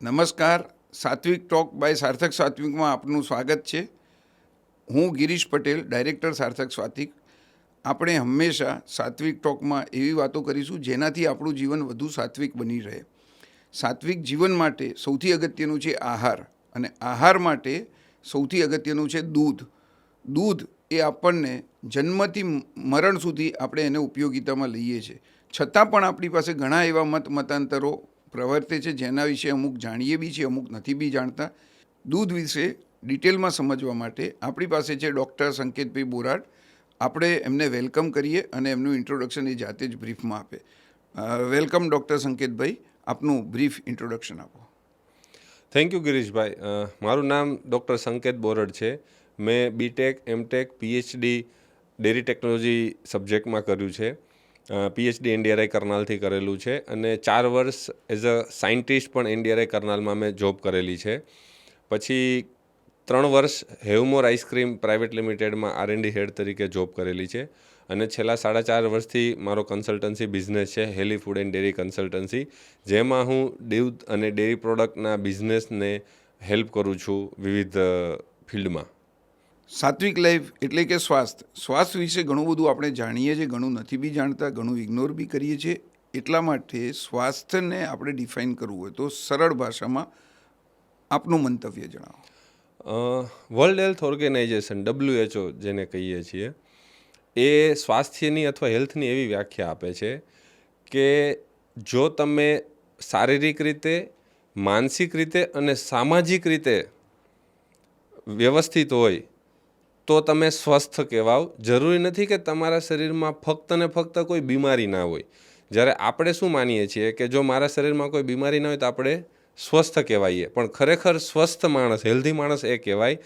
નમસ્કાર. સાત્વિક talk by સાર્થક સાત્વિકમાં આપનું સ્વાગત છે. હું ગિરીશ પટેલ, ડાયરેક્ટર સાર્થક સાત્વિક. આપણે હંમેશા સાત્વિક ટોકમાં એવી વાતો કરીશું જેનાથી આપણું જીવન વધુ સાત્વિક બની રહે. સાત્વિક જીવન માટે સૌથી અગત્યનું છે આહાર, અને આહાર માટે સૌથી અગત્યનું છે દૂધ. દૂધ એ આપણને જન્મથી મરણ સુધી આપણે એને ઉપયોગિતામાં લઈએ છીએ. છતાં પણ આપણી પાસે ઘણા એવા મતાંતરો પ્રવર્તે છે જેના વિશે અમુક જાણીએ બી છીએ, અમુક નથી બી જાણતા. દૂધ વિશે ડિટેલમાં સમજવા માટે આપણી પાસે છે ડૉક્ટર સંકેતભાઈ બોરાડ. આપણે એમને વેલકમ કરીએ અને એમનું ઇન્ટ્રોડક્શન એ જાતે જ બ્રીફમાં આપે. વેલકમ ડૉક્ટર સંકેતભાઈ, આપનું બ્રીફ ઇન્ટ્રોડક્શન આપો. થેન્ક યુ ગિરીશભાઈ. મારું નામ ડૉક્ટર સંકેત બોરડ છે. મેં BTech, MTech, PhD dairy technology સબ્જેક્ટમાં કર્યું છે. પીએચડી એનડીઆરઆઈ કરનાલથી કરેલું છે, અને 4 વર્ષ એઝ અ સાયન્ટિસ્ટ પણ એનડીઆરઆઈ કરનાલમાં મેં જોબ કરેલી છે. પછી 3 વર્ષ હેવમોર આઈસ્ક્રીમ પ્રાઇવેટ લિમિટેડમાં R&D હેડ તરીકે જોબ કરેલી છે. અને છેલ્લા 4.5 વર્ષથી મારો કન્સલ્ટન્સી બિઝનેસ છે, હેલી ફૂડ એન્ડ ડેરી કન્સલ્ટન્સી, જેમાં હું દૂધ અને ડેરી પ્રોડક્ટના બિઝનેસને હેલ્પ કરું છું વિવિધ ફિલ્ડમાં. સાત્વિક લાઈફ એટલે કે સ્વાસ્થ્ય વિશે ઘણું બધું આપણે જાણીએ છીએ, ઘણું નથી બી જાણતા, ઘણું ઇગ્નોર બી કરીએ છીએ. એટલા માટે સ્વાસ્થ્યને આપણે ડિફાઇન કરવું હોય તો સરળ ભાષામાં આપનું મંતવ્ય જણાવો. વર્લ્ડ હેલ્થ ઓર્ગેનાઇઝેશન WHO જેને કહીએ છીએ, એ સ્વાસ્થ્યની અથવા હેલ્થની એવી વ્યાખ્યા આપે છે કે જો તમે શારીરિક રીતે, માનસિક રીતે અને સામાજિક રીતે વ્યવસ્થિત હોય તો તમે સ્વસ્થ કહેવાઓ. જરૂરી નથી કે તમારા શરીરમાં ફક્ત ને ફક્ત કોઈ બીમારી ના હોય. જ્યારે આપણે શું માનીએ છીએ કે જો મારા શરીરમાં કોઈ બીમારી ના હોય તો આપણે સ્વસ્થ કહેવાઈએ, પણ ખરેખર સ્વસ્થ માણસ, હેલ્ધી માણસ એ કહેવાય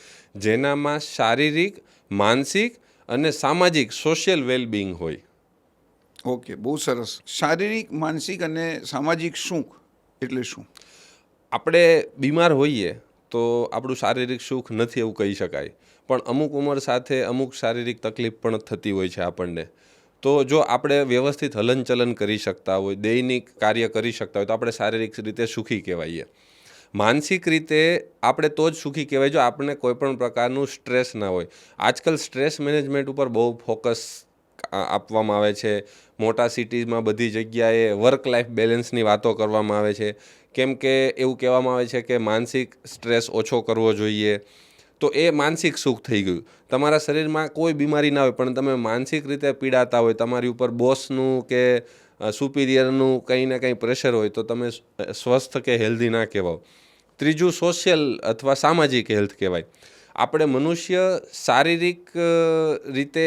જેનામાં શારીરિક, માનસિક અને સામાજિક સોશિયલ વેલબિંગ હોય. ઓકે, બહુ સરસ. શારીરિક, માનસિક અને સામાજિક સુખ એટલે શું? આપણે બીમાર હોઈએ તો આપણું શારીરિક સુખ નથી એવું કહી શકાય, પણ અમુક ઉંમર સાથે અમુક શારીરિક તકલીફ પણ થતી હોય છે આપણને. તો જો આપણે વ્યવસ્થિત હલનચલન કરી શકતા હોય, દૈનિક કાર્ય કરી શકતા હોય તો આપણે શારીરિક રીતે સુખી કહેવાઈએ. માનસિક રીતે આપણે તો જ સુખી કહેવાય જો આપણને કોઈપણ પ્રકારનું સ્ટ્રેસ ના હોય. આજકાલ સ્ટ્રેસ મેનેજમેન્ટ ઉપર બહુ ફોકસ આપવામાં આવે છે. મોટા સિટીઝમાં બધી જગ્યાએ વર્ક લાઈફ બેલેન્સની વાતો કરવામાં આવે છે, કેમ કે એવું કહેવામાં આવે છે કે માનસિક સ્ટ્રેસ ઓછો કરવો જોઈએ. તો એ માનસિક સુખ થઈ ગયું. તમારા શરીરમાં કોઈ બીમારી ના હોય પણ તમે માનસિક રીતે પીડાતા હોય, તમારી ઉપર બોસનું કે સુપિરિયરનું કંઈ ને કંઈ પ્રેશર હોય તો તમે સ્વસ્થ કે હેલ્ધી ના કહેવાઓ. ત્રીજું સોશિયલ અથવા સામાજિક હેલ્થ કહેવાય. આપણે મનુષ્ય શારીરિક રીતે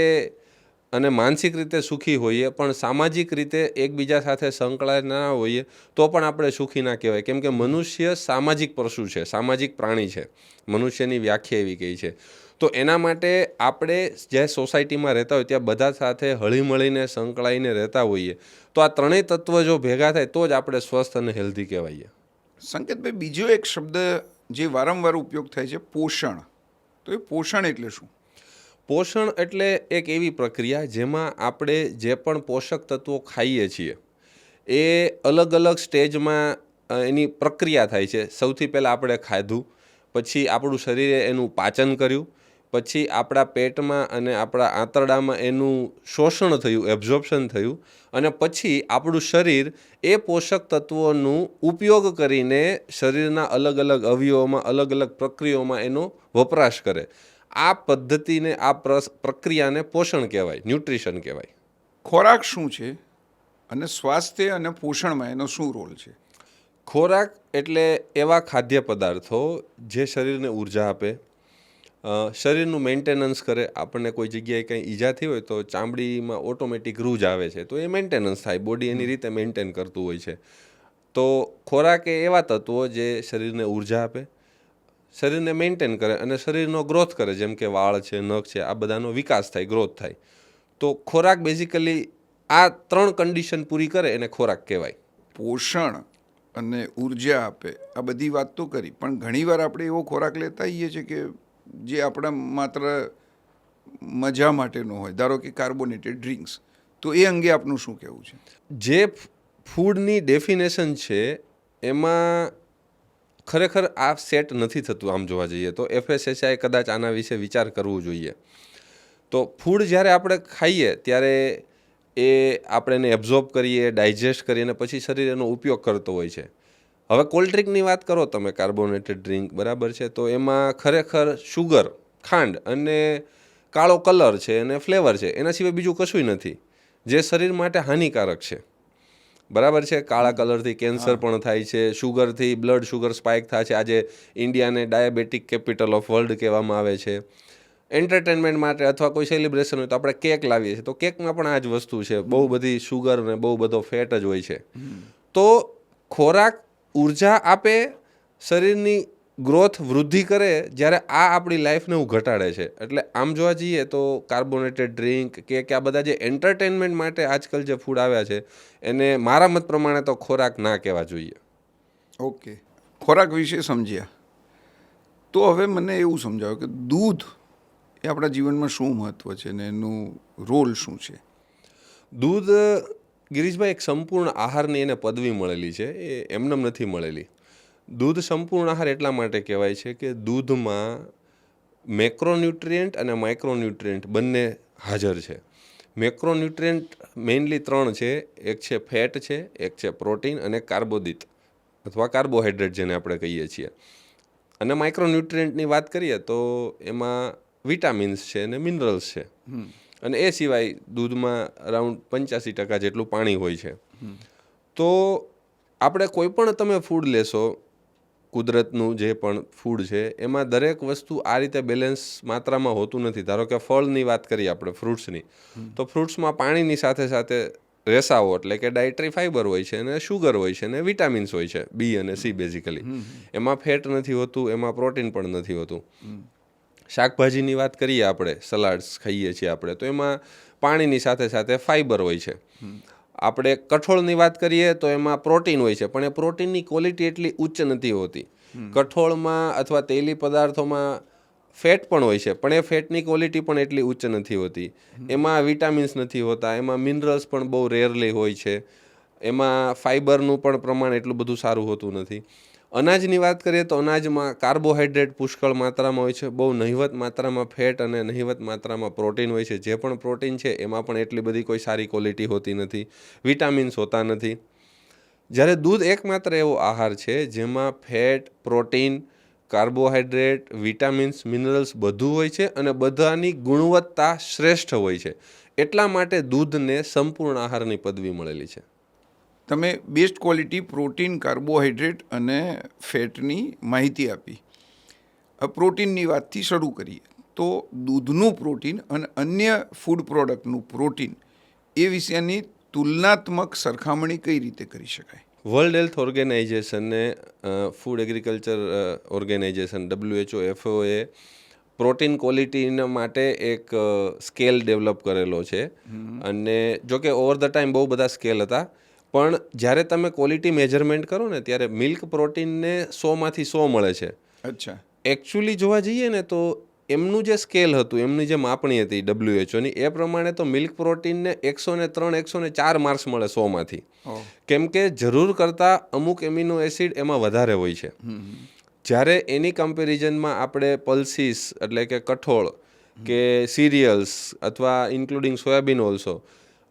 અને માનસિક રીતે સુખી હોઈએ પણ સામાજિક રીતે એકબીજા સાથે સંકળાયેલા ના હોઈએ તો પણ આપણે સુખી ના કહેવાય, કેમ કે મનુષ્ય સામાજિક પશુ છે, સામાજિક પ્રાણી છે. મનુષ્યની વ્યાખ્યા એવી કહી છે. તો એના માટે આપણે જે સોસાયટીમાં રહેતા હોય ત્યાં બધા સાથે હળીમળીને સંકળાઈને રહેતા હોઈએ તો આ ત્રણેય તત્વ જો ભેગા થાય તો જ આપણે સ્વસ્થ અને હેલ્ધી કહેવાઈએ. સંકેતભાઈ, બીજો એક શબ્દ જે વારંવાર ઉપયોગ થાય છે, પોષણ. તો એ પોષણ એટલે શું? પોષણ એટલે એક એવી પ્રક્રિયા જેમાં આપણે જે પણ પોષક તત્વો ખાઈએ છીએ એ અલગ અલગ સ્ટેજમાં એની પ્રક્રિયા થાય છે. સૌથી પહેલાં આપણે ખાધું, પછી આપણું શરીરે એનું પાચન કર્યું, પછી આપણા પેટમાં અને આપણા આંતરડામાં એનું શોષણ થયું, એબ્ઝોર્પ્શન થયું, અને પછી આપણું શરીર એ પોષક તત્વોનું ઉપયોગ કરીને શરીરના અલગ અલગ અવયવોમાં, અલગ અલગ પ્રક્રિયાઓમાં એનો વપરાશ કરે. આ પદ્ધતિને, આ પ્રક્રિયાને પોષણ કહેવાય, ન્યુટ્રિશન કહેવાય. ખોરાક શું છે અને સ્વાસ્થ્ય અને પોષણમાં એનો શું રોલ છે? ખોરાક એટલે એવા ખાદ્ય પદાર્થો જે શરીરને ઉર્જા આપે, શરીરનું મેન્ટેનન્સ કરે. આપણને કોઈ જગ્યાએ કંઈ ઈજા થઈ હોય તો ચામડીમાં ઓટોમેટિક રૂજ આવે છે, તો એ મેન્ટેનન્સ થાય, બોડી એની રીતે મેન્ટેન કરતું હોય છે. તો ખોરાક એ એવા તત્વો જે શરીરને ઉર્જા આપે, શરીરને મેન્ટેન કરે અને શરીરનો ગ્રોથ કરે, જેમ કે વાળ છે, નખ છે, આ બધાનો વિકાસ થાય, ગ્રોથ થાય. તો ખોરાક બેઝિકલી આ 3 કન્ડિશન પૂરી કરે એને ખોરાક કહેવાય. પોષણ અને ઉર્જા આપે, આ બધી વાત તો કરી, પણ ઘણીવાર આપણે એવો ખોરાક લેતા હોઈએ છીએ કે જે આપણા માત્ર મજા માટેનો હોય, ધારો કે કાર્બોનેટેડ ડ્રિંક્સ. તો એ અંગે આપનું શું કહેવું છે? જે ફૂડની ડેફિનેશન છે એમાં ખરેખર આ સેટ નથી થતું. આમ જોવા જઈએ તો FSSAI કદાચ આના વિશે વિચાર કરવું જોઈએ. તો ફૂડ જ્યારે આપણે ખાઈએ ત્યારે એ આપણે એને એબ્ઝોર્બ કરીએ, ડાયજેસ્ટ કરીએ અને પછી શરીર એનો ઉપયોગ કરતો હોય છે. હવે કોલ્ડ ડ્રિંકની વાત કરો તમે, કાર્બોનેટેડ ડ્રિંક, બરાબર છે, તો એમાં ખરેખર શુગર, ખાંડ અને કાળો કલર છે અને ફ્લેવર છે, એના સિવાય બીજું કશું નથી, જે શરીર માટે હાનિકારક છે. બરાબર છે. કાળા કલરથી કેન્સર પણ થાય છે, શુગરથી બ્લડ શુગર સ્પાઇક થાય છે. આજે ઇન્ડિયાને ડાયાબેટિક કેપિટલ ઓફ વર્લ્ડ કહેવામાં આવે છે. એન્ટરટેનમેન્ટ માટે અથવા કોઈ સેલિબ્રેશન હોય તો આપણે કેક લાવીએ છીએ, તો કેકમાં પણ આ જ વસ્તુ છે, બહુ બધી શુગર અને બહુ બધો ફેટ જ હોય છે. તો ખોરાક ઉર્જા આપે, શરીરની ગ્રોથ વૃદ્ધિ કરે, જ્યારે આ આપણી લાઈફને હું ઘટાડે છે. એટલે આમ જોવા જઈએ તો કાર્બોનેટેડ ડ્રિંક કે આ બધા જે એન્ટરટેનમેન્ટ માટે આજકાલ જે ફૂડ આવ્યા છે એને મારા મત પ્રમાણે તો ખોરાક ના કહેવા જોઈએ. ઓકે, ખોરાક વિશે સમજ્યા. તો હવે મને એવું સમજાવો કે દૂધ એ આપણા જીવનમાં શું મહત્ત્વ છે ને એનું રોલ શું છે? દૂધ, ગિરીશભાઈ, એક સંપૂર્ણ આહારની એને પદવી મળેલી છે, એ એમનેમ નથી મળેલી. દૂધ સંપૂર્ણ આહાર એટલા માટે કહેવાય છે કે દૂધમાં મેક્રોન્યુટ્રિયન્ટ અને માઇક્રોન્યુટ્રિયન્ટ બંને હાજર છે. મેક્રોન્યુટ્રિયન્ટ મેઇનલી 3 છે. એક છે ફેટ છે, એક છે પ્રોટીન અને કાર્બોદિત અથવા કાર્બોહાઈડ્રેટ જેને આપણે કહીએ છીએ. અને માઇક્રોન્યુટ્રિયન્ટની વાત કરીએ તો એમાં વિટામિન્સ છે અને મિનરલ્સ છે. અને એ સિવાય દૂધમાં અરાઉન્ડ 85% જેટલું પાણી હોય છે. તો આપણે કોઈ પણ તમે ફૂડ લેશો, કુદરતનું જે પણ ફૂડ છે, એમાં દરેક વસ્તુ આ રીતે બેલેન્સ માત્રામાં હોતું નથી. ધારો કે ફળની વાત કરીએ આપણે, ફ્રૂટ્સની, તો ફ્રૂટ્સમાં પાણીની સાથે સાથે રેસાઓ એટલે કે ડાયટરી ફાઈબર હોય છે અને શુગર હોય છે અને વિટામિન્સ હોય છે, B અને C બેઝિકલી. એમાં ફેટ નથી હોતું, એમાં પ્રોટીન પણ નથી હોતું. શાકભાજીની વાત કરીએ આપણે, સલાડ્સ ખાઈએ છીએ આપણે, તો એમાં પાણીની સાથે સાથે ફાઈબર હોય છે. આપણે કઠોળની વાત કરીએ તો એમાં પ્રોટીન હોય છે, પણ એ પ્રોટીનની ક્વોલિટી એટલી ઉચ્ચ નથી હોતી. કઠોળમાં અથવા તેલી પદાર્થોમાં ફેટ પણ હોય છે, પણ એ ફેટની ક્વોલિટી પણ એટલી ઉચ્ચ નથી હોતી. એમાં વિટામિન્સ નથી હોતા, એમાં મિનરલ્સ પણ બહુ રેરલી હોય છે, એમાં ફાઈબરનું પણ પ્રમાણ એટલું બધું સારું હોતું નથી. અનાજની વાત કરીએ તો અનાજમાં કાર્બોહાઈડ્રેટ પુષ્કળ માત્રામાં હોય છે, બહુ નહિવત માત્રામાં ફેટ અને નહિવત માત્રામાં પ્રોટીન હોય છે. જે પણ પ્રોટીન છે એમાં પણ એટલી બધી કોઈ સારી ક્વોલિટી હોતી નથી, વિટામિન્સ હોતા નથી. જ્યારે દૂધ એકમાત્ર એવો આહાર છે જેમાં fat, protein, carbohydrate, vitamins, minerals બધું હોય છે અને બધાની ગુણવત્તા શ્રેષ્ઠ હોય છે. એટલા માટે દૂધને સંપૂર્ણ આહારની પદવી મળેલી છે. તમે બેસ્ટ ક્વોલિટી પ્રોટીન, કાર્બોહાઈડ્રેટ અને ફેટની માહિતી આપી. પ્રોટીનની વાતથી શરૂ કરીએ તો દૂધનું પ્રોટીન અને અન્ય ફૂડ પ્રોડક્ટનું પ્રોટીન એ વિષયની તુલનાત્મક સરખામણી કઈ રીતે કરી શકાય? વર્લ્ડ હેલ્થ ઓર્ગેનાઇઝેશનને food agriculture organization WHO, FAO protein ક્વોલિટીના માટે એક સ્કેલ ડેવલપ કરેલો છે. અને જોકે ઓવર ધ ટાઈમ બહુ બધા સ્કેલ હતા, પણ જ્યારે તમે ક્વોલિટી મેજરમેન્ટ કરો ને ત્યારે મિલ્ક પ્રોટીનને 100માંથી 100 મળે છે. અચ્છા. એકચ્યુઅલી જોવા જઈએ ને તો એમનું જે સ્કેલ હતું, એમની જે માપણી હતી WHOની, એ પ્રમાણે તો મિલ્ક પ્રોટીનને 103, 104 માર્ક્સ મળે 100માંથી. કેમ કે જરૂર કરતાં અમુક એમિનો એસિડ એમાં વધારે હોય છે. જ્યારે એની કમ્પેરિઝનમાં આપણે પલ્સીસ એટલે કે કઠોળ કે સિરિયલ્સ અથવા ઇન્ક્લુડિંગ સોયાબીન ઓલ્સો,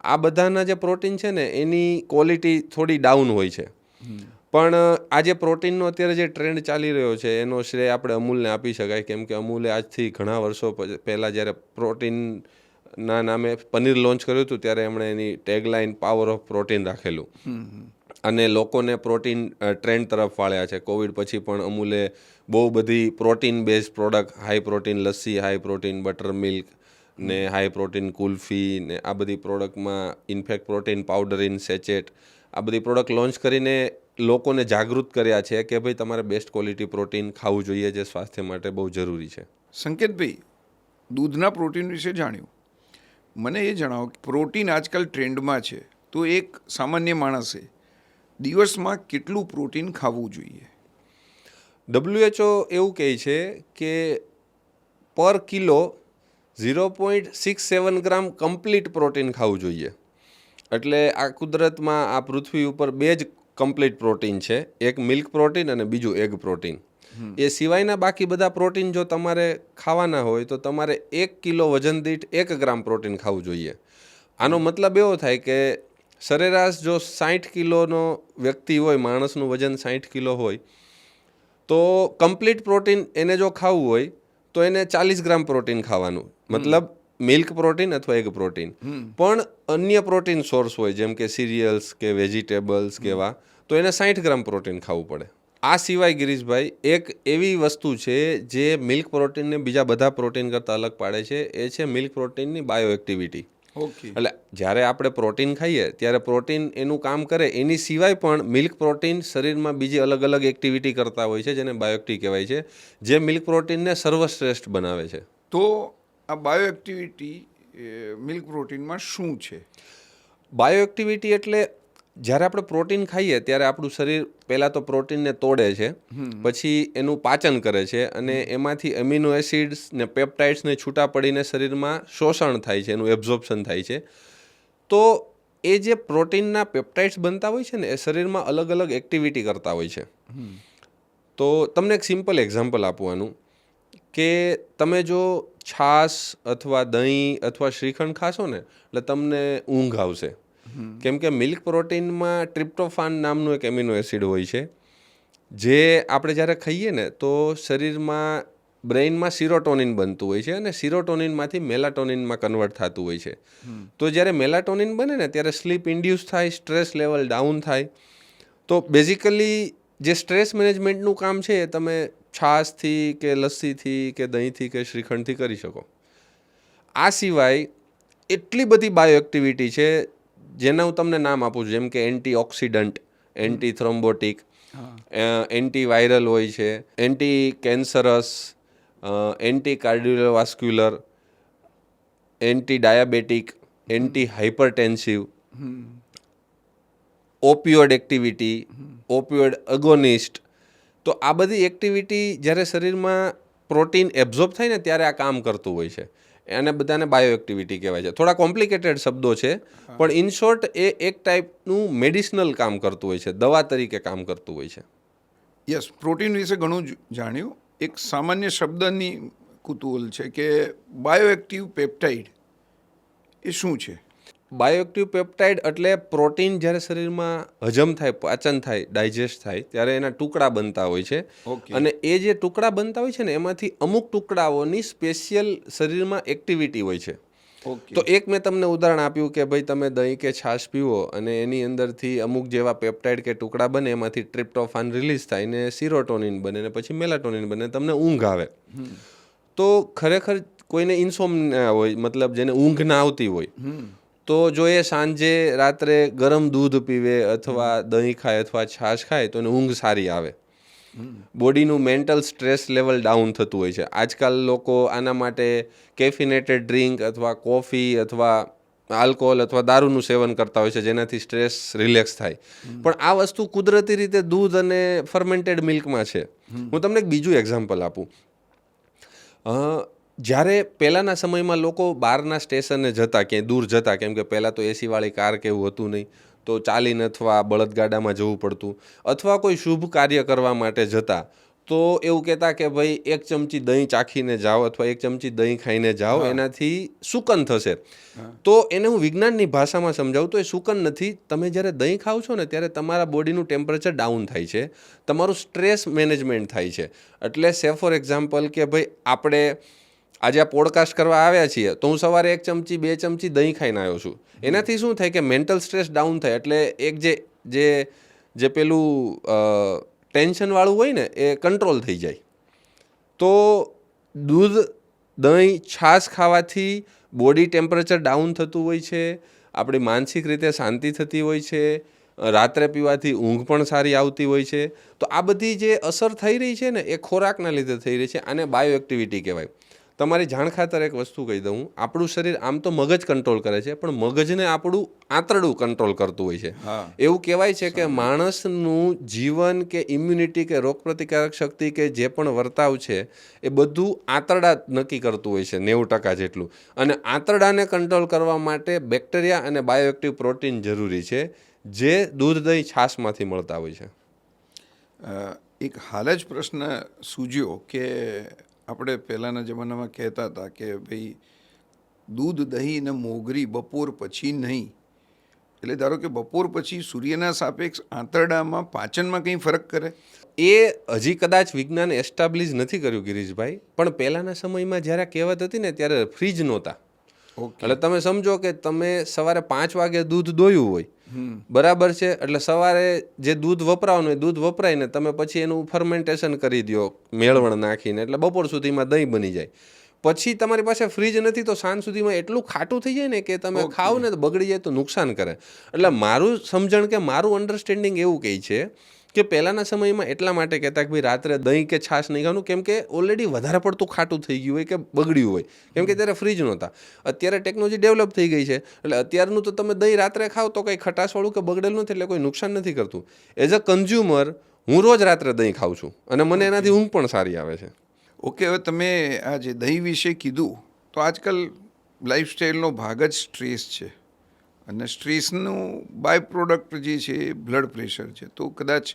આ બધાના જે પ્રોટીન છે ને એની ક્વોલિટી થોડી ડાઉન હોય છે. પણ આ જે પ્રોટીનનો અત્યારે જે ટ્રેન્ડ ચાલી રહ્યો છે એનો શ્રેય આપણે અમૂલને આપી શકાય. કેમ કે અમૂલે આજથી ઘણા વર્ષો પહેલાં જ્યારે પ્રોટીનના નામે પનીર લોન્ચ કર્યું હતું ત્યારે એમણે એની ટેગલાઇન પાવર ઓફ પ્રોટીન રાખેલું અને લોકોને પ્રોટીન ટ્રેન્ડ તરફ વાળ્યા છે. કોવિડ પછી પણ અમૂલે બહુ બધી protein base product, high protein lassi, high protein butter milk ને હાઈ પ્રોટીન કુલ્ફી ને આ બધી પ્રોડક્ટમાં in fact protein powder in sachet, આ બધી પ્રોડક્ટ લોન્ચ કરીને લોકોને જાગૃત કર્યા છે કે ભાઈ તમારે બેસ્ટ ક્વોલિટી પ્રોટીન ખાવું જોઈએ, જે સ્વાસ્થ્ય માટે બહુ જરૂરી છે. સંકેતભાઈ, દૂધના પ્રોટીન વિશે જાણ્યું, મને એ જણાવો કે પ્રોટીન આજકાલ ટ્રેન્ડમાં છે, તો એક સામાન્ય માણસે દિવસમાં કેટલું પ્રોટીન ખાવું જોઈએ? WHO એવું કહે છે કે પર કિલો 0.67 ગ્રામ કમ્પ્લીટ પ્રોટીન ખાવું જોઈએ. એટલે આ કુદરતમાં, આ પૃથ્વી ઉપર 2 જ કમ્પ્લીટ પ્રોટીન છે, એક મિલ્ક પ્રોટીન અને બીજું એગ પ્રોટીન. એ સિવાયના બાકી બધા પ્રોટીન જો તમારે ખાવાના હોય તો તમારે 1 કિલો વજન દીઠ 1 ગ્રામ પ્રોટીન ખાવું જોઈએ. આનો મતલબ એવો થાય કે સરેરાશ જો 60 કિલોનો વ્યક્તિ હોય, માણસનું વજન 60 કિલો હોય, તો કમ્પ્લીટ પ્રોટીન એને જો ખાવું હોય તો એને 40 ગ્રામ પ્રોટીન ખાવાનું, મતલબ મિલ્ક પ્રોટીન અથવા એગ પ્રોટીન. પણ અન્ય પ્રોટીન સોર્સ હોય જેમ કે સિરિયલ્સ કે વેજીટેબલ્સ કે એવા, તો એને 60 ગ્રામ પ્રોટીન ખાવું પડે. આ સિવાય ગિરીશભાઈ એક એવી વસ્તુ છે જે મિલ્ક પ્રોટીનને બીજા બધા પ્રોટીન કરતાં અલગ પાડે છે, એ છે મિલ્ક પ્રોટીનની બાયો એક્ટિવિટી. ઓકે. એટલે જ્યારે આપણે પ્રોટીન ખાઈએ ત્યારે પ્રોટીન એનું કામ કરે, એની સિવાય પણ મિલ્ક પ્રોટીન શરીરમાં બીજી અલગ અલગ એક્ટિવિટી કરતા હોય છે જેને બાયોએક્ટિવ કહેવાય છે, જે મિલ્ક પ્રોટીનને સર્વશ્રેષ્ઠ બનાવે છે. તો આ બાયો એક્ટિવિટી મિલ્ક પ્રોટીનમાં શું છે? બાયોએક્ટિવિટી એટલે જ્યારે આપણે પ્રોટીન ખાઈએ ત્યારે આપણું શરીર પહેલાં તો પ્રોટીનને તોડે છે, પછી એનું પાચન કરે છે અને એમાંથી એમિનો એસિડ્સ ને પેપ્ટાઇડ્સને છૂટા પડીને શરીરમાં શોષણ થાય છે, એનું એબ્ઝોર્પ્શન થાય છે. તો એ જે પ્રોટીનના પેપ્ટાઇડ્સ બનતા હોય છે ને, એ શરીરમાં અલગ અલગ એક્ટિવિટી કરતા હોય છે. તો તમને એક સિમ્પલ એક્ઝામ્પલ આપવાનું કે તમે જો છાશ અથવા દહીં અથવા શ્રીખંડ ખાશો ને એટલે તમને ઊંઘ આવશે, કેમ કે મિલ્ક પ્રોટીનમાં ટ્રિપ્ટોફાન નામનું એક એમિનો એસિડ હોય છે, જે આપણે જ્યારે ખાઈએ ને તો શરીરમાં બ્રેઇનમાં સિરોટોનિન બનતું હોય છે અને સિરોટોનિનમાંથી મેલાટોનિનમાં કન્વર્ટ થતું હોય છે. તો જ્યારે મેલાટોનિન બને ને ત્યારે સ્લીપ ઇન્ડ્યુસ થાય, સ્ટ્રેસ લેવલ ડાઉન થાય. તો બેઝિકલી જે સ્ટ્રેસ મેનેજમેન્ટનું કામ છે એ તમે છાશથી કે લસ્સીથી કે દહીંથી કે શ્રીખંડથી કરી શકો. આ સિવાય એટલી બધી બાયો એક્ટિવિટી છે જેના હું તમને નામ આપું છું, જેમ કે antioxidant, anti thrombotic, anti viral હોય છે, anti cancerous, anti cardiovascular, anti diabetic, anti hypertensive, opioid activity, opioid agonist. તો આ બધી એક્ટિવિટી જ્યારે શરીરમાં પ્રોટીન એબ્ઝોર્બ થાય ને ત્યારે આ કામ કરતું હોય છે. એને બધાને બાયો એક્ટિવિટી કહેવાય છે. થોડા કોમ્પ્લિકેટેડ શબ્દો છે, પણ ઇન શોર્ટ એ એક ટાઈપનું મેડિસિનલ કામ કરતું હોય છે, દવા તરીકે કામ કરતું હોય છે. યસ, પ્રોટીન વિશે ઘણું જાણ્યું. એક સામાન્ય શબ્દની કુતૂહલ છે કે બાયોએક્ટિવ પેપ્ટાઇડ એ શું છે? બાયોએક્ટિવ પેપ્ટાઇડ એટલે પ્રોટીન જ્યારે શરીરમાં હજમ થાય, પાચન થાય, ડાયજેસ્ટ થાય ત્યારે એના ટુકડા બનતા હોય છે. ઓકે. અને એ જે ટુકડા બનતા હોય છે ને એમાંથી અમુક ટુકડાઓની સ્પેશિયલ શરીરમાં એક્ટિવિટી હોય છે. ઓકે. તો એક મેં તમને ઉદાહરણ આપ્યું કે ભાઈ તમે દહીં કે છાશ પીવો અને એની અંદરથી અમુક જેવા પેપ્ટાઇડ કે ટુકડા બને, એમાંથી ટ્રિપ્ટોફાન રિલીઝ થાય ને સિરોટોનિન બને ને પછી મેલાટોનિન બને, તમને ઊંઘ આવે. તો ખરેખર કોઈને ઇન્સોમ્નિયા હોય, મતલબ જેને ઊંઘ ના આવતી હોય, તો જો એ સાંજે રાત્રે ગરમ દૂધ પીવે અથવા દહીં ખાય અથવા છાશ ખાય તો એને ઊંઘ સારી આવે. બોડીનું મેન્ટલ સ્ટ્રેસ લેવલ ડાઉન થતું હોય છે. આજકાલ લોકો આના માટે કેફિનેટેડ ડ્રિંક અથવા કોફી અથવા આલ્કોહોલ અથવા દારૂનું સેવન કરતા હોય છે જેનાથી સ્ટ્રેસ રિલેક્સ થાય. પણ આ વસ્તુ કુદરતી રીતે દૂધ અને ફર્મેન્ટેડ મિલ્કમાં છે. હું તમને એક બીજું એક્ઝામ્પલ આપું. જ્યારે પહેલાંના સમયમાં લોકો બહારના સ્ટેશને જતા, ક્યાંય દૂર જતા, કેમ કે પહેલાં તો એસીવાળી કાર કે એવું હતું નહીં, તો ચાલીને અથવા બળદગાડામાં જવું પડતું, અથવા કોઈ શુભ કાર્ય કરવા માટે જતા તો એવું કહેતા કે ભાઈ 1 ચમચી દહીં ચાખીને જાઓ અથવા 1 ચમચી દહીં ખાઈને જાઓ, એનાથી શુકન થશે. તો એને હું વિજ્ઞાનની ભાષામાં સમજાવું તો એ શુકન નથી. તમે જ્યારે દહીં ખાઓ છો ને ત્યારે તમારા બોડીનું ટેમ્પરેચર ડાઉન થાય છે, તમારું સ્ટ્રેસ મેનેજમેન્ટ થાય છે. એટલે સે ફોર એક્ઝામ્પલ કે ભાઈ આપણે આજે આ પોડકાસ્ટ કરવા આવ્યા છીએ તો હું સવારે 1 ચમચી 2 ચમચી દહીં ખાઈને આવ્યો છું. એનાથી શું થાય કે મેન્ટલ સ્ટ્રેસ ડાઉન થાય, એટલે એક જે પેલું ટેન્શનવાળું હોય ને એ કંટ્રોલ થઈ જાય. તો દૂધ, દહીં, છાશ ખાવાથી બોડી ટેમ્પરેચર ડાઉન થતું હોય છે, આપણી માનસિક રીતે શાંતિ થતી હોય છે, રાત્રે પીવાથી ઊંઘ પણ સારી આવતી હોય છે. તો આ બધી જે અસર થઈ રહી છે ને એ ખોરાકના લીધે થઈ રહી છે. આને બાયો એક્ટિવિટી કહેવાય. તમારી જાણ ખાતર એક વસ્તુ કહી દઉં, આપણું શરીર આમ તો મગજ કંટ્રોલ કરે છે, પણ મગજને આપણું આંતરડું કંટ્રોલ કરતું હોય છે. એવું કહેવાય છે કે માણસનું જીવન કે ઇમ્યુનિટી કે રોગપ્રતિકારક શક્તિ કે જે પણ વર્તાવ છે એ બધું આંતરડા નક્કી કરતું હોય છે, 90% જેટલું. અને આંતરડાને કંટ્રોલ કરવા માટે બેક્ટેરિયા અને બાયોએક્ટિવ પ્રોટીન જરૂરી છે, જે દૂધ દહીં છાશમાંથી મળતા હોય છે. એક હાલ જ પ્રશ્ન સૂજ્યો કે આપણે પહેલાંના જમાનામાં કહેતા હતા કે ભાઈ દૂધ દહીં ને મોગરી બપોર પછી નહીં, એટલે ધારો કે બપોર પછી સૂર્યના સાપેક્ષ આંતરડામાં પાચનમાં કંઈ ફરક કરે? એ હજી કદાચ વિજ્ઞાન એસ્ટાબ્લિશ નથી કર્યું ગિરીશભાઈ, પણ પહેલાંના સમયમાં જ્યારે કહેવત હતી ને ત્યારે ફ્રીજ નહોતા. એટલે તમે સમજો કે તમે સવારે 5 વાગે દૂધ દોયું હોય, બરાબર છે, એટલે સવારે જે દૂધ વપરાવાનું હોય દૂધ વપરાઈને તમે પછી એનું ફર્મેન્ટેશન કરી દો મેળવણ નાખીને, એટલે બપોર સુધીમાં દહીં બની જાય. પછી તમારી પાસે ફ્રીજ નથી તો સાંજ સુધીમાં એટલું ખાટું થઈ જાય ને કે તમે ખાઓ ને તો બગડી જાય તો નુકસાન કરે. એટલે મારું સમજણ કે મારું અન્ડરસ્ટેન્ડિંગ એવું કહે છે કે પહેલાંના સમયમાં એટલા માટે કહેતા કે ભાઈ રાત્રે દહીં કે છાશ નહીં ખાવાનું, કેમ કે ઓલરેડી વધારે પડતું ખાટું થઈ ગયું હોય કે બગડ્યું હોય, કેમ કે ત્યારે ફ્રીજ નહોતા. અત્યારે ટેકનોલોજી ડેવલપ થઈ ગઈ છે, એટલે અત્યારનું તો તમે દહીં રાત્રે ખાઓ તો કંઈ ખટાશવાળું કે બગડેલું નથી, એટલે કોઈ નુકસાન નથી કરતું. એઝ અ કન્ઝ્યુમર હું રોજ રાત્રે દહીં ખાઉં છું અને મને એનાથી ઊંઘ પણ સારી આવે છે. ઓકે, હવે તમે આ જે દહીં વિશે કીધું, તો આજકાલ લાઈફસ્ટાઈલનો ભાગ જ સ્ટ્રેસ છે અને સ્ટ્રેસનું બાય પ્રોડક્ટ જે છે એ બ્લડ પ્રેશર છે. તો કદાચ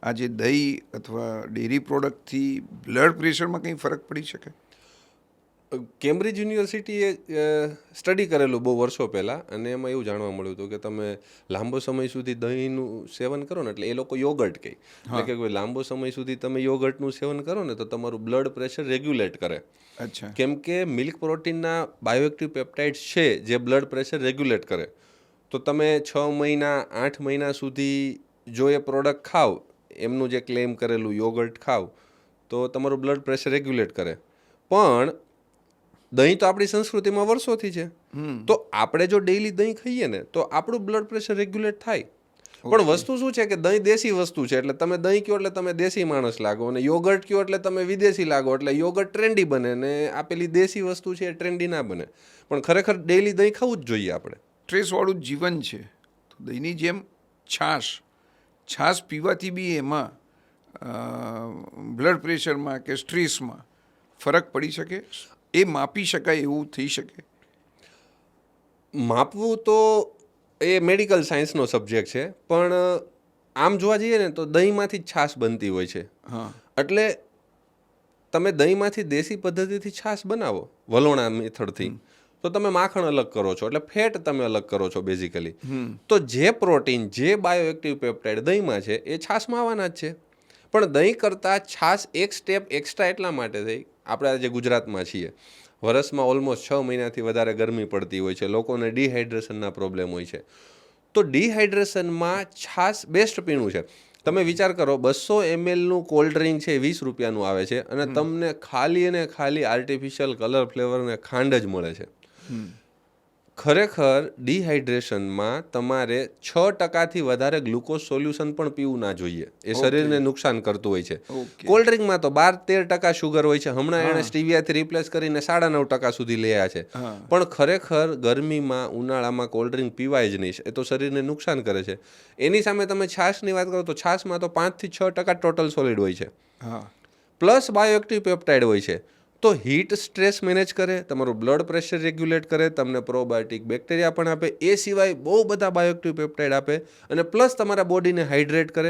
આ જે દહીં અથવા ડેરી પ્રોડક્ટથી બ્લડ પ્રેશરમાં કંઈ ફરક પડી શકે? કેમ્બ્રિજ યુનિવર્સિટીએ સ્ટડી કરેલું બહુ વર્ષો પહેલાં, અને એમાં એવું જાણવા મળ્યું હતું કે તમે લાંબો સમય સુધી દહીંનું સેવન કરો ને, એટલે એ લોકો યોગર્ટ કહે, એટલે કે લાંબો સમય સુધી તમે યોગર્ટનું સેવન કરો ને તો તમારું બ્લડ પ્રેશર રેગ્યુલેટ કરે. અચ્છા. કેમ કે મિલ્ક પ્રોટીનના બાયોએક્ટિવ પેપ્ટાઇડ્સ છે જે બ્લડ પ્રેશર રેગ્યુલેટ કરે. તો તમે 6 મહિના 8 મહિના સુધી જો એ પ્રોડક્ટ ખાવ, એમનું જે ક્લેમ કરેલું યોગર્ટ ખાવ, તો તમારું બ્લડ પ્રેશર રેગ્યુલેટ કરે. પણ દહીં તો આપણી સંસ્કૃતિમાં વર્ષોથી છે, તો આપણે જો ડેઈલી દહીં ખાઈએ ને તો આપણું બ્લડ પ્રેશર રેગ્યુલેટ થાય. પણ વસ્તુ શું છે કે દહીં દેશી વસ્તુ છે, એટલે તમે દહીં કહો એટલે તમે દેશી માણસ લાગો, અને યોગર્ટ કહો એટલે તમે વિદેશી લાગો, એટલે યોગર્ટ ટ્રેન્ડી બને ને આ પેલી દેશી વસ્તુ છે એ ટ્રેન્ડી ના બને. પણ ખરેખર ડેઈલી દહીં ખાવું જ જોઈએ આપણે. સ્ટ્રેસવાળું જીવન છે, તો દહીંની જેમ છાશ પીવાથી બી એમાં બ્લડ પ્રેશરમાં કે સ્ટ્રેસમાં ફરક પડી શકે? એ માપી શકાય એવું થઈ શકે? માપવું તો એ મેડિકલ સાયન્સનો સબ્જેક્ટ છે, પણ આમ જોવા જઈએ ને તો દહીંમાંથી જ છાશ બનતી હોય છે. એટલે તમે દહીંમાંથી દેશી પદ્ધતિથી છાશ બનાવો વલોણા મેથડથી, તો તમે માખણ અલગ કરો છો, એટલે ફેટ તમે અલગ કરો છો બેઝિકલી. તો જે પ્રોટીન, જે બાયોએક્ટિવ પેપ્ટાઇડ દહીંમાં છે એ છાશમાં આવવાના જ છે. પણ દહીં કરતાં છાશ એક સ્ટેપ એક્સ્ટ્રા એટલા માટે થઈ, આપણે જે ગુજરાતમાં છીએ, વરસમાં ઓલમોસ્ટ 6 મહિનાથી વધારે ગરમી પડતી હોય છે, લોકોને ડિહાઇડ્રેશનના પ્રોબ્લેમ હોય છે. તો ડિહાઇડ્રેશનમાં છાશ બેસ્ટ પીણું છે. તમે વિચાર કરો, 200 mlનું કોલ્ડ ડ્રિંક છે 20 રૂપિયાનું આવે છે, અને તમને ખાલી અને ખાલી આર્ટિફિશિયલ કલર, ફ્લેવર ને ખાંડ જ મળે છે. ખરેખર ડિહાઇડ્રેશનમાં તમારે 6%થી વધારે ગ્લુકોઝ સોલ્યુશન પણ પીવું ના જોઈએ, એ શરીરને નુકસાન કરતું હોય છે. કોલ્ડ ડ્રિંકમાં તો 12-13% શુગર હોય છે, હમણાં એણે સ્ટીવિયાથી રિપ્લેસ કરીને 9.5% સુધી લયા છે. પણ ખરેખર ગરમીમાં, ઉનાળામાં કોલ્ડ ડ્રિંક પીવાય જ નહીં, એ તો શરીરને નુકસાન કરે છે. એની સામે તમે છાશની વાત કરો તો છાશમાં તો 5-6% ટોટલ સોલિડ હોય છે, પ્લસ બાયોએક્ટિવ પેપ્ટાઇડ હોય છે. તો હીટ સ્ટ્રેસ મેનેજ કરે, તમારું બ્લડ પ્રેશર રેગ્યુલેટ કરે, તમને પ્રોબાયોટિક બેક્ટેરિયા પણ આપે, એ સિવાય બહુ બધા બાયોએક્ટિવ પેપ્ટાઇડ આપે, અને પ્લસ તમારા બોડીને હાઇડ્રેટ કરે.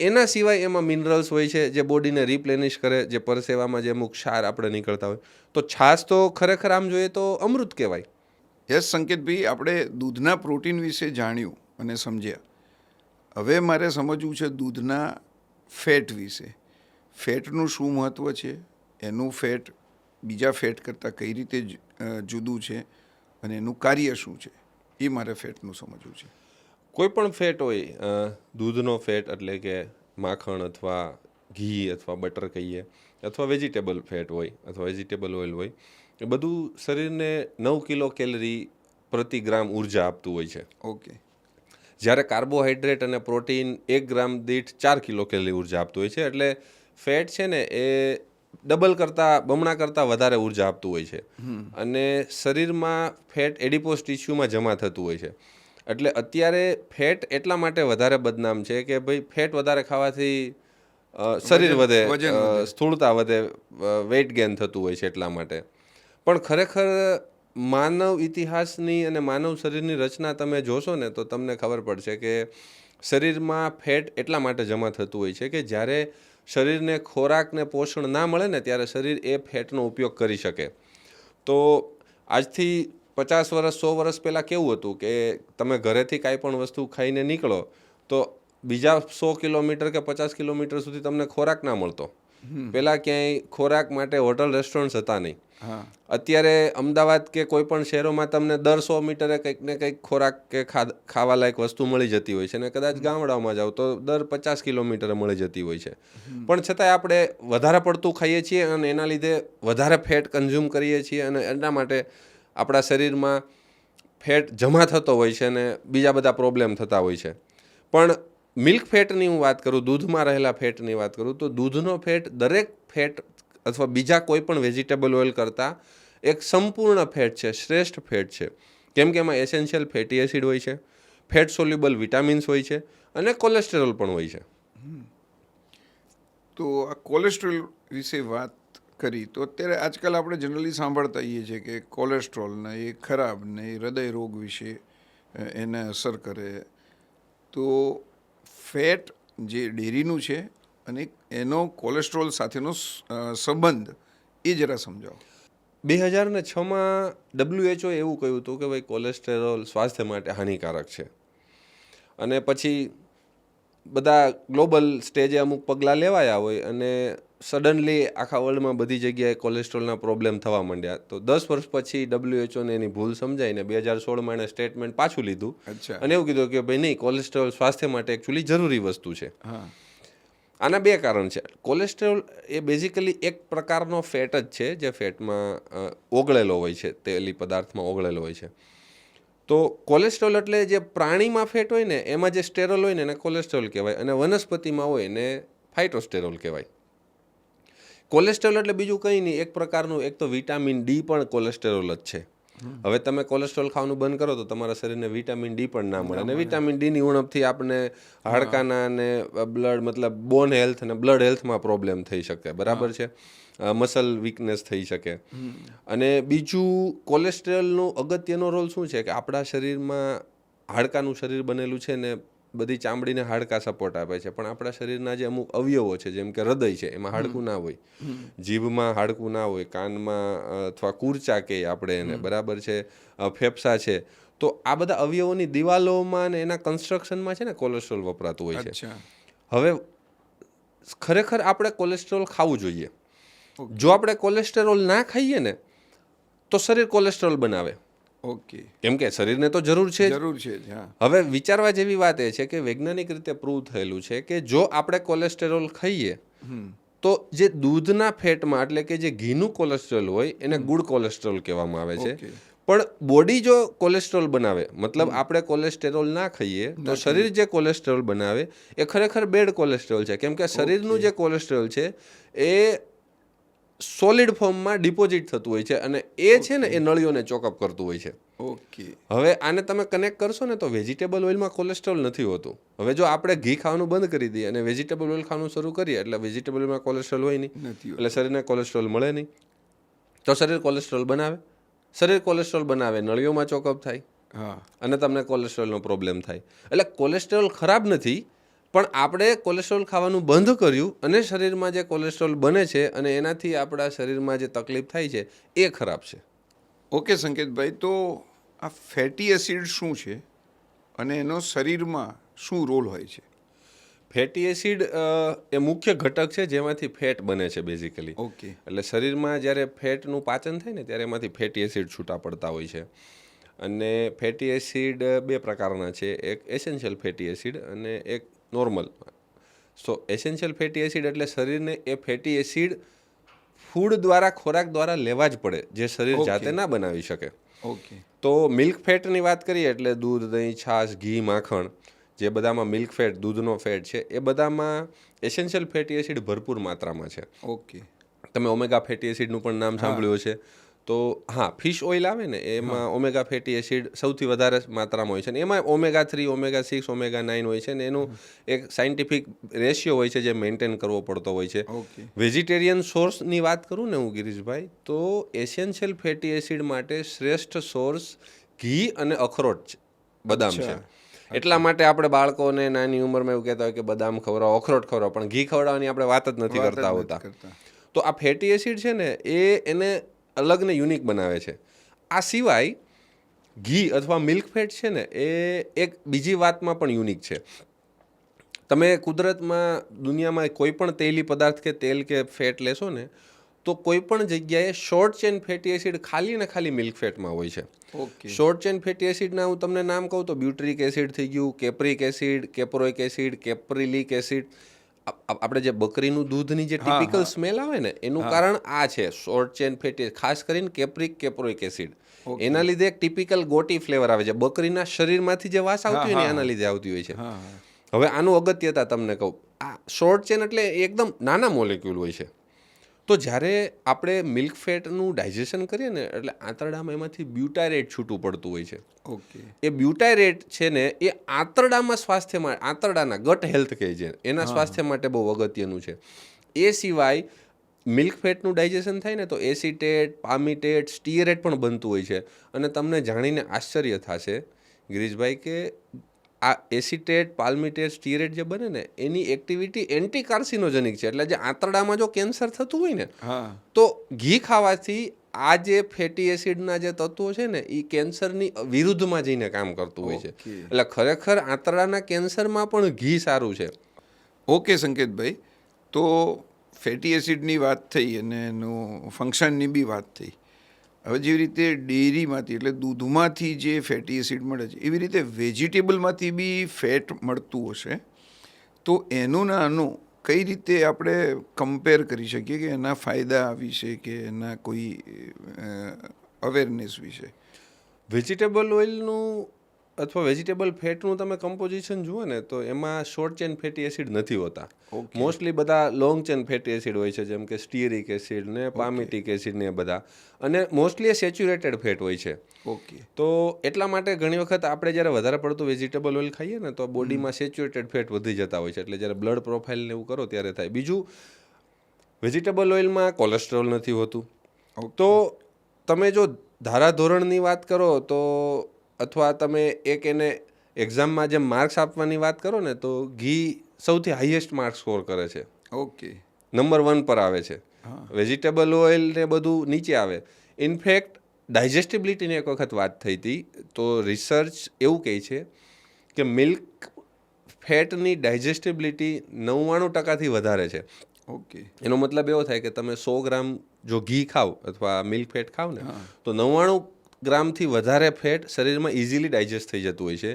એના સિવાય એમાં મિનરલ્સ હોય છે જે બોડીને રિપ્લેનિશ કરે, જે પરસેવામાં જે અમુક ક્ષાર આપણે નીકળતા હોય. તો છાશ તો ખરેખર આમ જોઈએ તો અમૃત કહેવાય. યસ સંકેતભાઈ, આપણે દૂધના પ્રોટીન વિશે જાણ્યું અને સમજ્યા. હવે મારે સમજવું છે દૂધના ફેટ વિશે. ફેટનું શું મહત્ત્વ છે, એનું ફેટ બીજા ફેટ કરતાં કઈ રીતે જુદું છે, અને એનું કાર્ય શું છે, એ મારે ફેટનું સમજવું છે. કોઈ પણ ફેટ હોય, દૂધનો ફેટ એટલે કે માખણ અથવા ઘી અથવા બટર કહીએ, અથવા વેજીટેબલ ફેટ હોય અથવા વેજીટેબલ ઓઇલ હોય, એ બધું શરીરને 9 કિલો કેલરી પ્રતિ ગ્રામ ઉર્જા આપતું હોય છે. ઓકે. જ્યારે કાર્બોહાઈડ્રેટ અને પ્રોટીન 1 ગ્રામ દીઠ 4 કિલો કેલરી ઉર્જા આપતું હોય છે. એટલે ફેટ છે ને એ બમણા કરતાં વધારે ઉર્જા આપતું હોય છે. અને શરીરમાં ફેટ એડિપોઝ ટિશ્યુમાં જમા થતું હોય છે. એટલે અત્યારે ફેટ એટલા માટે વધારે બદનામ છે કે ભાઈ ફેટ વધારે ખાવાથી શરીર વધે, સ્થૂળતા વધે, વેઇટ ગેઇન થતું હોય છે એટલા માટે. પણ ખરેખર માનવ ઇતિહાસની અને માનવ શરીરની રચના તમે જોશો ને તો તમને ખબર પડશે કે શરીરમાં ફેટ એટલા માટે જમા થતું હોય છે કે જ્યારે શરીરને ખોરાક ને પોષણ ના મળે ને ત્યારે શરીર એ ફેટનો ઉપયોગ કરી શકે. તો આજથી 50 વર્ષ 100 વર્ષ પહેલાં કેવું હતું કે તમે ઘરેથી કાંઈ પણ વસ્તુ ખાઈને નીકળો તો બીજા 100 કિલોમીટર કે 50 કિલોમીટર સુધી તમને ખોરાક ના મળતો. પહેલાં ક્યાંય ખોરાક માટે હોટલ રેસ્ટોરન્ટ્સ હતા નહીં. અત્યારે અમદાવાદ કે કોઈ પણ શહેરોમાં તમને દર 100 મીટરે કંઈક ને કંઈક ખોરાક કે ખાવાલાયક વસ્તુ મળી જતી હોય છે, અને કદાચ ગામડાઓમાં જાઓ તો દર 50 કિલોમીટરે મળી જતી હોય છે. પણ છતાંય આપણે વધારે પડતું ખાઈએ છીએ અને એના લીધે વધારે ફેટ કન્ઝ્યુમ કરીએ છીએ, અને એના માટે આપણા શરીરમાં ફેટ જમા થતો હોય છે અને બીજા બધા પ્રોબ્લેમ થતા હોય છે. પણ મિલ્ક ફેટની હું વાત કરું, દૂધમાં રહેલા ફેટની વાત કરું, તો દૂધનો ફેટ દરેક ફેટ અથવા બીજા કોઈ પણ વેજીટેબલ ઓઇલ કરતાં એક સંપૂર્ણ ફેટ છે, શ્રેષ્ઠ ફેટ છે. કેમ કે એમાં એસેન્શિયલ ફેટી એસિડ હોય છે, ફેટ સોલ્યુબલ વિટામિન્સ હોય છે અને કોલેસ્ટેરોલ પણ હોય છે. તો આ કોલેસ્ટ્રોલ વિશે વાત કરી તો અત્યારે આજકાલ આપણે જનરલી સાંભળતા હોઈએ છીએ કે કોલેસ્ટ્રોલ ને એ ખરાબ ને એ હૃદય રોગ વિશે એને અસર કરે. તો ફેટ જે ડેરીનું છે અને એનો કોલેસ્ટ્રોલ સાથેનો સંબંધ એ જરા સમજાવો. 2006માં WHO એવું કહ્યું હતું કે ભાઈ કોલેસ્ટેરોલ સ્વાસ્થ્ય માટે હાનિકારક છે, અને પછી બધા ગ્લોબલ સ્ટેજે અમુક પગલાં લેવાયા હોય અને સડનલી આખા વર્લ્ડમાં બધી જગ્યાએ કોલેસ્ટ્રોલના પ્રોબ્લેમ થવા માંડ્યા. તો 10 વર્ષ પછી WHOને એની ભૂલ સમજાઈને 2016માં એણે સ્ટેટમેન્ટ પાછું લીધું અને એવું કીધું કે ભાઈ નહીં, કોલેસ્ટ્રોલ સ્વાસ્થ્ય માટે એકચ્યુઅલી જરૂરી વસ્તુ છે. આના બે કારણ છે. કોલેસ્ટ્રોલ એ બેઝિકલી એક પ્રકારનો ફેટ જ છે જે ફેટમાં ઓગળેલો હોય છે, તેલી પદાર્થમાં ઓગળેલો હોય છે. તો કોલેસ્ટ્રોલ એટલે જે પ્રાણીમાં ફેટ હોય ને એમાં જે સ્ટેરોલ હોય ને એને કોલેસ્ટ્રોલ કહેવાય, અને વનસ્પતિમાં હોય ને ફાઇટોસ્ટેરોલ કહેવાય. કોલેસ્ટ્રોલ એટલે બીજું કંઈ નહીં, એક પ્રકારનું, એક તો વિટામિન ડી પણ કોલેસ્ટ્રોલ જ છે. હવે તમે કોલેસ્ટ્રોલ ખાવાનું બંધ કરો તો તમારા શરીરને વિટામિન ડી પણ ના મળે, અને વિટામિન ડીની ઉણપથી આપણે હાડકાના અને બ્લડ મતલબ બોન હેલ્થ અને બ્લડ હેલ્થમાં પ્રોબ્લેમ થઈ શકે, બરાબર છે, મસલ વીકનેસ થઈ શકે. અને બીજું કોલેસ્ટ્રોલનો અગત્યનો રોલ શું છે કે આપણા શરીરમાં હાડકાનું શરીર બનેલું છે ને બધી ચામડીને હાડકા સપોર્ટ આપે છે, પણ આપણા શરીરના જે અમુક અવયવો છે જેમ કે હૃદય છે એમાં હાડકું ના હોય, જીભમાં હાડકું ના હોય, કાનમાં અથવા કુરચા કહીએ આપણે એને, બરાબર છે, ફેફસા છે, તો આ બધા અવયવોની દિવાલોમાં ને એના કન્સ્ટ્રક્શનમાં છે ને કોલેસ્ટ્રોલ વપરાતું હોય છે. હવે ખરેખર આપણે કોલેસ્ટ્રોલ ખાવું જોઈએ. જો આપણે કોલેસ્ટેરોલ ના ખાઈએ ને તો શરીર કોલેસ્ટ્રોલ બનાવે. કેમ કે શરીરને તો જરૂર છે. હવે વિચારવા જેવી વાત એ છે કે વૈજ્ઞાનિક રીતે પ્રૂવ થયેલું છે કે જો આપણે કોલેસ્ટેરોલ ખાઈએ તો જે દૂધના ફેટમાં એટલે કે જે ઘીનું કોલેસ્ટ્રોલ હોય એને ગુડ કોલેસ્ટ્રોલ કહેવામાં આવે છે. પણ બોડી જો કોલેસ્ટ્રોલ બનાવે, મતલબ આપણે કોલેસ્ટેરોલ ના ખાઈએ તો શરીર જે કોલેસ્ટ્રોલ બનાવે એ ખરેખર બેડ કોલેસ્ટ્રોલ છે. કેમ કે શરીરનું જે કોલેસ્ટ્રોલ છે એ સોલિડ ફોર્મમાં ડિપોઝિટ થતું હોય છે અને એ છે ને એ નળીઓને ચોકઅપ કરતું હોય છે. હવે આને તમે કનેક્ટ કરશો ને તો વેજીટેબલ ઓઇલમાં કોલેસ્ટ્રોલ નથી હોતું. હવે જો આપણે ઘી ખાવાનું બંધ કરી દઈએ અને વેજીટેબલ ઓઇલ ખાવાનું શરૂ કરીએ એટલે વેજીટેબલ ઓઇલમાં કોલેસ્ટ્રોલ હોય નહીં, એટલે શરીરને કોલેસ્ટ્રોલ મળે નહીં, તો શરીર કોલેસ્ટ્રોલ બનાવે. શરીર કોલેસ્ટ્રોલ બનાવે, નળીઓમાં ચોકઅપ થાય અને તમને કોલેસ્ટ્રોલનો પ્રોબ્લેમ થાય. એટલે કોલેસ્ટ્રોલ ખરાબ નથી, પણ આપણે કોલેસ્ટ્રોલ ખાવાનું બંધ કર્યું અને શરીરમાં જે કોલેસ્ટ્રોલ બને છે અને એનાથી આપણા શરીરમાં જે તકલીફ થાય છે એ ખરાબ છે. ઓકે સંકેતભાઈ, તો આ ફેટી એસિડ શું છે અને એનો શરીરમાં શું રોલ હોય છે? ફેટી એસિડ એ મુખ્ય ઘટક છે જેમાંથી ફેટ બને છે બેઝિકલી. એટલે શરીરમાં જ્યારે ફેટનું પાચન થાય ને ત્યારે એમાંથી ફેટી એસિડ છૂટા પડતા હોય છે. અને ફેટી એસિડ બે પ્રકારના છે, એક એસેન્શિયલ ફેટી એસિડ અને એક નોર્મલ. સો એસેન્શિયલ ફેટી એસિડ એટલે શરીરને એ ફેટી એસિડ ફૂડ દ્વારા, ખોરાક દ્વારા લેવા જ પડે, જે શરીર જાતે ના બનાવી શકે. તો મિલ્ક ફેટની વાત કરીએ એટલે દૂધ, દહીં, છાશ, ઘી, માખણ, જે બધામાં મિલ્ક ફેટ, દૂધનો ફેટ છે, એ બધામાં એસેન્શિયલ ફેટી એસિડ ભરપૂર માત્રામાં છે. તમે ઓમેગા ફેટી એસિડનું પણ નામ સાંભળ્યું છે. તો હા, ફિશ ઓઇલ આવે ને એમાં ઓમેગા ફેટી એસિડ સૌથી વધારે માત્રામાં હોય છે ને એમાં ઓમેગા 3, ઓમેગા 6, ઓમેગા 9 હોય છે ને એનું એક સાયન્ટિફિક રેશિયો હોય છે જે મેન્ટેન કરવો પડતો હોય છે. ઓકે. વેજીટેરિયન સોર્સની વાત કરું ને હું ગિરીશભાઈ, તો એસેન્શિયલ ફેટી એસિડ માટે શ્રેષ્ઠ સોર્સ ઘી અને અખરોટ છે, બદામ છે. એટલા માટે આપણે બાળકોને નાની ઉંમરમાં એવું કહેતા હોય કે બદામ ખવડાવો, અખરોટ ખવડાવો, પણ ઘી ખવડાવવાની આપણે વાત જ નથી કરતા હોતા. તો આ ફેટી એસિડ છે ને એને અલગ ને યુનિક બનાવે છે. આ સિવાય ઘી અથવા મિલ્ક ફેટ છે ને એ એક બીજી વાતમાં પણ યુનિક છે. તમે કુદરતમાં દુનિયામાં કોઈ પણ તેલી પદાર્થ કે તેલ કે ફેટ લેશો ને તો કોઈ પણ જગ્યાએ શોર્ટ ચેન ફેટી એસિડ ખાલી ને ખાલી મિલ્ક ફેટમાં હોય છે. ઓકે. શોર્ટ ચેન ફેટી એસિડના હું તમને નામ કહું તો બ્યુટ્રિક એસિડ થઈ ગયું, કેપ્રિક એસિડ, કેપ્રોઇક એસિડ, કેપ્રિલિક એસિડ. આપણે જે બકરીનું દૂધની જે ટિપિકલ સ્મેલ આવે ને એનું કારણ આ છે, શોર્ટ ચેન ફેટી, ખાસ કરીને કેપ્રિક, કેપ્રોઇક એસિડ. એના લીધે એક ટિપિકલ ગોટી ફ્લેવર આવે છે, બકરીના શરીરમાંથી જે વાસ આવતી હોય ને એના લીધે આવતી હોય છે. હવે આનું અગત્યતા તમને કહું, આ શોર્ટ ચેન એટલે એકદમ નાના મોલેક્યુલ હોય છે. તો જ્યારે આપણે મિલ્ક ફેટનું ડાયજેશન કરીએ ને એટલે આંતરડામાં એમાંથી બ્યુટારેટ છૂટું પડતું હોય છે. ઓકે. એ બ્યુટારેટ છે ને એ આંતરડામાં સ્વાસ્થ્ય માટે, આંતરડાના ગટ હેલ્થ કહે છે, એના સ્વાસ્થ્ય માટે બહુ અગત્યનું છે. એ સિવાય મિલ્ક ફેટનું ડાયજેશન થાય ને તો એસિટેટ, પામિટેટ, સ્ટીયરેટ પણ બનતું હોય છે. અને તમને જાણીને આશ્ચર્ય થશે ગિરીશભાઈ કે આ એસિટેટ, પાલ્મિટેટ, સ્ટીયરેટ જે બને ને એની એક્ટિવિટી એન્ટી કાર્સિનોજેનિક છે. એટલે જે આંતરડામાં જો કેન્સર થતું હોય ને તો ઘી ખાવાથી આ જે ફેટી એસિડના જે તત્વો છે ને એ કેન્સરની વિરુદ્ધમાં જઈને કામ કરતું હોય છે. એટલે ખરેખર આંતરડાના કેન્સરમાં પણ ઘી સારું છે. ઓકે સંકેતભાઈ, તો ફેટી એસિડની વાત થઈ અને એનું ફંક્શનની બી વાત થઈ. હવે જેવી રીતે ડેરીમાંથી એટલે દૂધમાંથી જે ફેટી એસિડ મળે છે એવી રીતે વેજીટેબલમાંથી બી ફેટ મળતું હશે, તો એનું ને આનું કઈ રીતે આપણે કમ્પેર કરી શકીએ કે એના ફાયદા વિશે કે એના કોઈ અવેરનેસ વિશે? વેજીટેબલ ઓઇલનું અથવા વેજીટેબલ ફેટનું તમે કમ્પોઝિશન જુઓ ને તો એમાં શોર્ટ ચેન ફેટી એસિડ નથી હોતા. મોસ્ટલી બધા લોંગ ચેન ફેટી એસિડ હોય છે, જેમ કે સ્ટીયરિક એસિડ ને પામિટિક એસિડ ને એ બધા, અને મોસ્ટલી એ સેચ્યુરેટેડ ફેટ હોય છે. ઓકે. તો એટલા માટે ઘણી વખત આપણે જ્યારે વધારે પડતું વેજીટેબલ ઓઇલ ખાઈએ ને તો બોડીમાં સેચ્યુરેટેડ ફેટ વધી જતા હોય છે, એટલે જ્યારે બ્લડ પ્રોફાઇલ ને એવું કરો ત્યારે થાય. બીજું, વેજીટેબલ ઓઇલમાં કોલેસ્ટ્રોલ નથી હોતું. તો તમે જો ધારાધોરણની વાત કરો તો અથવા તમે એક એને એક્ઝામમાં જેમ માર્ક્સ આપવાની વાત કરો ને તો ઘી સૌથી હાઈએસ્ટ માર્ક્સ સ્કોર કરે છે. ઓકે. નંબર 1 પર આવે છે. વેજીટેબલ ઓઇલ ને બધું નીચે આવે. ઇનફેક્ટ ડાયજેસ્ટિબિલિટીની એક વખત વાત થઈ હતી તો રિસર્ચ એવું કહે છે કે મિલ્ક ફેટની ડાયજેસ્ટિબિલિટી 99% વધારે છે. ઓકે. એનો મતલબ એવો થાય કે તમે 100 ગ્રામ જો ઘી ખાવ અથવા મિલ્ક ફેટ ખાવ ને તો 99 ગ્રામથી વધારે ફેટ શરીરમાં ઇઝીલી ડાયજેસ્ટ થઈ જતું હોય છે,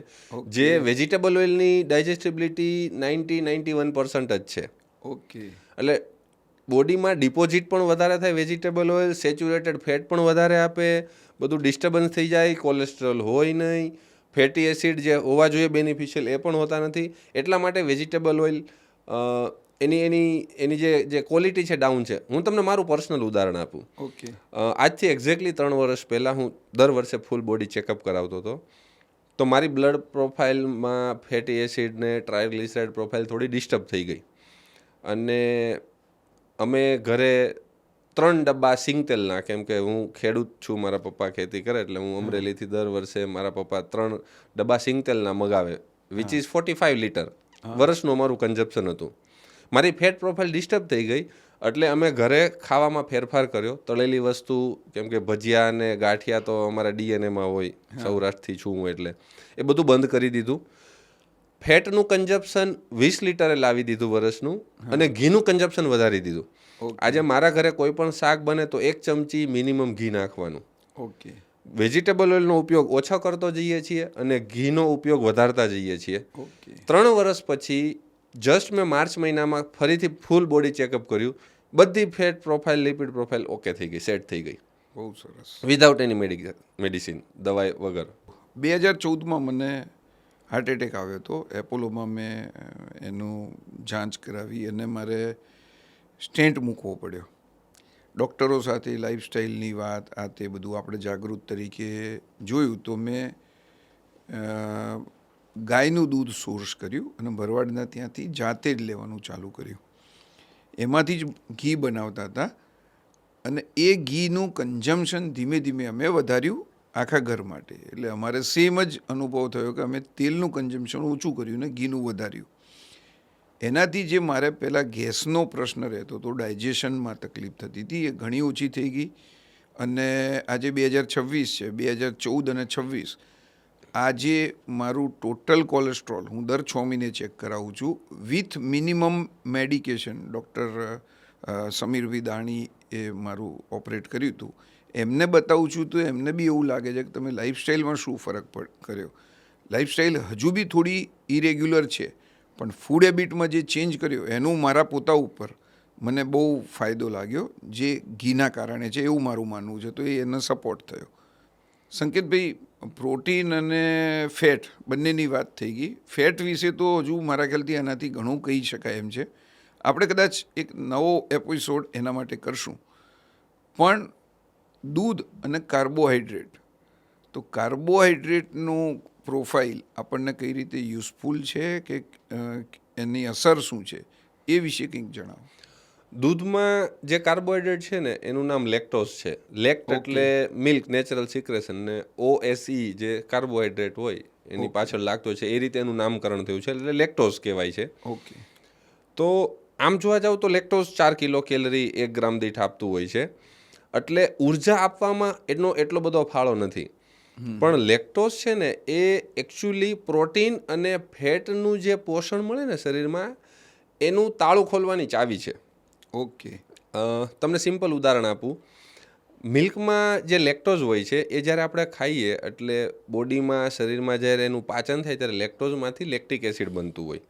જે વેજીટેબલ ઓઇલની ડાયજેસ્ટિબિલિટી 91% જ છે. ઓકે. એટલે બોડીમાં ડિપોઝિટ પણ વધારે થાય, વેજીટેબલ ઓઇલ સેચ્યુરેટેડ ફેટ પણ વધારે આપે, બધું ડિસ્ટર્બન્સ થઈ જાય, કોલેસ્ટ્રોલ હોય નહીં, ફેટી એસિડ જે હોવા જોઈએ બેનિફિશિયલ એ પણ હોતા નથી. એટલા માટે વેજીટેબલ ઓઇલ એની જે ક્વોલિટી છે ડાઉન છે. હું તમને મારું પર્સનલ ઉદાહરણ આપું. ઓકે. આજથી એક્ઝેક્ટલી 3 વર્ષ પહેલાં હું દર વર્ષે ફૂલ બોડી ચેકઅપ કરાવતો હતો. તો મારી બ્લડ પ્રોફાઇલમાં ફેટી એસિડ ને ટ્રાયગ્લિસરાઇડ પ્રોફાઇલ થોડી ડિસ્ટર્બ થઈ ગઈ, અને અમે ઘરે 3 ડબ્બા સિંગતેલના, કેમ કે હું ખેડૂત છું, મારા પપ્પા ખેતી કરે એટલે હું અમરેલીથી દર વર્ષે મારા પપ્પા 3 ડબ્બા સિંગતેલના મગાવે, વિચ ઇઝ 45 લીટર વર્ષનું અમારું કન્ઝપ્શન હતું. મારી ફેટ પ્રોફાઇલ ડિસ્ટર્બ થઈ ગઈ એટલે અમે ઘરે ખાવામાં ફેરફાર કર્યો. તળેલી વસ્તુ, કેમ કે ભજીયા અને ગાંઠિયા તો અમારા ડીએનએમાં હોય, સૌરાષ્ટ્રથી છું હું એટલે એ બધું બંધ કરી દીધું. ફેટનું કન્ઝપ્શન 20 લીટરે લાવી દીધું વર્ષનું, અને ઘીનું કન્ઝપ્શન વધારી દીધું. આજે મારા ઘરે કોઈ પણ શાક બને તો 1 ચમચી મિનિમમ ઘી નાખવાનું. ઓકે. વેજીટેબલ ઓઇલનો ઉપયોગ ઓછો કરતો જઈએ છીએ અને ઘીનો ઉપયોગ વધારતા જઈએ છીએ. ઓકે. 3 વર્ષ પછી જસ્ટ મેં માર્ચ મહિનામાં ફરીથી ફૂલ બોડી ચેકઅપ કર્યું, બધી fat profile, lipid profile okay થઈ ગઈ, સેટ થઈ ગઈ. બહુ સરસ. વિધાઉટ એની મેડિસિન, દવાઈ વગર. 2014માં મને હાર્ટ એટેક આવ્યો હતો. એપોલોમાં મેં એનું જાંચ કરાવી અને મારે સ્ટેન્ટ મૂકવો પડ્યો. ડૉક્ટરો સાથે લાઈફસ્ટાઈલની વાત આ તે બધું આપણે જાગૃત તરીકે જોયું તો મેં ગાયનું દૂધ સોર્સ કર્યું અને ભરવાડના ત્યાંથી જાતે જ લેવાનું ચાલુ કર્યું. એમાંથી જ ઘી બનાવતા હતા અને એ ઘીનું કન્ઝમ્પશન ધીમે ધીમે અમે વધાર્યું આખા ઘર માટે. એટલે અમારે સેમ જ અનુભવ થયો કે અમે તેલનું કન્ઝમ્પશન ઓછું કર્યું ને ઘીનું વધાર્યું. એનાથી જે મારે પહેલાં ગેસનો પ્રશ્ન રહેતો હતો, ડાયજેશનમાં તકલીફ થતી હતી, એ ઘણી ઓછી થઈ ગઈ. અને આજે 2026 છે, 2014 અને 26 આજે મારું ટોટલ કોલેસ્ટ્રોલ હું દર 6 મહિને ચેક કરાવું છું with minimum medication. Doctor Sameer Vidani એ મારું ઓપરેટ કર્યું હતું. એમને બતાવું છું તો એમને બી એવું લાગે છે કે તમે લાઈફસ્ટાઈલમાં શું ફરક કર્યો. લાઈફસ્ટાઈલ હજુ બી થોડી ઇરેગ્યુલર છે, પણ ફૂડ હેબિટમાં જે ચેન્જ કર્યો એનું મારા પોતા ઉપર મને બહુ ફાયદો લાગ્યો, જે ઘીના કારણે છે એવું મારું માનવું છે. તો એને સપોર્ટ થયો. સંકેતભાઈ, પ્રોટીન અને ફેટ બંનેની વાત થઈ ગઈ. ફેટ વિશે તો હજુ મારા ખ્યાલથી એનાથી ઘણું કહી શકાય એમ છે. આપણે કદાચ એક નવો એપિસોડ એના માટે કરશું. પણ દૂધ અને કાર્બોહાઈડ્રેટ, તો કાર્બોહાઈડ્રેટનું પ્રોફાઇલ આપણને કઈ રીતે યુઝફુલ છે કે એની અસર શું છે એ વિશે કંઈક જણાવો. દૂધમાં જે કાર્બોહાઈડ્રેટ છે ને એનું નામ લેક્ટોઝ છે. લેક્ટ એટલે મિલ્ક નેચરલ સિક્રેશન, ને OSE જે કાર્બોહાઈડ્રેટ હોય એની પાછળ લાગતો છે, એ રીતે એનું નામકરણ થયું છે, એટલે લેક્ટોઝ કહેવાય છે. ઓકે. તો આમ જોવા જાવ તો લેક્ટોઝ 4 કિલો કેલરી 1 ગ્રામ દીઠ આપતું હોય છે, એટલે ઉર્જા આપવામાં એનો એટલો બધો ફાળો નથી. પણ લેક્ટોઝ છે ને એ એકચ્યુઅલી પ્રોટીન અને ફેટનું જે પોષણ મળે ને શરીરમાં એનું તાળું ખોલવાની ચાવી છે. ઓકે. તમને સિમ્પલ ઉદાહરણ આપું. મિલ્કમાં જે લેક્ટોઝ હોય છે એ જ્યારે આપણે ખાઈએ એટલે બોડીમાં શરીરમાં જ્યારે એનું પાચન થાય ત્યારે લેક્ટોઝમાંથી લેક્ટિક એસિડ બનતું હોય.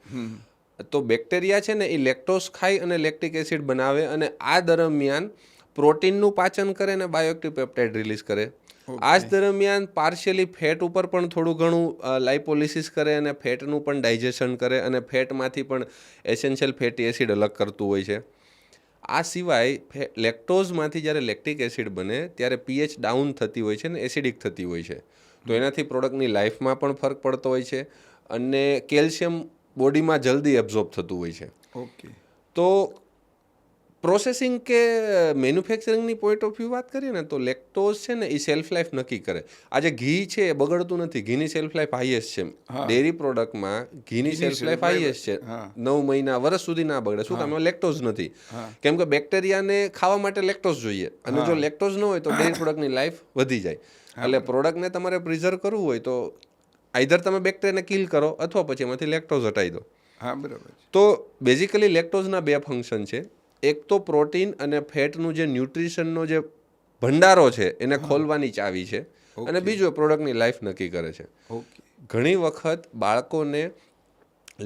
તો બેક્ટેરિયા છે ને એ લેક્ટોઝ ખાઈ અને લેક્ટિક એસિડ બનાવે, અને આ દરમિયાન પ્રોટીનનું પાચન કરે અને બાયોએક્ટિવ પેપ્ટાઇડ રિલીઝ કરે. આ જ દરમિયાન પાર્શિયલી ફેટ ઉપર પણ થોડું ઘણું લાઇપોલિસિસ કરે અને ફેટનું પણ ડાયજેશન કરે, અને ફેટમાંથી પણ એસેન્શિયલ ફેટી એસિડ અલગ કરતું હોય છે. આ સિવાય લેક્ટોઝમાંથી જ્યારે લેક્ટિક એસિડ બને ત્યારે pH ડાઉન થતી હોય છે ને એસિડિક થતી હોય છે. તો એનાથી પ્રોડક્ટની લાઈફમાં પણ ફરક પડતો હોય છે, અને કેલ્શિયમ બોડીમાં જલ્દી એબ્ઝોર્બ થતું હોય છે. ઓકે. તો પ્રોસેસિંગ કે મેન્યુફેક્ચરિંગની પોઈન્ટ ઓફ વ્યૂ વાત કરીએ ને તો લેક્ટોઝ છે ને એ સેલ્ફ લાઈફ નક્કી કરે. આજે ઘી છે એ બગડતું નથી, ઘીની સેલ્ફ લાઈફ હાઈએસ્ટ છે. ડેરી પ્રોડક્ટમાં ઘીની સેલ્ફ લાઈફ હાઈએસ્ટ છે, 9 મહિના વર્ષ સુધી ના બગડે. શું કામ? લેક્ટોઝ નથી. કેમ કે બેક્ટેરિયાને ખાવા માટે લેક્ટોઝ જોઈએ, અને જો લેક્ટોઝ ન હોય તો ડેરી પ્રોડક્ટની લાઈફ વધી જાય. એટલે પ્રોડક્ટને તમારે પ્રિઝર્વ કરવું હોય તો આઈધર તમે બેક્ટેરિયાને કિલ કરો અથવા પછી એમાંથી લેક્ટોઝ હટાવી દો. હા, બરાબર. તો બેઝિકલી લેક્ટોઝના 2 ફંક્શન છે. એક તો પ્રોટીન અને ફેટનું જે ન્યુટ્રિશનનો જે ભંડારો છે એને ખોલવાની ચાવી છે, અને બીજો પ્રોડક્ટની લાઈફ નક્કી કરે છે. ઘણી વખત બાળકોને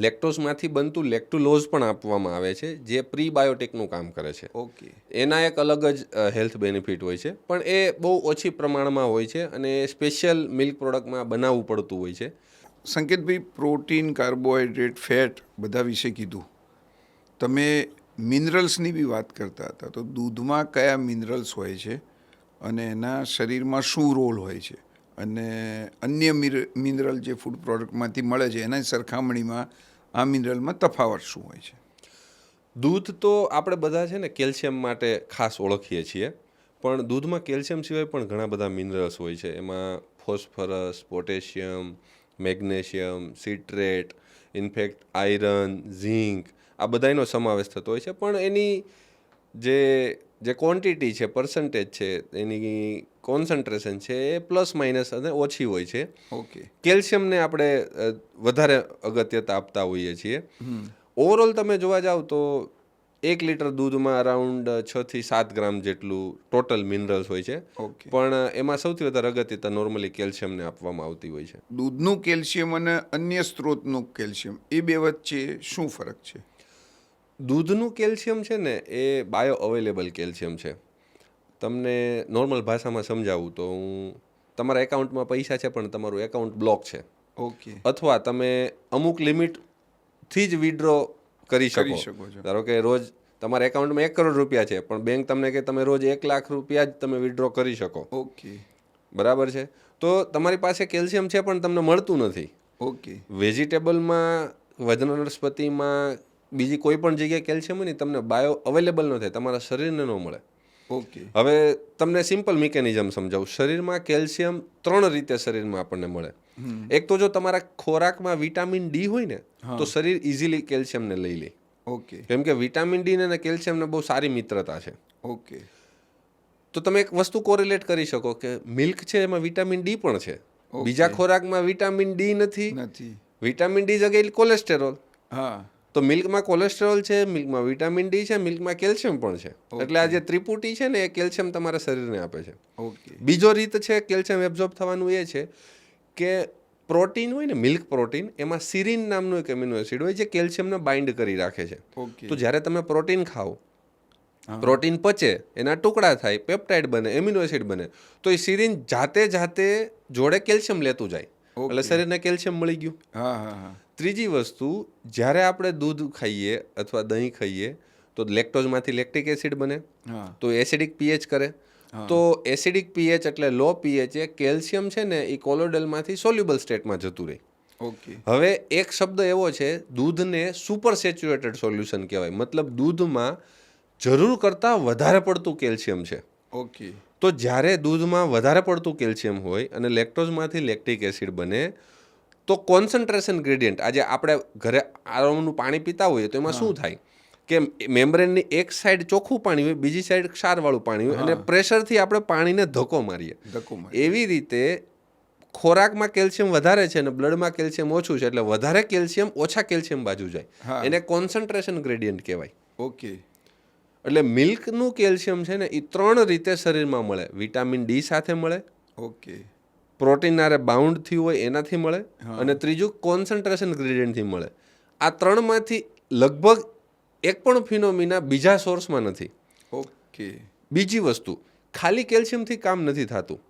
લેક્ટોઝમાંથી બનતું લેક્ટુલોઝ પણ આપવામાં આવે છે, જે પ્રીબાયોટિકનું કામ કરે છે. ઓકે. એના એક અલગ જ હેલ્થ બેનિફિટ હોય છે, પણ એ બહુ ઓછી પ્રમાણમાં હોય છે, અને સ્પેશિયલ મિલ્ક પ્રોડક્ટમાં બનાવવું પડતું હોય છે. સંકેતભાઈ, પ્રોટીન, કાર્બોહાઈડ્રેટ, ફેટ બધા વિશે કીધું. તમે મિનરલ્સની બી વાત કરતા હતા, તો દૂધમાં કયા મિનરલ્સ હોય છે અને એના શરીરમાં શું રોલ હોય છે, અને અન્ય મિનરલ જે ફૂડ પ્રોડક્ટમાંથી મળે છે એના સરખામણીમાં આ મિનરલમાં તફાવત શું હોય છે? દૂધ તો આપણે બધા છે ને કેલ્શિયમ માટે ખાસ ઓળખીએ છીએ, પણ દૂધમાં કેલ્શિયમ સિવાય પણ ઘણા બધા મિનરલ્સ હોય છે. એમાં phosphorus, potassium, magnesium, citrate, in fact iron, zinc, આ બધાનો સમાવેશ થતો હોય છે. પણ એની જે ક્વોન્ટિટી છે, પર્સન્ટેજ છે, એની કોન્સન્ટ્રેશન છે એ પ્લસ માઇનસ અને ઓછી હોય છે. ઓકે. કેલ્શિયમને આપણે વધારે અગત્યતા આપતા હોઈએ છીએ. ઓવરઓલ તમે જોવા જાવ તો 1 લીટર દૂધમાં અરાઉન્ડ 6 થી 7 ગ્રામ જેટલું ટોટલ મિનરલ્સ હોય છે. પણ એમાં સૌથી વધારે અગત્યતા નોર્મલી કેલ્શિયમને આપવામાં આવતી હોય છે. દૂધનું કેલ્શિયમ અને અન્ય સ્ત્રોતનું કેલ્શિયમ, એ બે વચ્ચે શું ફરક છે? દૂધનું કેલ્શિયમ છે ને એ બાયો અવેલેબલ કેલ્શિયમ છે. તમને નોર્મલ ભાષામાં સમજાવું તો તમારા એકાઉન્ટમાં પૈસા છે પણ તમારું એકાઉન્ટ બ્લોક છે. ઓકે. અથવા તમે અમુક લિમિટથી જ વિડ્રો કરી શકો છો. ધારો કે રોજ તમારા એકાઉન્ટમાં 1 કરોડ રૂપિયા છે પણ બેંક તમને કે તમે રોજ 1 લાખ રૂપિયા જ તમે વિડ્રો કરી શકો. ઓકે બરાબર છે. તો તમારી પાસે કેલ્શિયમ છે પણ તમને મળતું નથી. ઓકે વેજીટેબલમાં, વનસ્પતિમાં, બીજી કોઈ પણ જગ્યાએ કેલ્શિયમ હોય ને તમને બાયો અવેલેબલ ન થાય, તમારા શરીરને ન મળે. ઓકે હવે તમને સિમ્પલ મિકેનિઝમ સમજાવું. શરીરમાં કેલ્શિયમ 3 રીતે શરીરમાં આપણને મળે. એક તો જો તમારા ખોરાકમાં વિટામિન ડી હોય ને તો શરીર ઇઝીલી કેલ્શિયમને લઈ લે. ઓકે કેમ કે વિટામિન ડી ને કેલ્શિયમને બહુ સારી મિત્રતા છે. ઓકે તો તમે એક વસ્તુ કોરિલેટ કરી શકો કે મિલ્ક છે એમાં વિટામિન ડી પણ છે. બીજા ખોરાકમાં વિટામિન ડી નથી. વિટામિન ડી જગ્યાએ કોલેસ્ટેરોલ. હા તો મિલ્કમાં કોલેસ્ટ્રોલ છે, મિલ્કમાં વિટામિન ડી છે, મિલ્કમાં કેલ્શિયમ પણ છે. એટલે આ જે ત્રિપુટી છે ને એ કેલ્શિયમ તમારા શરીરને આપે છે. ઓકે બીજો રીત છે કેલ્શિયમ એબ્ઝોર્બ થવાનું એ છે કે પ્રોટીન હોય ને, મિલ્ક પ્રોટીન, એમાં સિરીન નામનું એક એમિનો એસિડ હોય જે કેલ્શિયમને બાઇન્ડ કરી રાખે છે. ઓકે તો જ્યારે તમે પ્રોટીન ખાઓ, પ્રોટીન પચે, એના ટુકડા થાય, પેપ્ટાઇડ બને, એમિનો એસિડ બને, તો એ સિરીન જાતે જોડે કેલ્શિયમ લેતું જાય. એટલે શરીરને કેલ્શિયમ મળી ગયું. હા હા હા ત્રીજી વસ્તુ, જ્યારે આપણે દૂધ ખાઈએ અથવા દહીં ખાઈએ તો લેક્ટોઝમાંથી લેક્ટિક એસિડ બને, તો એસિડિક પીએચ કરે. તો એસિડિક પીએચ એટલે લો પીએચ એ કેલ્શિયમ છે ને એ કોલોડલમાંથી સોલ્યુબલ સ્ટેટમાં જતું રહે. ઓકે હવે એક શબ્દ એવો છે, દૂધને સુપર સેચ્યુરેટેડ સોલ્યુશન કહેવાય. મતલબ દૂધમાં જરૂર કરતાં વધારે પડતું કેલ્શિયમ છે. ઓકે તો જ્યારે દૂધમાં વધારે પડતું કેલ્શિયમ હોય અને લેક્ટોઝમાંથી લેક્ટિક એસિડ બને તો કોન્સન્ટ્રેશન ગ્રેડિયન્ટ, આજે આપણે ઘરે આરોનું પાણી પીતા હોઈએ તો એમાં શું થાય કે મેમ્બ્રેનની એક સાઈડ ચોખ્ખું પાણી હોય, બીજી સાઈડ ક્ષારવાળું પાણી હોય અને પ્રેશરથી આપણે પાણીને ધક્કો મારીએ. એવી રીતે ખોરાકમાં કેલ્શિયમ વધારે છે અને બ્લડમાં કેલ્શિયમ ઓછું છે, એટલે વધારે કેલ્શિયમ ઓછા કેલ્શિયમ બાજુ જાય. એને કોન્સન્ટ્રેશન ગ્રેડિયન્ટ કહેવાય. ઓકે એટલે મિલ્કનું કેલ્શિયમ છે ને એ 3 રીતે શરીરમાં મળે. વિટામિન ડી સાથે મળે, ઓકે પ્રોટીન આરે બાઉન્ડ થયું હોય એનાથી મળે, અને ત્રીજું કોન્સન્ટ્રેશન ગ્રેડિયન્ટથી મળે. આ 3માંથી લગભગ એક પણ ફિનોમિના બીજા સોર્સમાં નથી. ઓકે બીજી વસ્તુ, ખાલી કેલ્શિયમથી કામ નથી થતું.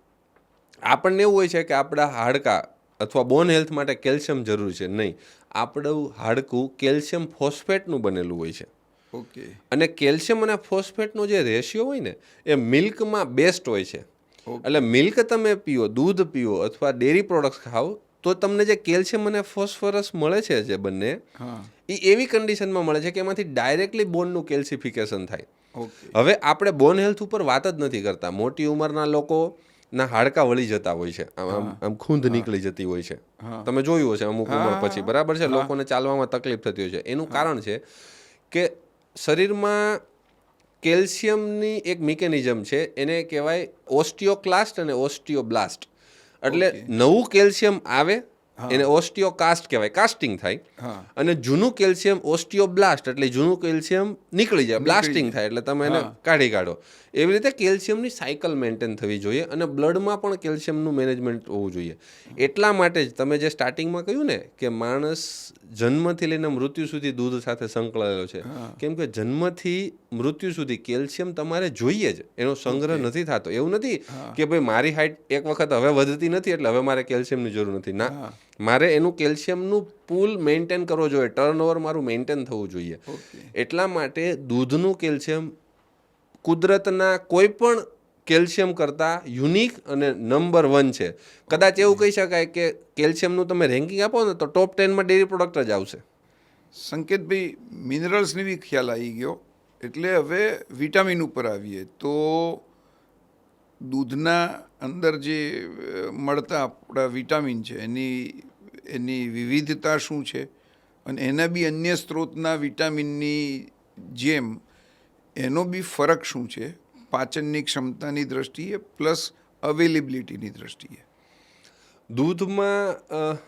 આપણને એવું હોય છે કે આપણા હાડકાં અથવા બોન હેલ્થ માટે કેલ્શિયમ જરૂરી છે. નહીં, આપણું હાડકું કેલ્શિયમ ફોસ્ફેટનું બનેલું હોય છે. ઓકે અને કેલ્શિયમ અને ફોસ્ફેટનો જે રેશિયો હોય ને એ મિલ્કમાં બેસ્ટ હોય છે. એટલે મિલ્ક તમે પીઓ, દૂધ પીઓ અથવા ડેરી પ્રોડક્ટ્સ ખાઓ તો તમને જે કેલ્શિયમ અને ફોસ્ફરસ મળે છે જે બંને, એ એવી કન્ડિશનમાં મળે છે કે એમાંથી ડાયરેક્ટલી બોનનું કેલ્સિફિકેશન થાય. હવે આપણે બોન હેલ્થ ઉપર વાત જ નથી કરતા. મોટી ઉંમરના લોકોના હાડકાં વળી જતા હોય છે, આમ ખૂંદ નીકળી જતી હોય છે. તમે જોયું હશે અમુક ઉંમર પછી, બરાબર છે, લોકોને ચાલવામાં તકલીફ થતી હોય છે. એનું કારણ છે કે શરીરમાં કેલ્શિયમની એક મિકેનિઝમ છે, એને કહેવાય ઓસ્ટિયોક્લાસ્ટ અને ઓસ્ટિયોબ્લાસ્ટ. એટલે નવું કેલ્શિયમ આવે એને ઓસ્ટિયોકાસ્ટ કહેવાય, કાસ્ટિંગ થાય. અને જૂનું કેલ્શિયમ ઓસ્ટિયોબ્લાસ્ટ એટલે જૂનું કેલ્શિયમ નીકળી જાય, બ્લાસ્ટિંગ થાય, એટલે તમે એને કાઢી કાઢો. એવી રીતે કેલ્શિયમની સાયકલ મેન્ટેન થવી જોઈએ અને બ્લડમાં પણ કેલ્શિયમનું મેનેજમેન્ટ હોવું જોઈએ. એટલા માટે જ તમે જે સ્ટાર્ટિંગમાં કહ્યું ને કે માણસ જન્મથી લઈને મૃત્યુ સુધી દૂધ સાથે સંકળાયેલો છે, કેમ કે જન્મથી મૃત્યુ સુધી કેલ્શિયમ તમારે જોઈએ જ, એનો સંગ્રહ નથી થતો. એવું નથી કે ભાઈ મારી હાઇટ એક વખત હવે વધતી નથી એટલે હવે મારે કેલ્શિયમની જરૂર નથી. ના, મારે એનું કેલ્શિયમનું પૂલ મેન્ટેન કરવો જોઈએ, ટર્નઓવર મારું મેન્ટેન થવું જોઈએ. એટલા માટે દૂધનું કેલ્શિયમ કુદરતના કોઈ પણ કેલ્શિયમ કરતાં યુનિક અને નંબર 1 છે. કદાચ એવું કહી શકાય કે કેલ્શિયમનું તમે રેન્કિંગ આપો ને તો ટોપ 10માં ડેરી પ્રોડક્ટ જ આવશે. સંકેતભાઈ, મિનરલ્સની બી ખ્યાલ આવી ગયો, એટલે હવે વિટામિન ઉપર આવીએ તો દૂધના અંદર જે મળતા આપણા વિટામિન છે એની વિવિધતા શું છે અને એના બી અન્ય સ્ત્રોતના વિટામિનની જેમ એનો બી ફરક શું છે પાચનની ક્ષમતાની દ્રષ્ટિએ પ્લસ અવેલેબિલિટીની દ્રષ્ટિએ? દૂધમાં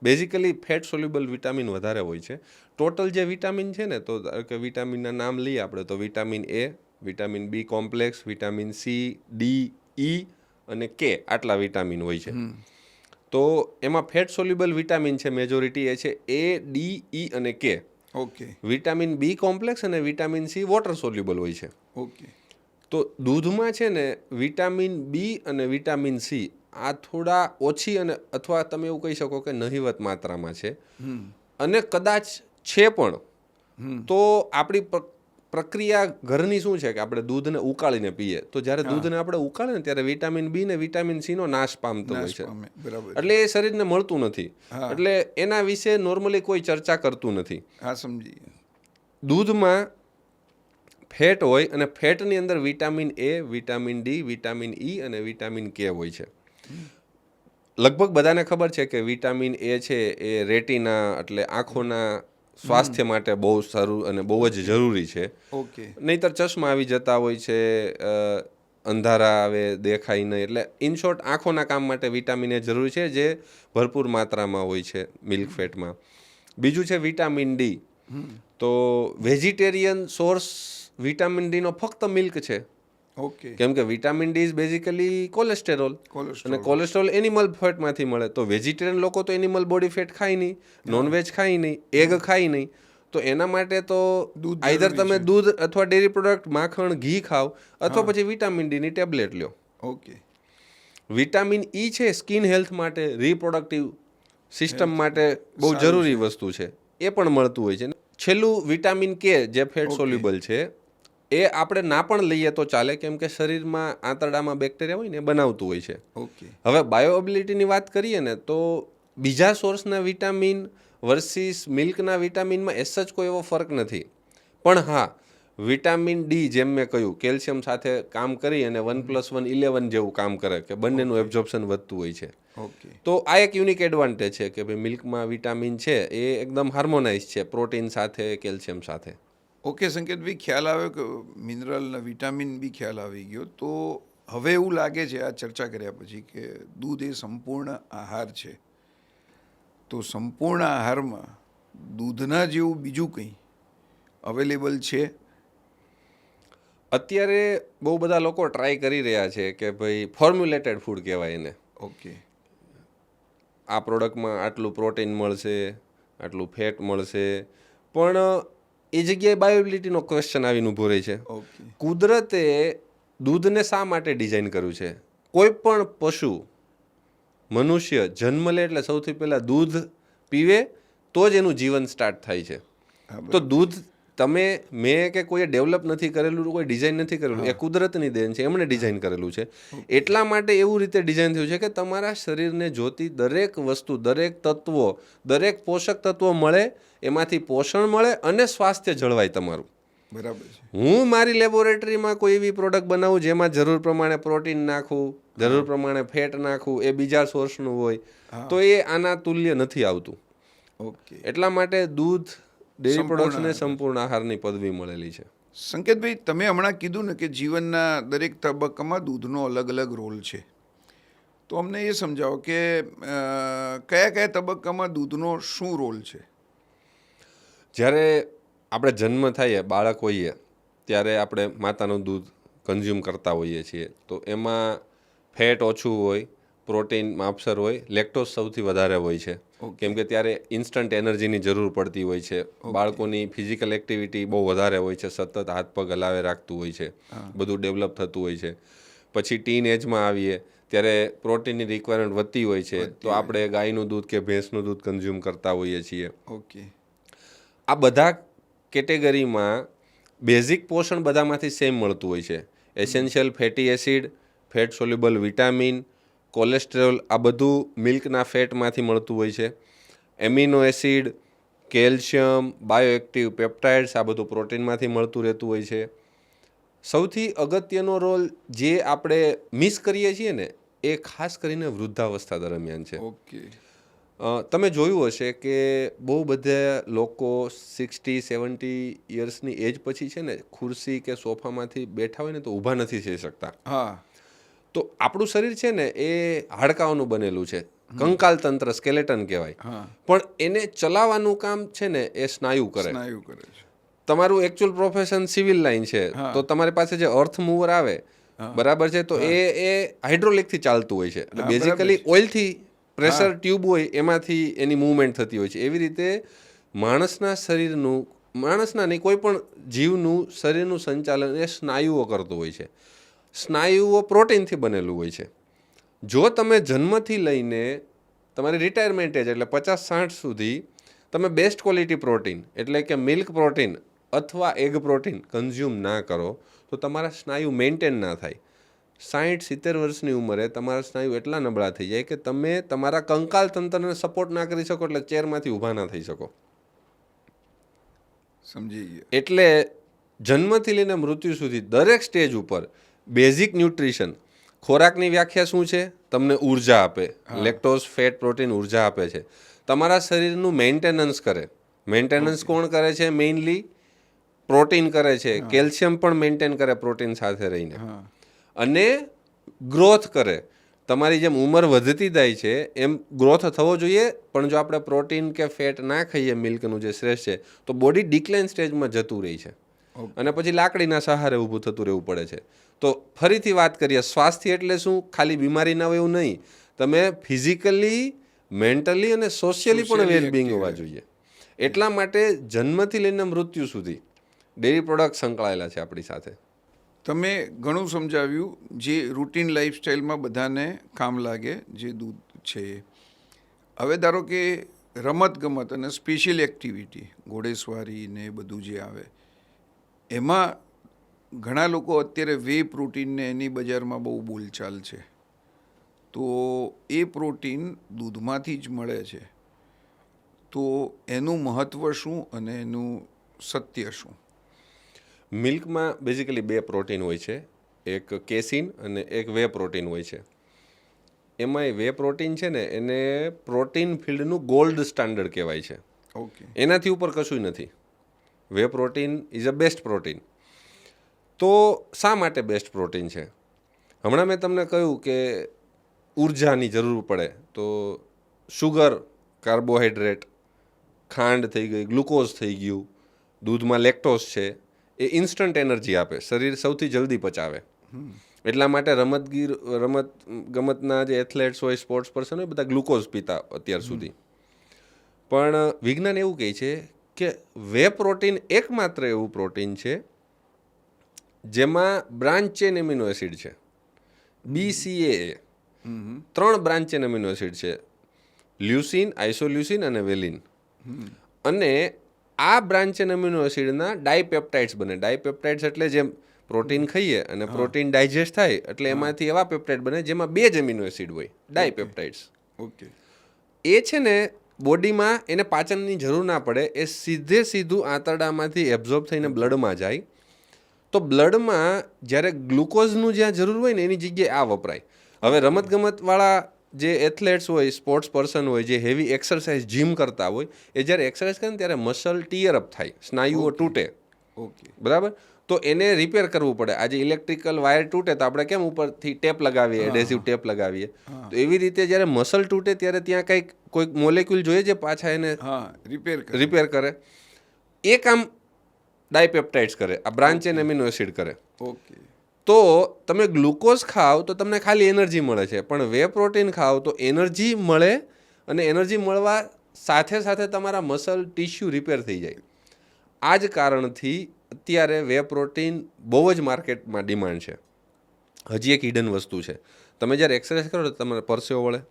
બેઝિકલી ફેટ સોલ્યુબલ વિટામિન વધારે હોય છે. ટોટલ જે વિટામિન છે ને, તો કે વિટામિનના નામ લઈએ આપણે તો vitamin A, vitamin B complex, vitamin C, D, E અને કે, આટલા વિટામિન હોય છે. તો એમાં ફેટ સોલ્યુબલ વિટામિન છે મેજોરિટી, એ છે એ, ડી, ઈ અને K. Okay. Vitamin B complex અને વિટામિન સી વોટર સોલ્યુબલ હોય છે. ઓકે. તો દૂધમાં છે ને વિટામિન બી અને વિટામિન સી આ થોડા ઓછી અને અથવા તમે એવું કહી શકો કે નહિવત માત્રામાં છે. અને કદાચ છે પણ તો આપણી પ્રક્રિયા ઘરની શું છે કે આપણે દૂધને ઉકાળીને પીએ, તો જ્યારે દૂધને આપણે ઉકાળે ને ત્યારે વિટામિન બી ને વિટામિન સી નો નાશ પામતો હોય છે, બરાબર. એટલે એ શરીરને મળતું નથી. એટલે એના વિશે નોર્મલી કોઈ ચર્ચા કરતું નથી. હા, સમજી ગયા. દૂધમાં ફેટ હોય અને ફેટની અંદર vitamin A, vitamin D, vitamin E અને વિટામિન કે હોય છે. લગભગ બધાને ખબર છે કે વિટામિન એ છે એ રેટિના એટલે આંખોના સ્વાસ્થ્ય માટે બહુ સારું અને બહુ જ જરૂરી છે. ઓકે. નહીંતર ચશ્મા આવી જતા હોય છે, અંધારા આવે, દેખાય નહીં. એટલે ઇન શોર્ટ આંખોના કામ માટે વિટામિન એ જરૂરી છે, જે ભરપૂર માત્રામાં હોય છે મિલ્ક ફેટમાં. બીજું છે વિટામિન ડી. તો વેજીટેરિયન સોર્સ વિટામિન ડીનો ફક્ત મિલ્ક છે. ઓકે. કેમ કે vitamin D is basically cholesterol, અને કોલેસ્ટ્રોલ એનિમલ ફેટમાંથી મળે. તો વેજીટેરિયન લોકો તો એનિમલ બોડી ફેટ ખાય નહીં, નોનવેજ ખાય નહીં, એગ ખાય નહીં. તો એના માટે તો આઈધર તમે દૂધ અથવા ડેરી પ્રોડક્ટ, માખણ, ઘી ખાઓ, અથવા પછી વિટામિન ડીની ટેબ્લેટ લ્યો. ઓકે. વિટામિન ઈ છે સ્કિન હેલ્થ માટે, રિપ્રોડક્ટિવ સિસ્ટમ માટે બહુ જરૂરી વસ્તુ છે, એ પણ મળતું હોય છે. છેલ્લું વિટામિન કે, જે ફેટ સોલ્યુબલ છે, એ આપણે ના પણ લઈએ તો ચાલે, કેમ કે શરીરમાં આંતરડામાં બેક્ટેરિયા હોય ને એ બનાવતું હોય છે. ઓકે. હવે બાયોએબિલિટીની વાત કરીએ ને, તો બીજા સોર્સના વિટામિન વર્સિસ મિલ્કના વિટામિનમાં એસ જ કોઈ એવો ફરક નથી. પણ હા, વિટામિન ડી જેમ મેં કહ્યું કેલ્શિયમ સાથે કામ કરી અને 1+1 11 જેવું કામ કરે, કે બંનેનું એબ્ઝોર્પ્શન વધતું હોય છે. ઓકે. તો આ એક યુનિક એડવાન્ટેજ છે કે ભાઈ મિલ્કમાં વિટામિન છે એ એકદમ હાર્મોનાઇઝ છે પ્રોટીન સાથે, કેલ્શિયમ સાથે. ઓકે સંકેતભાઈ, ખ્યાલ આવ્યો કે મિનરલ ને વિટામિન બી ખ્યાલ આવી ગયો. તો હવે એવું લાગે છે આ ચર્ચા કર્યા પછી કે દૂધ એ સંપૂર્ણ આહાર છે. તો સંપૂર્ણ આહારમાં દૂધના જેવું બીજું કંઈ અવેલેબલ છે? અત્યારે બહુ બધા લોકો ટ્રાય કરી રહ્યા છે કે ભાઈ ફોર્મ્યુલેટેડ ફૂડ કહેવાય એને. ઓકે. આ પ્રોડક્ટમાં આટલું પ્રોટીન મળશે, આટલું ફેટ મળશે, પણ એ જગ્યાએ બાયોએબિલિટીનો ક્વેશ્ચન આવીને ઊભો રહે છે. ઓકે. કુદરતે દૂધને શા માટે ડિઝાઇન કર્યું છે? કોઈ પણ પશુ, મનુષ્ય જન્મ લે એટલે સૌથી પહેલાં દૂધ પીવે તો જ એનું જીવન સ્ટાર્ટ થાય છે. તો દૂધ તમે, મેં કે કોઈએ ડેવલપ નથી કરેલું, કોઈ ડિઝાઇન નથી કરેલું, એ કુદરતની દેન છે, એમણે ડિઝાઇન કરેલું છે. એટલા માટે એવું રીતે ડિઝાઇન થયું છે કે તમારા શરીરને જોતી દરેક વસ્તુ, દરેક તત્વો, દરેક પોષક તત્વો મળે, એમાંથી પોષણ મળે અને સ્વાસ્થ્ય જળવાય તમારું. બરાબર છે. હું મારી લેબોરેટરીમાં કોઈ એવી પ્રોડક્ટ બનાવું જેમાં જરૂર પ્રમાણે પ્રોટીન નાખું, જરૂર પ્રમાણે ફેટ નાખું, એ બીજા સોર્સનું હોય, તો એ આના તુલ્ય નથી આવતું. ઓકે. એટલા માટે દૂધ, ડેરી પ્રોડક્ટ્સને સંપૂર્ણ આહારની પદવી મળેલી છે. સંકેતભાઈ, તમે હમણાં કીધું ને કે જીવનના દરેક તબક્કામાં દૂધનો અલગ અલગ રોલ છે. તો અમને એ સમજાવો કે કયા કયા તબક્કામાં દૂધનો શું રોલ છે? જ્યારે આપણે જન્મ થઈએ, બાળક હોઈએ, ત્યારે આપણે માતાનું દૂધ કન્ઝ્યુમ કરતા હોઈએ છીએ. તો એમાં ફેટ ઓછું હોય, પ્રોટીન માપસર હોય, લેક્ટોઝ સૌથી વધારે હોય છે, કેમ કે ત્યારે ઇન્સ્ટન્ટ એનર્જીની જરૂર પડતી હોય છે. બાળકોની ફિઝિકલ એક્ટિવિટી બહુ વધારે હોય છે, સતત હાથ પગ હલાવે રાખતું હોય છે, બધું ડેવલપ થતું હોય છે. પછી ટીન એજમાં આવીએ ત્યારે પ્રોટીનની રિક્વાયરમેન્ટ વધતી હોય છે, તો આપણે ગાયનું દૂધ કે ભેંસનું દૂધ કન્ઝ્યુમ કરતા હોઈએ છીએ. ઓકે. આ બધા કેટેગરીમાં બેઝિક પોષણ બધામાંથી સેમ મળતું હોય છે. Essential fatty acid, fat soluble vitamin, cholesterol, આ બધું મિલ્કના ફેટમાંથી મળતું હોય છે. એમિનો એસિડ, કેલ્શિયમ, બાયોએક્ટિવ પેપ્ટાઇડ્સ, આ બધું પ્રોટીનમાંથી મળતું રહેતું હોય છે. સૌથી અગત્યનો રોલ જે આપણે મિસ કરીએ છીએ ને, એ ખાસ કરીને વૃદ્ધાવસ્થા દરમિયાન છે. ઓકે. તમે જોયું હશે કે બહુ બધા લોકો 60-70 યર્સની એજ પછી છે ને, ખુરશી કે સોફામાંથી બેઠા હોય ને તો ઊભા નથી થઈ શકતા. હા. તો આપણું શરીર છે ને એ હાડકાઓનું બનેલું છે, કંકાલ તંત્ર, સ્કેલેટન કહેવાય, પણ એને ચલાવવાનું કામ છે ને એ સ્નાયુ કરે. સ્નાયુ કરે છે. તમારું એકચ્યુઅલ પ્રોફેશન સિવિલ લાઇન છે, તો તમારી પાસે જે અર્થ મૂવર આવે, બરાબર છે, તો એ હાઇડ્રોલિકથી ચાલતું હોય છે. એટલે બેઝિકલી ઓઇલથી પ્રેશર ટ્યુબ હોય એમાંથી એની મૂવમેન્ટ થતી હોય છે. એવી રીતે માણસના શરીરનું, માણસના નહીં કોઈ પણ જીવનું શરીરનું સંચાલન એ સ્નાયુઓ કરતું હોય છે. સ્નાયુઓ પ્રોટીનથી બનેલું હોય છે. જો તમે જન્મથી લઈને તમારી રિટાયરમેન્ટ એજ એટલે 50-60 સુધી તમે બેસ્ટ ક્વોલિટી પ્રોટીન એટલે કે મિલ્ક પ્રોટીન અથવા એગ પ્રોટીન કન્ઝ્યુમ ના કરો તો તમારા સ્નાયુ મેન્ટેન ના થાય. 60-70 વર્ષની ઉંમરે તમારા સ્નાયુ એટલા નબળા થઈ જાય કે તમે તમારા કંકાલ તંત્રને સપોર્ટ ના કરી શકો, એટલે ચેરમાંથી ઊભા ના થઈ શકો. સમજી ગયા. એટલે જન્મથી લઈને મૃત્યુ સુધી દરેક સ્ટેજ ઉપર બેઝિક ન્યુટ્રિશન, ખોરાકની વ્યાખ્યા શું છે? તમને ઉર્જા આપે. લેક્ટોઝ, ફેટ, પ્રોટીન ઉર્જા આપે છે. તમારા શરીરનું મેન્ટેનન્સ કરે. મેન્ટેનન્સ કોણ કરે છે? મેઇનલી પ્રોટીન કરે છે. કેલ્શિયમ પણ મેન્ટેન કરે પ્રોટીન સાથે રહીને, અને ગ્રોથ કરે. તમારી જેમ ઉંમર વધતી જાય છે એમ ગ્રોથ થવો જોઈએ, પણ જો આપણે પ્રોટીન કે ફેટ ના ખાઈએ, મિલ્કનું જે શ્રેષ્ઠ છે, તો બોડી ડિક્લાઇન સ્ટેજમાં જતું રહે છે અને પછી લાકડીના સહારે ઊભું થતું રહેવું પડે છે. તો ફરીથી વાત કરીએ, સ્વાસ્થ્ય એટલે શું? ખાલી બીમારી ના હોય એવું નહીં. તમે ફિઝિકલી, મેન્ટલી અને સોશિયલી પણ વેલબિંગ હોવા જોઈએ. એટલા માટે જન્મથી લઈને મૃત્યુ સુધી ડેરી પ્રોડક્ટ સંકળાયેલા છે આપણી સાથે. તમે ઘણું સમજાવ્યું, જે રૂટીન લાઈફસ્ટાઈલમાં બધાને કામ લાગે, જે દૂધ છે. હવે ધારો કે રમતગમત અને સ્પેશિયલ એક્ટિવિટી, ઘોડેસવારી ને એ બધું જે આવે, એમાં ઘણા લોકો અત્યારે વે પ્રોટીનને એની બજારમાં બહુ બોલચાલ છે. તો એ પ્રોટીન દૂધમાંથી જ મળે છે, તો એનું મહત્ત્વ શું અને એનું સત્ય શું? મિલ્કમાં બેઝિકલી 2 પ્રોટીન હોય છે, એક કેસીન અને એક વે પ્રોટીન હોય છે. એમાંય વે પ્રોટીન છે ને, એને પ્રોટીન ફિલ્ડનું ગોલ્ડ સ્ટાન્ડર્ડ કહેવાય છે. ઓકે. એનાથી ઉપર કશું નથી. Way protein is a best protein. તો શા માટે બેસ્ટ પ્રોટીન છે? હમણાં મેં તમને કહ્યું કે ઉર્જાની જરૂર પડે, તો શુગર, કાર્બોહાઈડ્રેટ, ખાંડ થઈ ગઈ, ગ્લુકોઝ થઈ ગયું, દૂધમાં લેક્ટોઝ છે, એ ઇન્સ્ટન્ટ એનર્જી આપે, શરીર સૌથી જલ્દી પચાવે. એટલા માટે રમત ગમતના જે એથ્લેટ્સ હોય, સ્પોર્ટ્સ પર્સન હોય, બધા ગ્લુકોઝ પીતા અત્યાર સુધી. પણ વિજ્ઞાન એવું કહે છે કે વે પ્રોટીન એકમાત્ર એવું પ્રોટીન છે જેમાં બ્રાન્ચ ચેન એમિનો એસિડ છે, BCAA. 3 branch chain amino acid છે, લ્યુસીન, આઇસોલ્યુસીન અને વેલિન. અને આ બ્રાન્ચ ચેન એમિનો એસિડના ડાયપેપ્ટાઇડ્સ બને. ડાયપેપ્ટાઇડ્સ એટલે જેમ પ્રોટીન ખાઈએ અને પ્રોટીન ડાયજેસ્ટ થાય એટલે એમાંથી એવા પેપ્ટાઇડ બને જેમાં 2 જ એમિનો એસિડ હોય, ડાયપેપ્ટાઇડ્સ. ઓકે. એ છે ને બોડીમાં એને પાચનની જરૂર ના પડે, એ સીધું આંતરડામાંથી એબ્ઝોર્બ થઈને બ્લડમાં જાય. તો બ્લડમાં જ્યારે ગ્લુકોઝનું જ્યાં જરૂર હોય ને એની જગ્યાએ આ વપરાય. હવે રમતગમતવાળા જે એથ્લેટ્સ હોય, સ્પોર્ટ્સ પર્સન હોય, જે હેવી એક્સરસાઇઝ જીમ કરતા હોય, એ જ્યારે એક્સરસાઇઝ કરે ને ત્યારે મસલ ટીયર અપ થાય, સ્નાયુઓ તૂટે. ઓકે. બરાબર? તો એને રિપેર કરવું પડે. આજે ઇલેક્ટ્રિકલ વાયર તૂટે તો આપણે કેમ ઉપરથી ટેપ લગાવીએ, એડહેસિવ ટેપ લગાવીએ. તો એવી રીતે જ્યારે મસલ તૂટે ત્યારે ત્યાં કોઈક મોલેક્યુલ જોઈએ જે પાછા એને રિપેર કરે. એ કામ ડાયપેપ્ટાઇડ્સ કરે, આ બ્રાન્ચ ચેન એમિનો એસિડ કરે. ઓકે. તો તમે ગ્લુકોઝ ખાઓ તો તમને ખાલી એનર્જી મળે છે, પણ વે પ્રોટીન ખાઓ તો એનર્જી મળે, અને એનર્જી મળવા સાથે સાથે તમારા મસલ ટિશ્યુ રિપેર થઈ જાય. આ જ કારણથી અત્યારે વે પ્રોટીન બહુ જ માર્કેટમાં ડિમાન્ડ છે. હજી એક હિડન વસ્તુ છે, તમે જ્યારે એક્સરસાઇઝ કરો તો તમને પરસેવો વળે,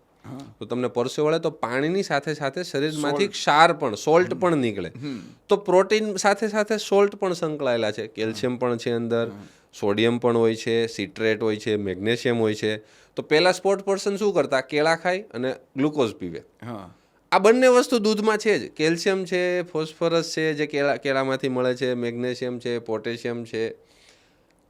તો તમને પરસેવો વળે તો પાણીની સાથે સાથે શરીરમાંથી ક્ષાર પણ, સોલ્ટ પણ નીકળે. તો પ્રોટીન સાથે સાથે સોલ્ટ પણ સંકળાયેલા છે, કેલ્શિયમ પણ છે અંદર, સોડિયમ પણ હોય છે, સિટ્રેટ હોય છે, મેગ્નેશિયમ હોય છે. તો પહેલાં સ્પોર્ટ પર્સન શું કરતા? કેળા ખાય અને ગ્લુકોઝ પીવે. આ બંને વસ્તુ દૂધમાં છે જ. કેલ્શિયમ છે, ફોસ્ફરસ છે, જે કેળામાંથી મળે છે, મેગ્નેશિયમ છે, પોટેશિયમ છે,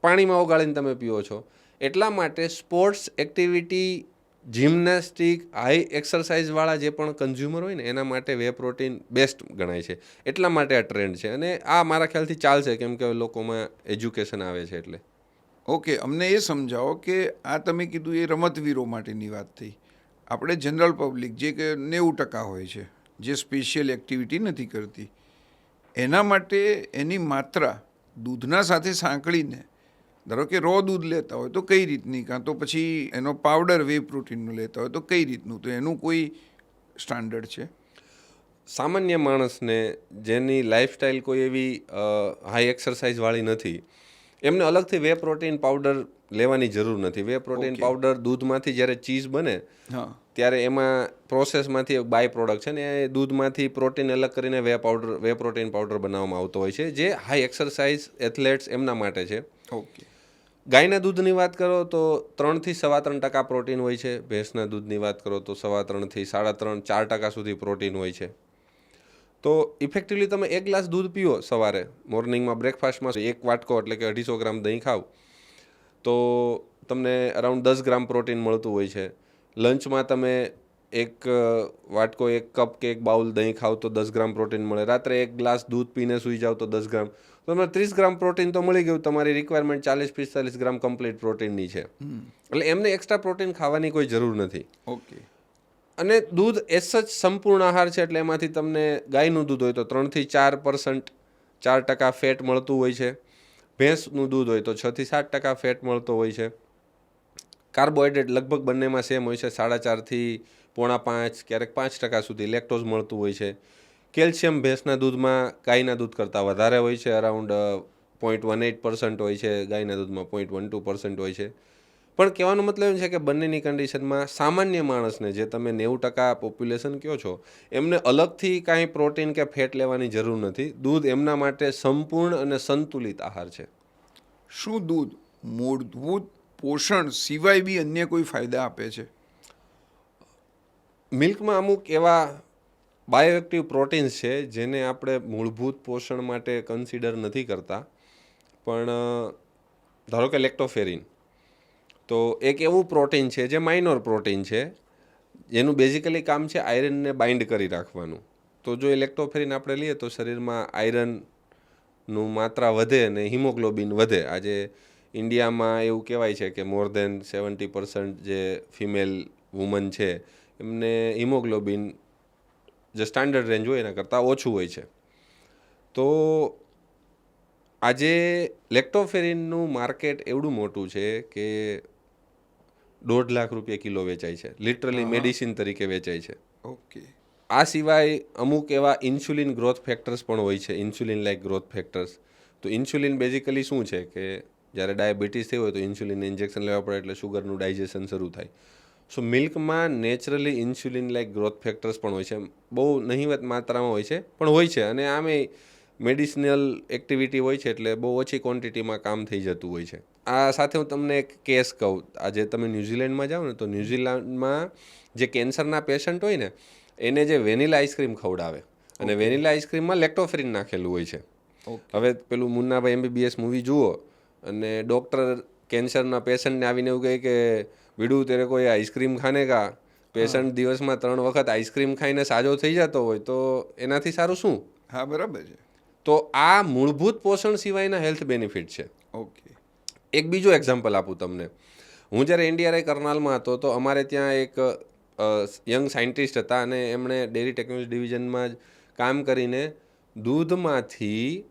પાણીમાં ઓગાળીને તમે પીવો છો. એટલા માટે સ્પોર્ટ્સ એક્ટિવિટી, જિમ્નેસ્ટિક, હાઈ એક્સરસાઇઝવાળા જે પણ કન્ઝ્યુમર હોય ને એના માટે વે પ્રોટીન બેસ્ટ ગણાય છે. એટલા માટે આ ટ્રેન્ડ છે, અને આ મારા ખ્યાલથી ચાલશે, કેમ કે લોકોમાં એજ્યુકેશન આવે છે એટલે. ઓકે. અમને એ સમજાવો કે આ તમે કીધું એ રમતવીરો માટેની વાત થઈ. આપણે જનરલ પબ્લિક જે કે 90% હોય છે, જે સ્પેશિયલ એક્ટિવિટી નથી કરતી, એના માટે એની માત્રા દૂધના સાથે સાંકળીને, ધારો કે રો દૂધ લેતા હોય તો કઈ રીતની, કાં તો પછી એનો પાવડર વે પ્રોટીનનું લેતા હોય તો કઈ રીતનું, તો એનું કોઈ સ્ટાન્ડર્ડ છે? સામાન્ય માણસને જેની લાઈફસ્ટાઈલ કોઈ એવી હાઈ એક્સરસાઇઝવાળી નથી, એમને અલગથી વે પ્રોટીન પાવડર લેવાની જરૂર નથી. વે પ્રોટીન પાવડર દૂધમાંથી જ્યારે ચીઝ બને ત્યારે એમાં પ્રોસેસમાંથી એક બાય પ્રોડક્ટ છે ને એ દૂધમાંથી પ્રોટીન અલગ કરીને વે પ્રોટીન પાવડર બનાવવામાં આવતો હોય છે, જે હાઈ એક્સરસાઇઝ એથ્લેટ્સ એમના માટે છે. ઓકે. ગાયના દૂધની વાત કરો તો 3 થી 3.25% પ્રોટીન હોય છે. ભેંસના દૂધની વાત કરો તો 3.5 થી 3.5-4% સુધી પ્રોટીન હોય છે. તો ઇફેક્ટિવલી તમે એક ગ્લાસ દૂધ પીઓ સવારે મોર્નિંગમાં બ્રેકફાસ્ટમાં, એક વાટકો એટલે કે 250 ગ્રામ દહીં ખાવ તો તમને અરાઉન્ડ 10 ગ્રામ પ્રોટીન મળતું હોય છે. લંચમાં તમે એક વાટકો, એક કપ કે એક બાઉલ દહીં ખાવ તો 10 ગ્રામ પ્રોટીન મળે. રાત્રે એક ગ્લાસ દૂધ પીને સૂઈ જાવ તો 10 ગ્રામ, તો તમને 30 ગ્રામ પ્રોટીન તો મળી ગયું. તમારી રિક્વાયરમેન્ટ 40-45 ગ્રામ કમ્પ્લીટ પ્રોટીનની છે. એટલે એમને એક્સ્ટ્રા પ્રોટીન ખાવાની કોઈ જરૂર નથી. ઓકે. અને દૂધ એસ સચ સંપૂર્ણ આહાર છે, એટલે એમાંથી તમને ગાયનું દૂધ હોય તો 3-4% ફેટ મળતું હોય છે. ભેંસનું દૂધ હોય તો 6-7% ફેટ મળતો હોય છે. કાર્બોહાઈડ્રેટ લગભગ બંનેમાં સેમ હોય છે, 4.5 થી 4.5, ક્યારેક 5% સુધી લેક્ટોઝ મળતું હોય છે. કેલ્શિયમ ભેંસના દૂધમાં ગાયના દૂધ કરતાં વધારે હોય છે, અરાઉન્ડ 0.18% હોય છે, ગાયના દૂધમાં 0.12% હોય છે. પણ કહેવાનો મતલબ એમ છે કે બંનેની કન્ડિશનમાં સામાન્ય માણસને, જે તમે 90% પોપ્યુલેશન કહો છો, એમને અલગથી કાંઈ પ્રોટીન કે ફેટ લેવાની જરૂર નથી. દૂધ એમના માટે સંપૂર્ણ અને સંતુલિત આહાર છે. શું દૂધ મૂળભૂત પોષણ સિવાય બી અન્ય કોઈ ફાયદા આપે છે? મિલ્કમાં અમુક એવા બાયોએક્ટિવ પ્રોટીન્સ છે જેને આપણે મૂળભૂત પોષણ માટે કન્સિડર નથી કરતા. પણ ધારો કે લેક્ટોફેરિન, તો એક એવું પ્રોટીન છે જે માઇનોર પ્રોટીન છે, જેનું બેઝિકલી કામ છે આયરનને બાઇન્ડ કરી રાખવાનું. તો જો એ લેક્ટોફેરિન આપણે લઈએ તો શરીરમાં આયરનનું માત્રા વધે અને હિમોગ્લોબિન વધે. આજે ઇન્ડિયામાં એવું કહેવાય છે કે મોર દેન 70% જે ફિમેલ વુમન છે એમને હિમોગ્લોબિન જે સ્ટાન્ડર્ડ રેન્જ હોય એના કરતાં ઓછું હોય છે. તો આજે લેક્ટોફેરિનનું માર્કેટ એવડું મોટું છે કે 1.5 લાખ રૂપિયા કિલો વેચાય છે, લિટરલી મેડિસિન તરીકે વેચાય છે. ઓકે. આ સિવાય અમુક એવા ઇન્સ્યુલિન ગ્રોથ ફેક્ટર્સ પણ હોય છે, ઇન્સ્યુલિન લાઇક ગ્રોથ ફેક્ટર્સ. તો ઇન્સ્યુલિન બેઝિકલી શું છે કે જ્યારે ડાયાબિટીસ થઈ હોય તો ઇન્સ્યુલિન ઇન્જેક્શન લેવા પડે એટલે શુગરનું ડાયજેશન શરૂ થાય. સો મિલ્કમાં naturally insulin like growth factors પણ હોય છે, બહુ નહિવત માત્રામાં હોય છે પણ હોય છે. અને આમે મેડિસિનલ એક્ટિવિટી હોય છે એટલે બહુ ઓછી ક્વોન્ટિટીમાં કામ થઈ જતું હોય છે. આ સાથે હું તમને એક કેસ કહું. આજે તમે ન્યૂઝીલેન્ડમાં જાઓ ને તો ન્યૂઝીલેન્ડમાં જે કેન્સરના પેશન્ટ હોય ને એને જે વેનીલા આઈસ્ક્રીમ ખવડાવે, અને વેનીલા આઈસ્ક્રીમમાં લેક્ટોફેરિન નાખેલું હોય છે. હવે પેલું મુન્નાભાઈ MBBS મૂવી જુઓ અને ડૉક્ટર કેન્સરના પેશન્ટને આવીને એવું કહે કે વીડુ તેરે કોઈ આઈસ્ક્રીમ ખાને કા, પેશન્ટ દિવસમાં 3 વખત આઈસ્ક્રીમ ખાઈને સાજો થઈ જતો હોય તો એનાથી સારું શું? હા, બરાબર છે. તો આ મૂળભૂત પોષણ સિવાયના હેલ્થ બેનિફિટ છે. ઓકે. એક બીજો એક્ઝામ્પલ આપું તમને. હું જ્યારે NDRI કરનાલમાં હતો તો અમારે ત્યાં એક યંગ સાયન્ટિસ્ટ હતા અને એમણે ડેરી ટેકનોલોજી ડિવિઝનમાં જ કામ કરીને દૂધમાંથી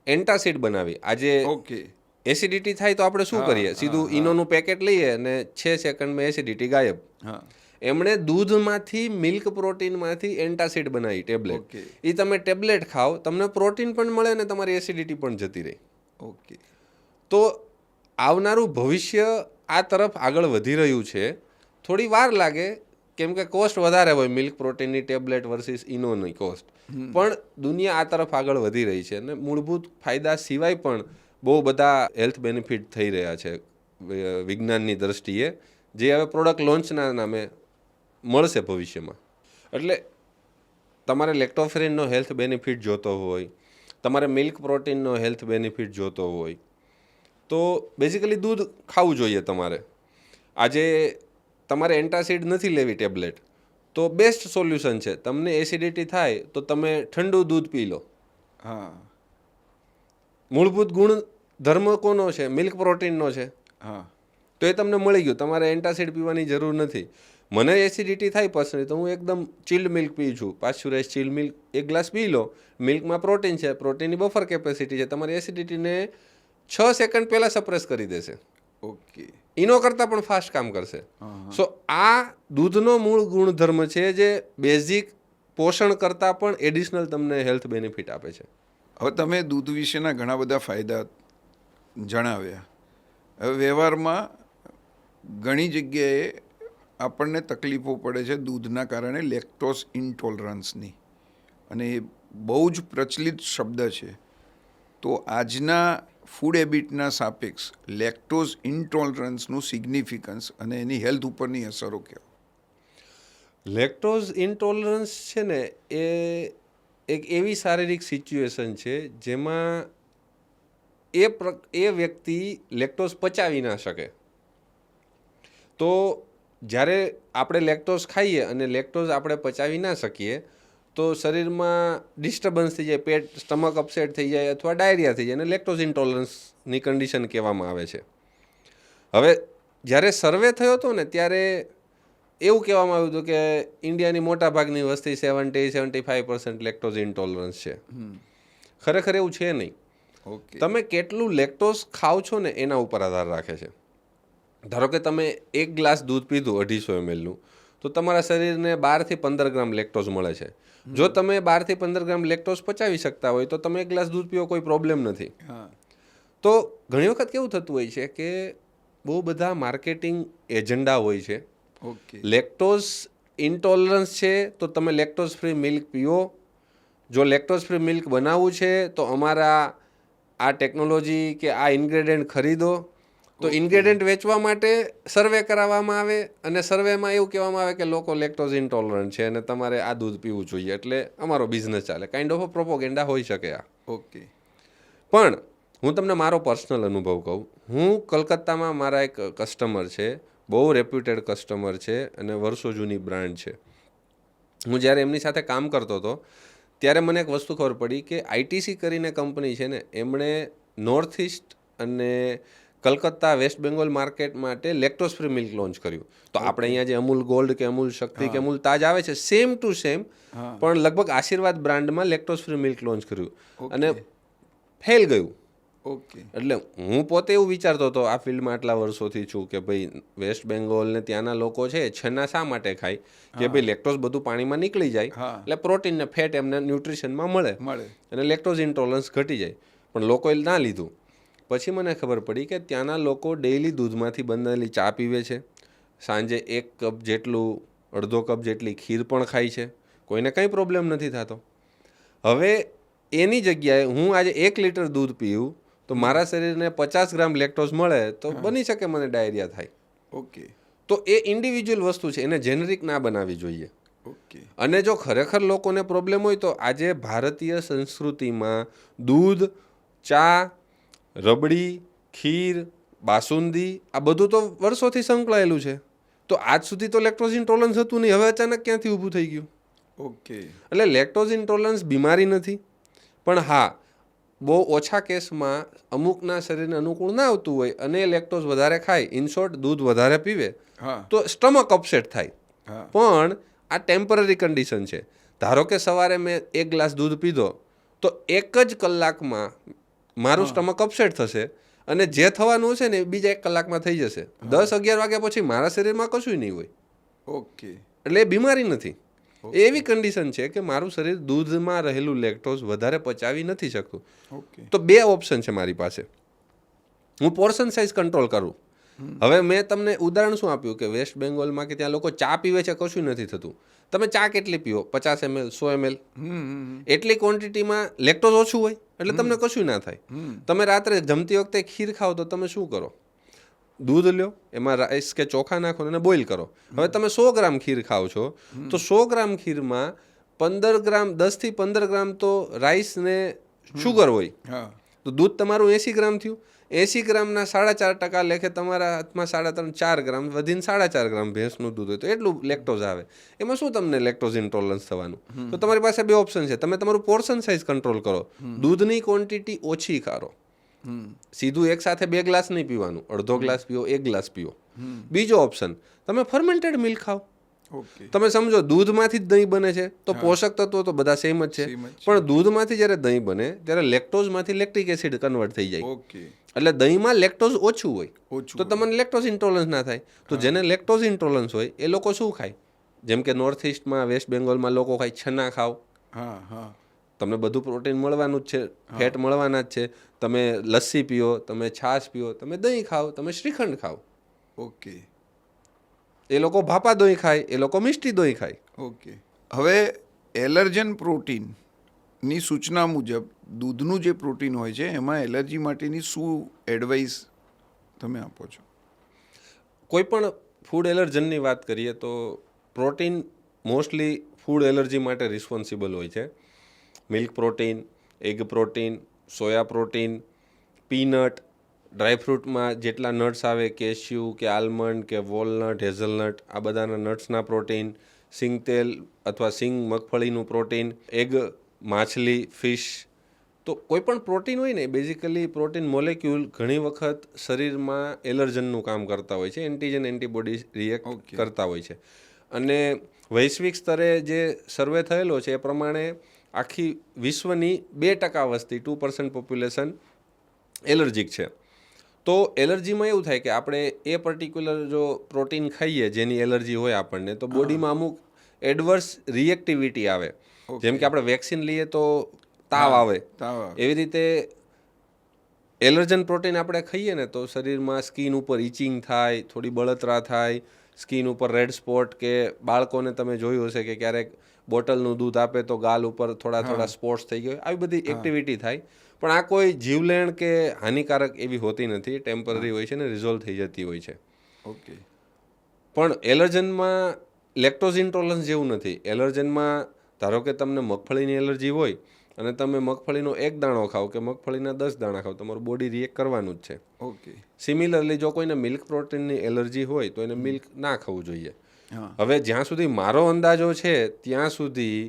એન્ટાસિડ બનાવી. આજે ઓકે. એસિડિટી થાય તો આપણે શું કરીએ? સીધું ઇનોનું પેકેટ લઈએ અને 6 સેકન્ડમાં એસિડિટી ગાયબ. હા. એમણે દૂધમાંથી, મિલ્ક પ્રોટીનમાંથી એન્ટાસિડ બનાવી ટેબ્લેટ. ઓકે. એ તમે ટેબ્લેટ ખાઓ, તમને પ્રોટીન પણ મળે ને તમારી એસિડિટી પણ જતી રહે. ઓકે. તો આવનારું ભવિષ્ય આ તરફ આગળ વધી રહ્યું છે. થોડી વાર લાગે કેમ કે કોસ્ટ વધારે હોય મિલ્ક પ્રોટીનની ટેબ્લેટ વર્સિસ ઇનોની કોસ્ટ, પણ દુનિયા આ તરફ આગળ વધી રહી છે અને મૂળભૂત ફાયદા સિવાય પણ બહુ બધા હેલ્થ બેનિફિટ થઈ રહ્યા છે વિજ્ઞાનની દ્રષ્ટિએ, જે હવે પ્રોડક્ટ લોન્ચના નામે મળશે ભવિષ્યમાં. એટલે તમારે લેક્ટોફેરિનનો હેલ્થ બેનિફિટ જોતો હોય, તમારે મિલ્ક પ્રોટીનનો હેલ્થ બેનિફિટ જોતો હોય તો બેઝિકલી દૂધ ખાવું જોઈએ તમારે. આજે તમારે એન્ટાસિડ નથી લેવી ટેબ્લેટ તો બેસ્ટ સોલ્યુશન છે. તમને એસિડિટી થાય તો તમે ઠંડુ દૂધ પી લો. હા. મૂળભૂત ગુણ ધર્મ કોનો છે? મિલ્ક પ્રોટીનનો છે. હા. તો એ તમને મળી ગયું, તમારે એન્ટાસિડ પીવાની જરૂર નથી. મને એસિડિટી થાય પર્સનલી તો હું એકદમ ચિલ્ડ મિલ્ક પીઉં છું, પાશ્ચરાઇઝ ચિલ્ડ મિલ્ક. એક ગ્લાસ પી લો. મિલ્કમાં પ્રોટીન છે, પ્રોટીનની બફર કેપેસિટી છે, તમારી એસિડિટીને 6 સેકન્ડ પહેલાં સપ્રેસ કરી દેશે. ઓકે. ઇનો કરતાં પણ ફાસ્ટ કામ કરશે. સો આ દૂધનો મૂળ ગુણધર્મ છે જે બેઝિક પોષણ કરતાં પણ એડિશનલ તમને હેલ્થ બેનિફિટ આપે છે. હવે તમે દૂધ વિશેના ઘણા બધા ફાયદા જણાવ્યા. હવે વ્યવહારમાં ઘણી જગ્યાએ આપણને તકલીફો પડે છે દૂધના કારણે લેક્ટોઝ ઇન્ટોલરન્સની, અને એ બહુ જ પ્રચલિત શબ્દ છે. તો આજના ફૂડ હેબિટના સાપેક્ષ લેક્ટોઝ ઇન્ટોલરન્સનું સિગ્નિફિકન્સ અને એની હેલ્થ ઉપરની અસરો કહેવાય. લેક્ટોઝ ઇન્ટોલરન્સ છે ને એ એક એવી શારીરિક સિચ્યુએશન છે જેમાં એ વ્યક્તિ લેક્ટોઝ પચાવી ના શકે. તો જ્યારે આપણે લેક્ટોઝ ખાઈએ અને લેક્ટોઝ આપણે પચાવી ના શકીએ તો શરીરમાં ડિસ્ટર્બન્સ થઈ જાય, પેટ સ્ટમક અપસેટ થઈ જાય અથવા ડાયરિયા થઈ જાય, અને લેક્ટોઝ ઇન્ટોલરન્સની કન્ડિશન કહેવામાં આવે છે. હવે જ્યારે સર્વે થયો હતો ને ત્યારે એવું કહેવામાં આવ્યું હતું કે ઇન્ડિયાની મોટાભાગની વસ્તી 70-75% લેક્ટોઝ ઇન્ટોલરન્સ છે. ખરેખર એવું છે નહીં. ઓકે. તમે કેટલું લેક્ટોઝ ખાઓ છો ને એના ઉપર આધાર રાખે છે. ધારો કે તમે 1 ગ્લાસ દૂધ પીધું 250 mlનું, તો તમારા શરીરને 12 થી 15 ગ્રામ લેક્ટોઝ મળે છે. જો તમે 12 થી 15 ગ્રામ લેક્ટોઝ પચાવી શકતા હોય તો તમે 1 ગ્લાસ દૂધ પીવો, કોઈ પ્રોબ્લેમ નથી. હા. તો ઘણી વખત કેવું થતું હોય છે કે બહુ બધા માર્કેટિંગ એજન્ડા હોય છે. ઓકે. લેક્ટોઝ ઇન્ટોલરન્સ છે તો તમે લેક્ટોઝ ફ્રી મિલ્ક પીવો. જો લેક્ટોઝ ફ્રી મિલ્ક બનાવવું છે તો અમારા આ ટેકનોલોજી કે આ ઇન્ગ્રેડિયન્ટ ખરીદો. તો ઇન્ગ્રેડિયન્ટ વેચવા માટે સર્વે કરાવવામાં આવે, અને સર્વેમાં એવું કહેવામાં આવે કે લોકો લેક્ટોઝ ઇન્ટોલરન્ટ છે અને તમારે આ દૂધ પીવું જોઈએ એટલે અમારો બિઝનેસ ચાલે. કાઇન્ડ ઓફ પ્રોપોગેન્ડા હોઈ શકે આ. ઓકે. પણ હું તમને મારો પર્સનલ અનુભવ કહું. હું કલકત્તામાં મારા એક કસ્ટમર છે, બહુ રેપ્યુટેડ કસ્ટમર છે અને વર્ષો જૂની બ્રાન્ડ છે. હું જ્યારે એમની સાથે કામ કરતો હતો ત્યારે મને એક વસ્તુ ખબર પડી કે આઈટીસી કરીને કંપની છે ને, એમણે નોર્થ ઇસ્ટ અને કલકત્તા વેસ્ટ બેંગોલ માર્કેટ માટે લેક્ટોઝ ફ્રી મિલ્ક લોન્ચ કર્યું. તો આપણે અહીંયા જે અમૂલ ગોલ્ડ કે અમૂલ શક્તિ કે અમૂલ તાજ આવે છે, સેમ ટુ સેમ, પણ લગભગ આશીર્વાદ બ્રાન્ડમાં લેક્ટોઝ ફ્રી મિલ્ક લોન્ચ કર્યું અને ફેલ ગયું. ઓકે. એટલે હું પોતે એવું વિચારતો હતો, આ ફિલ્ડમાં આટલા વર્ષોથી છું, કે ભાઈ વેસ્ટ બેંગોલ ને ત્યાંના લોકો છે છના શા માટે ખાય, કે ભાઈ લેક્ટોઝ બધું પાણીમાં નીકળી જાય એટલે પ્રોટીન ને ફેટ એમને ન્યુટ્રિશનમાં મળે અને લેક્ટોઝ ઇન્ટોલરન્સ ઘટી જાય. પણ લોકોએ ના લીધું. પછી મને ખબર પડી કે ત્યાંના લોકો ડેઈલી દૂધમાંથી બનેલી ચા પીવે છે, સાંજે 1 કપ જેટલું, અડધો કપ જેટલી ખીર પણ ખાય છે, કોઈને કંઈ પ્રોબ્લેમ નથી થતો. હવે એની જગ્યાએ હું આજે 1 લીટર દૂધ પીવું તો મારા શરીરને 50 ગ્રામ લેક્ટોઝ મળે તો બની શકે મને ડાયરિયા થાય. ઓકે. તો એ ઇન્ડિવિજ્યુઅલ વસ્તુ છે, એને જેનરિક ના બનાવવી જોઈએ. ઓકે. અને જો ખરેખર લોકોને પ્રોબ્લેમ હોય તો આજે ભારતીય સંસ્કૃતિમાં દૂધ, ચા, રબડી, ખીર, બાસુંદી આ બધું તો વર્ષોથી સંકળાયેલું છે. તો આજ સુધી તો લેક્ટોઝ ઇન્ટોલરન્સ હતું નહીં, હવે અચાનક ક્યાંથી ઊભું થઈ ગયું? ઓકે. એટલે લેક્ટોઝ ઇન્ટોલરન્સ બીમારી નથી, પણ હા, બહુ ઓછા કેસમાં અમુકના શરીરને અનુકૂળ ના આવતું હોય અને લેક્ટોઝ વધારે ખાય, ઇન શોર્ટ દૂધ વધારે પીવે, તો સ્ટમક અપસેટ થાય. પણ આ ટેમ્પરરી કન્ડિશન છે. ધારો કે સવારે મેં 1 ગ્લાસ દૂધ પીધો તો 1 જ કલાકમાં મારું સ્ટમક અપસેટ થશે અને જે થવાનું છે ને એ બીજા 1 કલાકમાં થઈ જશે. 10-11 વાગ્યા પછી મારા શરીરમાં કશું નહીં હોય. ઓકે. એટલે એ બીમારી નથી, એ એવી કન્ડિશન છે કે મારું શરીર દૂધમાં રહેલું લેક્ટોઝ વધારે પચાવી નથી શકતું. તો 2 ઓપ્શન છે મારી પાસે. હું પોર્શન સાઇઝ કંટ્રોલ કરું. હવે મેં તમને ઉદાહરણ શું આપ્યું કે વેસ્ટ બેંગોલમાં કે ત્યાં લોકો ચા પીવે છે, કશું નથી થતું. તમે ચા કેટલી પીવો? 50 ml, 100 ml, એટલી ક્વોન્ટિટીમાં લેક્ટોઝ ઓછું હોય એટલે તમને કશું ના થાય. તમે રાત્રે જમતી વખતે ખીર ખાઓ તો તમે શું કરો? દૂધ લ્યો, એમાં રાઈસ કે ચોખા નાખો અને બોઇલ કરો. હવે તમે 100 ગ્રામ ખીર ખાઓ છો તો 100 ગ્રામ ખીરમાં 15 ગ્રામ, 10 થી 15 ગ્રામ તો રાઈસ ને શુગર હોય. તો દૂધ તમારું 80 ગ્રામ થયું. 80 ગ્રામના 4.5% લેખે તમારા હાથમાં 3.5-4 ગ્રામ વધીને 4.5 ગ્રામ ભેંસનું દૂધ હોય તો એટલું લેક્ટોઝ આવે. એમાં શું તમને લેક્ટોઝ ઇન્ટોલરન્સ થવાનું? તો તમારી પાસે 2 ઓપ્શન છે. તમે તમારું પોર્શન સાઇઝ કંટ્રોલ કરો, દૂધની ક્વોન્ટિટી ઓછી કરો. સીધું એક સાથે 2 ગ્લાસ નહીં પીવાનું, અડધો ગ્લાસ પીવો, 1 ગ્લાસ પીવો. બીજો ઓપ્શન, તમે ફર્મેન્ટેડ મિલ્ક ખાઓ. તમે સમજો દૂધમાંથી જ દહીં બને છે તો પોષક તત્વો તો બધા સેમ જ છે, પણ દૂધમાંથી જ્યારે દહીં બને ત્યારે લેક્ટોઝમાંથી લેક્ટિક એસિડ કન્વર્ટ થઈ જાય. એટલે દહીંમાં લેક્ટોઝ ઓછું હોય તો તમને લેક્ટોઝ ઇન્ટોલરન્સ ના થાય. તો જેને લેક્ટોઝ ઇન્ટોલરન્સ હોય એ લોકો શું ખાય? જેમ કે નોર્થ ઇસ્ટમાં, વેસ્ટ બેંગોલમાં લોકો ખાય છના ખાઓ, તમને બધું પ્રોટીન મળવાનું જ છે, ફેટ મળવાના જ છે. તમે લસ્સી પીઓ, તમે છાશ પીઓ, તમે દહીં ખાઓ, તમે શ્રીખંડ ખાઓ. ઓકે. એ લોકો ભાપા દહીં ખાય, એ લોકો મિષ્ટી દહીં ખાય. ઓકે. હવે એલર્જન પ્રોટીનની સૂચના મુજબ દૂધનું જે પ્રોટીન હોય છે એમાં એલર્જી માટેની શું એડવાઇસ તમે આપો છો? કોઈ પણ ફૂડ એલર્જનની વાત કરીએ તો પ્રોટીન મોસ્ટલી ફૂડ એલર્જી માટે રિસ્પોન્સિબલ હોય છે. Milk protein, egg protein, soya protein, peanut, ડ્રાયફ્રૂટમાં જેટલા નટ્સ આવે, કેશ્યુ કે આલમંડ કે વોલનટ, હેઝલનટ, આ બધાના નટ્સના પ્રોટીન, સિંગ તેલ અથવા સિંગ મગફળીનું પ્રોટીન, એગ, માછલી, ફિશ. તો કોઈ પણ પ્રોટીન હોય ને, બેઝિકલી પ્રોટીન મોલેક્યુલ ઘણી વખત શરીરમાં એલર્જનનું કામ કરતા હોય છે, એન્ટીજન એન્ટીબોડી રિએક્ટ કરતા હોય છે. અને વૈશ્વિક સ્તરે જે સર્વે થયેલો છે એ પ્રમાણે આખી વિશ્વની 2% વસ્તી, 2% પોપ્યુલેશન એલર્જીક છે. તો એલર્જીમાં એવું થાય કે આપણે એ પર્ટિક્યુલર જો પ્રોટીન ખાઈએ જેની એલર્જી હોય આપણને, તો બોડીમાં અમુક એડવર્સ રિએક્ટિવિટી આવે. જેમ કે આપણે વેક્સિન લઈએ તો તાવ આવે, એવી રીતે એલર્જન પ્રોટીન આપણે ખાઈએ ને તો શરીરમાં સ્કિન ઉપર ઇચિંગ થાય, થોડી બળતરા થાય, સ્કિન ઉપર રેડ સ્પોટ, કે બાળકોને તમે જોયું હશે કે ક્યારેક બોટલનું દૂધ આપે તો ગાલ ઉપર થોડા સ્પોટ્સ થઈ ગયો, આવી બધી એક્ટિવિટી થાય. પણ આ કોઈ જીવલેણ કે હાનિકારક એવી હોતી નથી, ટેમ્પરરી હોય છે ને રિઝોલ્વ થઈ જતી હોય છે. ઓકે. પણ એલર્જનમાં લેક્ટોઝ ઇન્ટોલરન્સ જેવું નથી. એલર્જનમાં ધારો કે તમને મગફળીની એલર્જી હોય અને તમે મગફળીનો 1 દાણો ખાઓ કે મગફળીના 10 દાણા ખાઓ, તમારું બોડી રિએક્ટ કરવાનું જ છે. ઓકે. સિમિલરલી જો કોઈને મિલ્ક પ્રોટીનની એલર્જી હોય તો એને મિલ્ક ના ખાવું જોઈએ. હવે જ્યાં સુધી મારો અંદાજો છે ત્યાં સુધી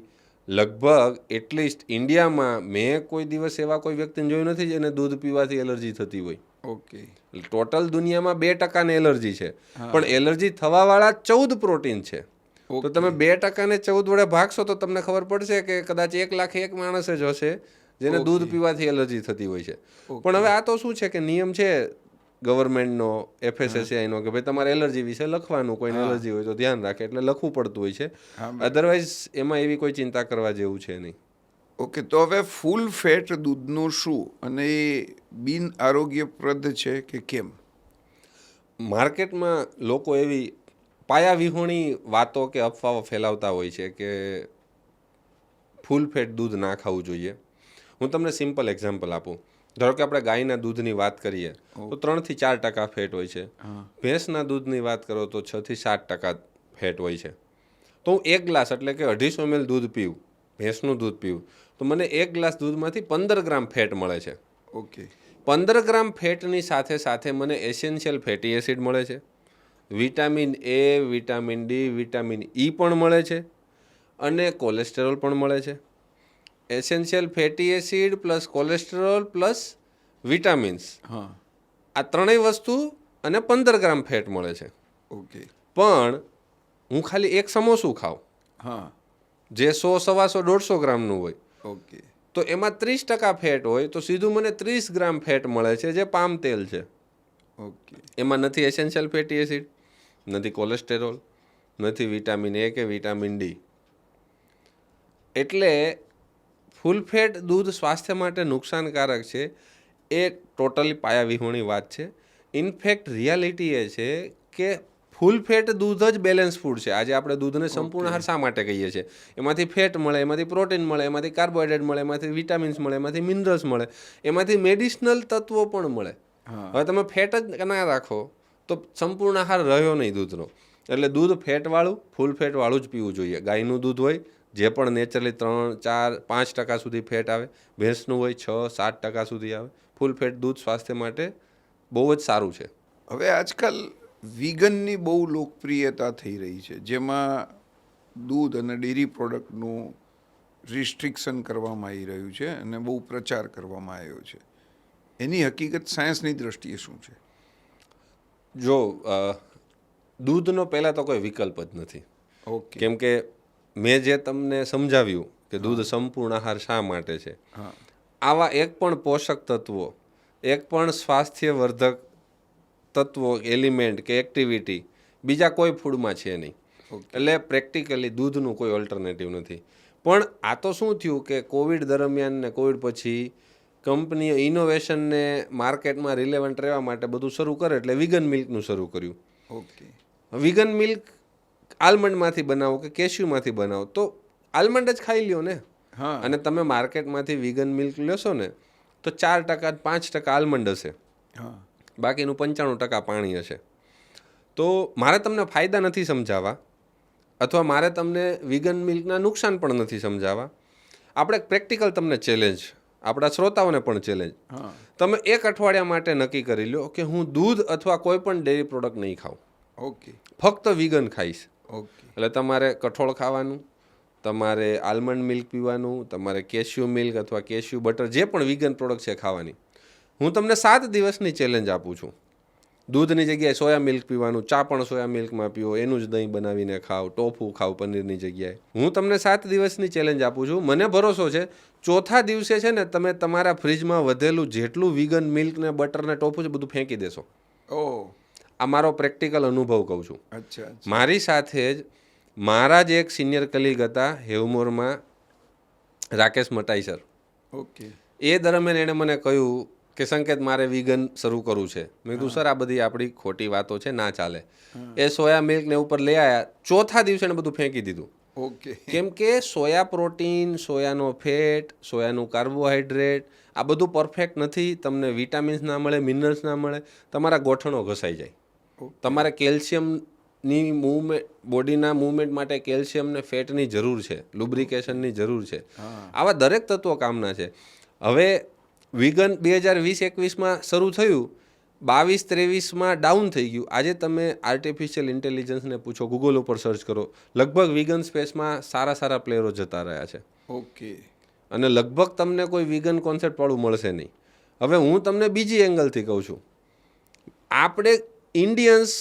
લગભગ એટલીસ્ટ ઇન્ડિયામાં મેં કોઈ દિવસ એવા કોઈ વ્યક્તિને જોયું નથી જેને દૂધ પીવાથી એલર્જી થતી હોય. ઓકે. ટોટલ દુનિયામાં 2% ને એલર્જી છે, પણ એલર્જી થવાવાળા 14 પ્રોટીન છે. તો તમે 2% ને 14 વડે ભાગશો તો તમને ખબર પડશે કે કદાચ 1 લાખ એક માણસ જ હશે જેને દૂધ પીવાથી એલર્જી થતી હોય છે. પણ હવે આ તો શું છે કે નિયમ છે ગવર્મેન્ટનો, FSSAIનો, કે ભાઈ તમારે એલર્જી વિશે લખવાનું, કોઈને એલર્જી હોય તો ધ્યાન રાખે, એટલે લખવું પડતું હોય છે. અધરવાઇઝ એમાં એવી કોઈ ચિંતા કરવા જેવું છે નહીં. ઓકે. તો હવે ફૂલ ફેટ દૂધનું શું, અને એ બિન આરોગ્યપ્રદ છે કે કેમ? માર્કેટમાં લોકો એવી પાયાવિહોણી વાતો કે અફવાઓ ફેલાવતા હોય છે કે ફૂલ ફેટ દૂધ ના ખાવું જોઈએ. હું તમને સિમ્પલ એક્ઝામ્પલ આપું. ધારો કે આપણે ગાયના દૂધની વાત કરીએ તો 3 થી 4% ફેટ હોય છે. ભેંસના દૂધની વાત કરો તો 6 થી 7% ફેટ હોય છે. તો હું 1 ગ્લાસ એટલે કે 250 ml દૂધ પીવું, ભેંસનું દૂધ પીવું, તો મને 1 ગ્લાસ દૂધમાંથી 15 ગ્રામ ફેટ મળે છે. ઓકે. 15 ગ્રામ ફેટની સાથે સાથે મને એસેન્શિયલ ફેટી એસિડ મળે છે, vitamin A, vitamin D, vitamin E પણ મળે છે, અને કોલેસ્ટેરોલ પણ મળે છે. Essential fatty acid plus cholesterol plus vitamins, આ ત્રણેય વસ્તુ અને 15 ગ્રામ ફેટ મળે છે. ઓકે. પણ હું ખાલી એક સમોસું ખાઉં, જે 100, 125, 150 ગ્રામનું હોય, ઓકે, તો એમાં 30% ફેટ હોય, તો સીધું મને 30 ગ્રામ ફેટ મળે છે, જે પામ તેલ છે. ઓકે. એમાં નથી એસેન્શિયલ ફેટી એસિડ, નથી કોલેસ્ટેરોલ, નથી વિટામિન A કે વિટામિન D. એટલે ફૂલ ફેટ દૂધ સ્વાસ્થ્ય માટે નુકસાનકારક છે એ ટોટલી પાયાવિહોણી વાત છે. ઇનફેક્ટ રિયાલિટી એ છે કે ફૂલ ફેટ દૂધ જ બેલેન્સ ફૂડ છે. આજે આપણે દૂધને સંપૂર્ણ આહાર શા માટે કહીએ છીએ? એમાંથી ફેટ મળે, એમાંથી પ્રોટીન મળે, એમાંથી કાર્બોહાઈડ્રેટ મળે, એમાંથી વિટામિન્સ મળે, એમાંથી મિનરલ્સ મળે, એમાંથી મેડિસિનલ તત્વો પણ મળે. હવે તમે ફેટ જ ના રાખો તો સંપૂર્ણ આહાર રહ્યો નહીં દૂધનો. એટલે દૂધ ફેટવાળું, ફૂલ ફેટવાળું જ પીવું જોઈએ. ગાયનું દૂધ હોય જે પણ નેચરલી 3, 4, 5% સુધી ફેટ આવે, ભેંસનું હોય 6, 7% સુધી આવે. ફૂલ ફેટ દૂધ સ્વાસ્થ્ય માટે બહુ જ સારું છે. હવે આજકાલ વિગનની બહુ લોકપ્રિયતા થઈ રહી છે, જેમાં દૂધ અને ડેરી પ્રોડક્ટનું રિસ્ટ્રિક્શન કરવામાં આવી રહ્યું છે અને બહુ પ્રચાર કરવામાં આવ્યો છે. એની હકીકત સાયન્સની દ્રષ્ટિએ શું છે? જો દૂધનો પહેલાં તો કોઈ વિકલ્પ જ નથી. ઓકે. કેમ કે મેં જે તમને સમજાવ્યું કે દૂધ સંપૂર્ણ આહાર શા માટે છે, આવા એક પણ પોષક તત્વો, એક પણ સ્વાસ્થ્યવર્ધક તત્વો, એલિમેન્ટ કે એક્ટિવિટી બીજા કોઈ ફૂડમાં છે નહીં. એટલે પ્રેક્ટિકલી દૂધનું કોઈ ઓલ્ટરનેટિવ નથી. પણ આ તો શું થયું કે કોવિડ દરમિયાન ને કોવિડ પછી કંપનીઓ ઇનોવેશનને માર્કેટમાં રિલેવન્ટ રહેવા માટે બધું શરૂ કરે એટલે વિગન મિલ્કનું શરૂ કર્યું. ઓકે. વિગન મિલ્ક આલમંડમાંથી બનાવો કે કેશ્યુમાંથી બનાવો તો આલમંડ જ ખાઈ લ્યો ને. હા. અને તમે માર્કેટમાંથી વિગન મિલ્ક લેશો ને તો 4% 5% આલમંડ હશે, હા. બાકીનું 95% પાણી હશે. તો મારે તમને ફાયદા નથી સમજાવવા અથવા મારે તમને વિગન મિલ્કના નુકસાન પણ નથી સમજાવવા. આપણે પ્રેક્ટિકલ તમને ચેલેન્જ, આપણા શ્રોતાઓને પણ ચેલેન્જ. હા. તમે 1 અઠવાડિયા માટે નક્કી કરી લો કે હું દૂધ અથવા કોઈ પણ ડેરી પ્રોડક્ટ નહીં ખાઉં, ઓકે. ફક્ત વિગન ખાઈશ. ઓકે. એટલે તમારે કઠોળ ખાવાનું, તમારે આલમંડ મિલ્ક પીવાનું, તમારે કેશ્યુ મિલ્ક અથવા કેશ્યુ બટર જે પણ વિગન પ્રોડક્ટ છે ખાવાની. હું તમને 7 દિવસની ચેલેન્જ આપું છું. દૂધની જગ્યાએ સોયા મિલ્ક પીવાનું, ચા પણ સોયા મિલ્કમાં પીવો, એનું જ દહીં બનાવીને ખાઓ, ટોફુ ખાઓ પનીરની જગ્યાએ. હું તમને 7 દિવસની ચેલેન્જ આપું છું. મને ભરોસો છે ચોથા દિવસે છે ને તમે તમારા ફ્રીજમાં વધેલું જેટલું વિગન મિલ્ક ને બટર ને ટોફુ છે બધું ફેંકી દેશો. ઓહ. આ મારો પ્રેક્ટિકલ અનુભવ કહું છું. અચ્છા. મારી સાથે જ મારા જ એક સિનિયર કલીગ હતા હેવમોરમાં, રાકેશ મટાઈ સર. ઓકે. એ દરમિયાન એણે મને કહ્યું કે સંકેત મારે વિગન શરૂ કરવું છે. મેં કીધું સર આ બધી આપણી ખોટી વાતો છે, ના ચાલે. એ સોયા મિલ્કને ઉપર લઈ આવ્યા, ચોથા દિવસે એને બધું ફેંકી દીધું. ઓકે. કેમ કે સોયા પ્રોટીન, સોયાનો ફેટ, સોયાનું કાર્બોહાઈડ્રેટ આ બધું પરફેક્ટ નથી. તમને વિટામિન્સ ના મળે, મિનરલ્સ ના મળે, તમારા ગોઠણો ઘસાઈ જાય. તમારે કેલ્શિયમની મૂવમેન્ટ, બોડીના મૂવમેન્ટ માટે કેલ્શિયમ ને ફેટની જરૂર છે, લુબ્રિકેશનની જરૂર છે. આવા દરેક તત્વો કામના છે. હવે વિગન 2020-21માં શરૂ થયું, 22-23માં ડાઉન થઈ ગયું. આજે તમે આર્ટિફિશિયલ ઇન્ટેલિજન્સને પૂછો, ગૂગલ ઉપર સર્ચ કરો, લગભગ વિગન સ્પેસમાં સારા પ્લેયરો જતા રહ્યા છે. ઓકે. અને લગભગ તમને કોઈ વિગન કોન્સેપ્ટવાળું મળશે નહીં. હવે હું તમને બીજી એંગલથી કહું છું. આપણે ઇન્ડિયન્સ,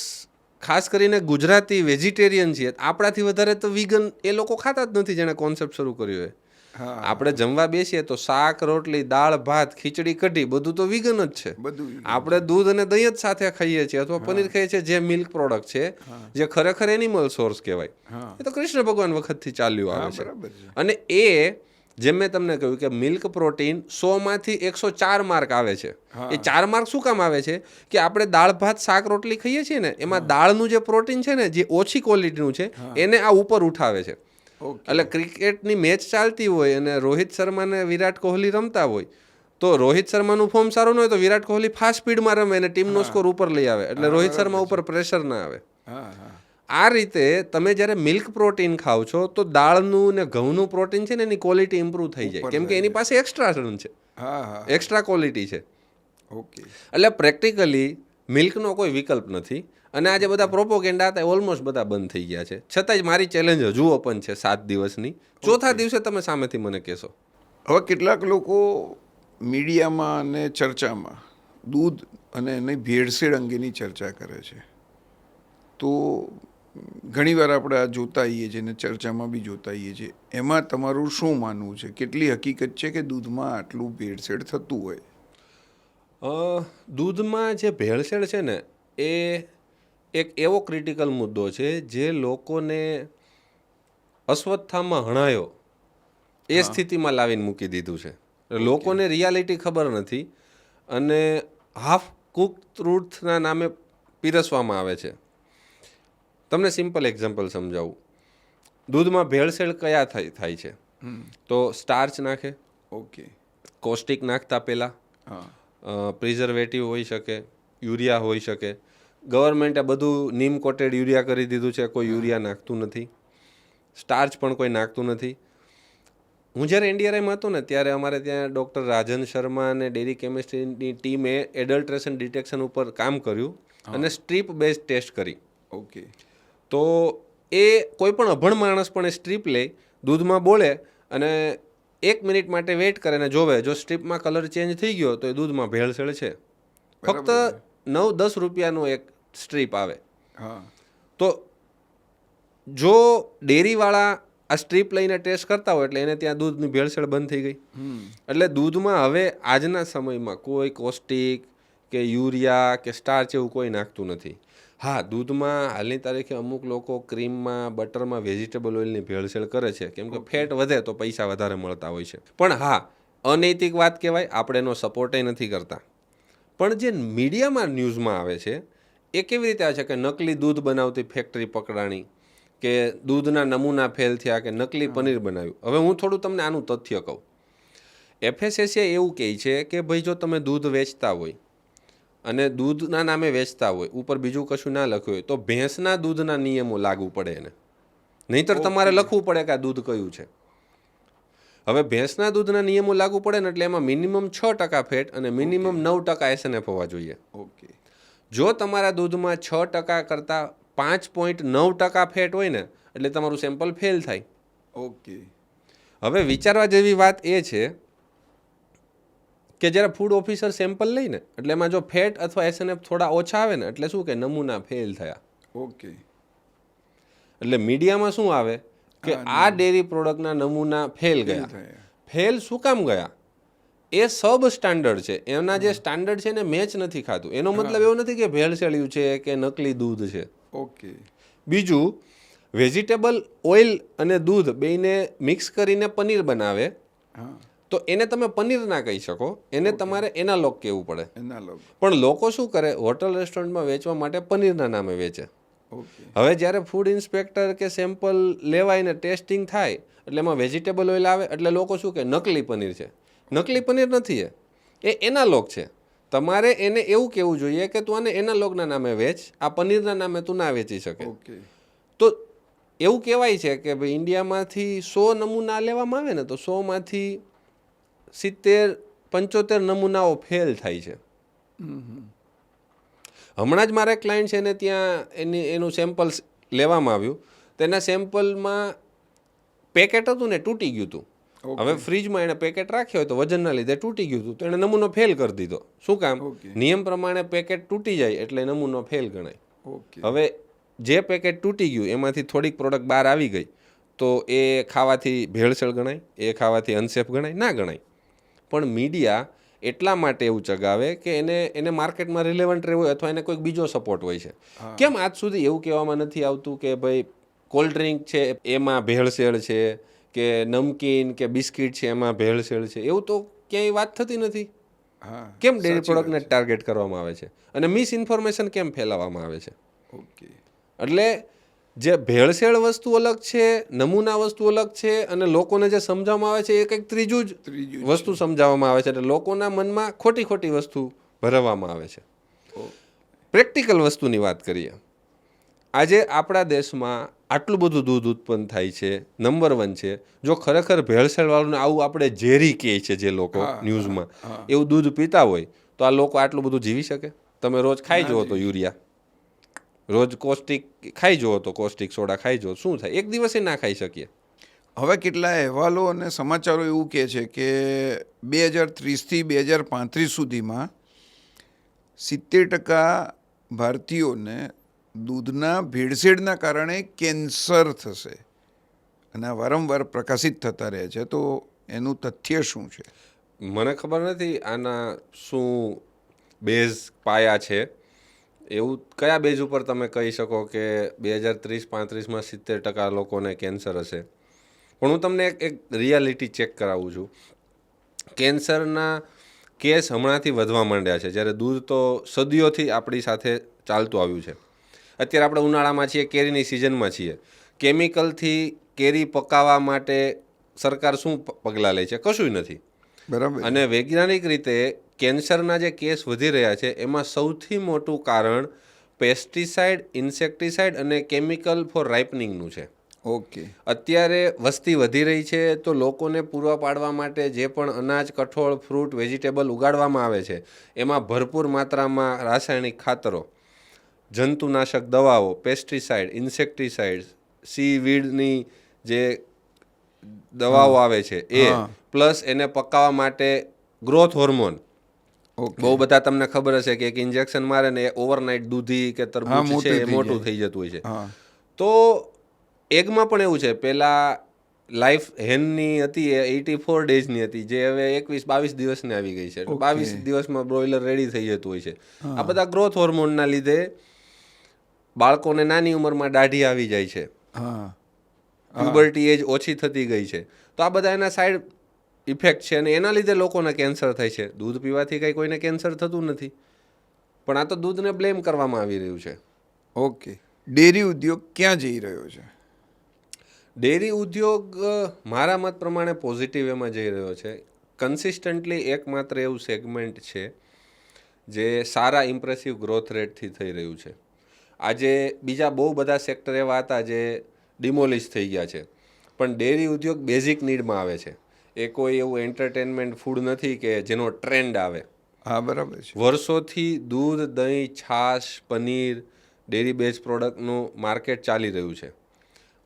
ખાસ કરીને ગુજરાતી વેજીટેરિયન છીએ, આપણાથી વધારે તો વિગન એ લોકો ખાતા જ નથી જેણે કોન્સેપ્ટ શરૂ કર્યો હોય. આપણે જમવા બેસીએ તો શાક, રોટલી, દાળ, ભાત, ખીચડી, કઢી બધું તો વિગન જ છે. આપણે દૂધ અને દહીં જ સાથે ખાઈએ છીએ અથવા પનીર ખાઈએ છીએ, જે મિલ્ક પ્રોડક્ટ છે, જે ખરેખર એનિમલ સોર્સ કહેવાય. એ તો કૃષ્ણ ભગવાન વખતથી ચાલ્યું આવે છે. અને એ જેમ મેં તમને કહ્યું કે મિલ્ક પ્રોટીન 100માંથી 104 માર્ક આવે છે. એ 4 માર્ક શું કામ આવે છે કે આપણે દાળ ભાત શાક રોટલી ખાઈએ છીએ ને એમાં દાળનું જે પ્રોટીન છે ને, જે ઓછી ક્વોલિટીનું છે, એને આ ઉપર ઉઠાવે છે. એટલે ક્રિકેટની મેચ ચાલતી હોય અને રોહિત શર્મા ને વિરાટ કોહલી રમતા હોય તો રોહિત શર્માનું ફોર્મ સારું ન હોય તો વિરાટ કોહલી ફાસ્ટ સ્પીડમાં રમે અને ટીમનો સ્કોર ઉપર લઈ આવે, એટલે રોહિત શર્મા ઉપર પ્રેશર ના આવે. આ રીતે તમે જ્યારે મિલ્ક પ્રોટીન ખાઓ છો તો દાળનું ને ઘઉંનું પ્રોટીન છે ને એની ક્વોલિટી ઇમ્પ્રૂવ થઈ જાય, કેમ કે એની પાસે એક્સ્ટ્રા રન છે, એક્સ્ટ્રા ક્વોલિટી છે. એટલે પ્રેક્ટિકલી મિલ્કનો કોઈ વિકલ્પ નથી. અને આજે બધા પ્રોપોગેન્ડા હતા ઓલમોસ્ટ બધા બંધ થઈ ગયા છે. છતાંય મારી ચેલેન્જ હજુ ઓપન છે 7 દિવસની. ચોથા દિવસે તમે સામેથી મને કહેશો. હવે કેટલાક લોકો મીડિયામાં અને ચર્ચામાં દૂધ અને એની ભેળસેળ અંગેની ચર્ચા કરે છે. તો ઘણીવાર આપણે આ જોતા આવીએ છીએ અને ચર્ચામાં બી જોતા આવીએ છીએ. એમાં તમારું શું માનવું છે? કેટલી હકીકત છે કે દૂધમાં આટલું ભેળસેળ થતું હોય? દૂધમાં જે ભેળસેળ છે ને એ એક એવો ક્રિટિકલ મુદ્દો છે જે લોકોને અશ્વત્થામાં હણાયો એ સ્થિતિમાં લાવીને મૂકી દીધું છે. લોકોને રિયાલિટી ખબર નથી અને હાફ કુક ટ્રુથના નામે પીરસવામાં આવે છે. તમને સિમ્પલ એક્ઝામ્પલ સમજાવું. દૂધમાં ભેળસેળ કયા થાય છે? તો સ્ટાર્ચ નાખે, ઓકે, કોસ્ટિક નાખતા પહેલાં, પ્રિઝર્વેટિવ હોઈ શકે, યુરિયા હોઈ શકે. ગવર્મેન્ટે બધું નીમ કોટેડ યુરિયા કરી દીધું છે, કોઈ યુરિયા નાખતું નથી, સ્ટાર્ચ પણ કોઈ નાખતું નથી. હું જ્યારે એનડીઆરઆઈમાં હતો ને ત્યારે અમારે ત્યાં ડૉક્ટર રાજન શર્મા અને ડેરી કેમિસ્ટ્રીની ટીમે એડલ્ટ્રેશન ડિટેક્શન ઉપર કામ કર્યું અને સ્ટ્રીપ બેઝ ટેસ્ટ કરી. ઓકે. તો એ કોઈ પણ અભણ માણસ પણ એ સ્ટ્રીપ લે, દૂધમાં બોલે અને 1 મિનિટ માટે વેઇટ કરે અને જોવે, જો સ્ટ્રીપમાં કલર ચેન્જ થઈ ગયો તો એ દૂધમાં ભેળસેળ છે. ફક્ત 9-10 રૂપિયાનું એક સ્ટ્રીપ આવે. તો જો ડેરીવાળા આ સ્ટ્રીપ લઈને ટેસ્ટ કરતા હોય એટલે એને ત્યાં દૂધની ભેળસેળ બંધ થઈ ગઈ. એટલે દૂધમાં હવે આજના સમયમાં કોઈ કોસ્ટિક કે યુરિયા કે સ્ટાર્ચ એવું કોઈ નાખતું નથી. હા, દૂધમાં હાલની તારીખે અમુક લોકો ક્રીમમાં, બટરમાં વેજીટેબલ ઓઇલની ભેળસેળ કરે છે, કેમ કે ફેટ વધે તો પૈસા વધારે મળતા હોય છે. પણ હા, અનૈતિક વાત કહેવાય, આપણે એનો સપોર્ટય નથી કરતા. પણ જે મીડિયામાં ન્યૂઝમાં આવે છે એ કેવી રીતે આવે છે કે નકલી દૂધ બનાવતી ફેક્ટરી પકડાણી, કે દૂધના નમૂના ફેલ થયા, કે નકલી પનીર બનાવ્યું. હવે હું થોડું તમને આનું તથ્ય કહું. FSSAI એવું કહે છે કે ભાઈ જો તમે દૂધ વેચતા હોય અને દૂધના નામે વેચતા હોય, ઉપર બીજું કશું ના લખ્યું હોય, તો ભેંસના દૂધના નિયમો લાગુ પડે એને. નહીંતર તમારે લખવું પડે કે આ દૂધ કયું છે. હવે ભેંસના દૂધના નિયમો લાગુ પડે ને એટલે એમાં મિનિમમ 6% ફેટ અને મિનિમમ 9% SNF હોવા જોઈએ. ઓકે. જો તમારા દૂધમાં 6% કરતાં 5.9% ફેટ હોય ને એટલે તમારું સેમ્પલ ફેલ થાય. ઓકે. હવે વિચારવા જેવી વાત એ છે કે જ્યારે ફૂડ ઓફિસર સેમ્પલ લઈને એટલે એમાં જો ફેટ અથવા SNF થોડા ઓછા આવે ને એટલે શું કે નમૂના ફેલ થયા. ઓકે. એટલે મીડિયામાં શું આવે કે આ ડેરી પ્રોડક્ટના નમૂના ફેલ ગયા. ફેલ શું કામ ગયા? એ સબ સ્ટાન્ડર્ડ છે, એના જે સ્ટાન્ડર્ડ છે એને મેચ નથી ખાતું. એનો મતલબ એવો નથી કે ભેળસેળ્યું છે કે નકલી દૂધ છે. ઓકે. બીજું, વેજીટેબલ ઓઇલ અને દૂધ બેયને મિક્સ કરીને પનીર બનાવે તો એને તમે પનીર ના કહી શકો, એને તમારે એનાલોગ કહેવું પડે. એનાલોગ. પણ લોકો શું કરે, હોટલ રેસ્ટોરન્ટમાં વેચવા માટે પનીરના નામે વેચે. ઓકે. હવે જ્યારે ફૂડ ઇન્સ્પેક્ટર કે સેમ્પલ લેવાય ને ટેસ્ટિંગ થાય એટલે એમાં વેજીટેબલ ઓઇલ આવે એટલે લોકો શું કે નકલી પનીર છે. નકલી પનીર નથી, એ એનાલોગ છે. તમારે એને એવું કહેવું જોઈએ કે તું આને એનાલોગના નામે વેચ, આ પનીરના નામે તું ના વેચી શકે. ઓકે. તો એવું કહેવાય છે કે ભાઈ ઇન્ડિયામાંથી 100 નમૂના લેવામાં આવે ને તો 100માંથી 70-75 નમૂનાઓ ફેલ થાય છે. હમણાં જ મારા ક્લાયન્ટ છે ને ત્યાં એનું સેમ્પલ લેવામાં આવ્યું, તેના સેમ્પલમાં પેકેટ હતું ને તૂટી ગયું હતું. હવે ફ્રીજમાં એણે પેકેટ રાખ્યો હોય તો વજનના લીધે તૂટી ગયું હતું, તો એણે નમૂનો ફેલ કરી દીધો. શું કામ? નિયમ પ્રમાણે પેકેટ તૂટી જાય એટલે નમૂનો ફેલ ગણાય. હવે જે પેકેટ તૂટી ગયું એમાંથી થોડીક પ્રોડક્ટ બહાર આવી ગઈ તો એ ખાવાથી ભેળસેળ ગણાય, એ ખાવાથી અનસેફ ગણાય? ના ગણાય. પણ મીડિયા એટલા માટે એવું ચગાવે કે એને માર્કેટમાં રિલેવન્ટ રહેવું હોય અથવા એને કોઈક બીજો સપોર્ટ હોય છે. કેમ આજ સુધી એવું કહેવામાં નથી આવતું કે ભાઈ કોલ્ડ ડ્રિંક છે એમાં ભેળસેળ છે, કે નમકીન કે બિસ્કિટ છે એમાં ભેળસેળ છે? એવું તો ક્યાંય વાત થતી નથી. કેમ ડેરી પ્રોડક્ટને ટાર્ગેટ કરવામાં આવે છે અને મિસઇન્ફોર્મેશન કેમ ફેલાવવામાં આવે છે? ઓકે. એટલે જે ભેળસેળ વસ્તુ અલગ છે, નમૂના વસ્તુ અલગ છે, અને લોકોને જે સમજાવવામાં આવે છે એ કંઈક ત્રીજું જ વસ્તુ સમજાવવામાં આવે છે. એટલે લોકોના મનમાં ખોટી ખોટી વસ્તુ ભરવામાં આવે છે. પ્રેક્ટિકલ વસ્તુની વાત કરીએ. આજે આપણા દેશમાં આટલું બધું દૂધ ઉત્પન્ન થાય છે, નંબર 1 છે. જો ખરેખર ભેળસેળવાળું આવું આપણે ઝેરી કહે છે જે લોકો ન્યૂઝમાં, એવું દૂધ પીતા હોય તો આ લોકો આટલું બધું જીવી શકે? તમે રોજ ખાઈ જુઓ તો યુરિયા, રોજ કોસ્ટિક ખાઈ જુઓ તો કોસ્ટિક સોડા ખાઈ જુઓ, શું થાય? એક દિવસે ના ખાઈ શકીએ. હવે કેટલા અહેવાલો અને સમાચારો એવું કહે છે કે 2030થી 2035 સુધીમાં 70% ભારતીયોને દૂધના ભેળસેળના કારણે કેન્સર થશે, અને આ વારંવાર પ્રકાશિત થતા રહે છે. તો એનું તથ્ય શું છે? મને ખબર નથી આના શું બેઝ પાયા છે. એવું કયા બેઝ ઉપર તમે કહી શકો કે 2030-35માં 70% લોકોને કેન્સર હશે? પણ હું તમને એક રિયાલિટી ચેક કરાવું છું. કેન્સરના કેસ હમણાંથી વધવા માંડ્યા છે, જ્યારે દૂધ તો સદીઓથી આપણી સાથે ચાલતું આવ્યું છે. અત્યારે આપણે ઉનાળામાં છીએ, કેરીની સિઝનમાં છીએ. કેમિકલથી કેરી પકાવવા માટે સરકાર શું પગલાં લે છે? કશું નથી. બરાબર. અને વૈજ્ઞાનિક રીતે કેન્સરના જે કેસ વધી રહ્યા છે એમાં સૌથી મોટું કારણ પેસ્ટિસાઇડ, ઇન્સેક્ટિસાઇડ અને કેમિકલ ફોર રાઇપનિંગનું છે. ઓકે. અત્યારે વસ્તી વધી રહી છે તો લોકોને પૂરા પાડવા માટે જે પણ અનાજ, કઠોળ, ફ્રૂટ, વેજીટેબલ ઉગાડવામાં આવે છે એમાં ભરપૂર માત્રામાં રાસાયણિક ખાતરો, જંતુનાશક દવાઓ, પેસ્ટિસાઇડ, ઇન્સેક્ટિસાઇડ, સીવીડની જે દવાઓ આવે છે એ, પ્લસ એને પકાવવા માટે ગ્રોથ હોર્મોન. બહુ બધા તમને ખબર હશે કે એક ઇન્જેક્શન મારે ને ઓવરનાઇટ દૂધી કે તરબૂચ છે એ મોટું થઈ જતું હોય છે. તો એગમાં પણ એવું છે. પહેલાં લાઈફ હેનની હતી એ 84 ડેઝની હતી, જે હવે 21-22 દિવસની આવી ગઈ છે. 22 દિવસમાં બ્રોઇલર રેડી થઈ જતું હોય છે. આ બધા ગ્રોથ હોર્મોનના લીધે બાળકોને નાની ઉંમરમાં દાઢી આવી જાય છે, પ્યુબર્ટી એજ ઓછી થતી ગઈ છે. તો આ બધા એના સાઈડ ઇફેક્ટ છે અને એના લીધે લોકોને કેન્સર થાય છે. દૂધ પીવાથી કંઈ કોઈને કેન્સર થતું નથી. પણ આ તો દૂધને બ્લેમ કરવામાં આવી રહ્યું છે. ઓકે, ડેરી ઉદ્યોગ ક્યાં જઈ રહ્યો છે? ડેરી ઉદ્યોગ મારા મત પ્રમાણે પોઝિટિવ એમાં જઈ રહ્યો છે. કન્સિસ્ટન્ટલી એકમાત્ર એવું સેગમેન્ટ છે જે સારા ઇમ્પ્રેસિવ ગ્રોથ રેટથી થઈ રહ્યું છે. આજે બીજા બહુ બધા સેક્ટર એવા હતા જે ડિમોલિશ થઈ ગયા છે, પણ ડેરી ઉદ્યોગ બેઝિક નીડમાં આવે છે. એ કોઈ એવું એન્ટરટેનમેન્ટ ફૂડ નથી કે જેનો ટ્રેન્ડ આવે. હા, બરાબર છે. વર્ષોથી દૂધ, દહીં, છાશ, પનીર, ડેરી બેઝ પ્રોડક્ટનું માર્કેટ ચાલી રહ્યું છે.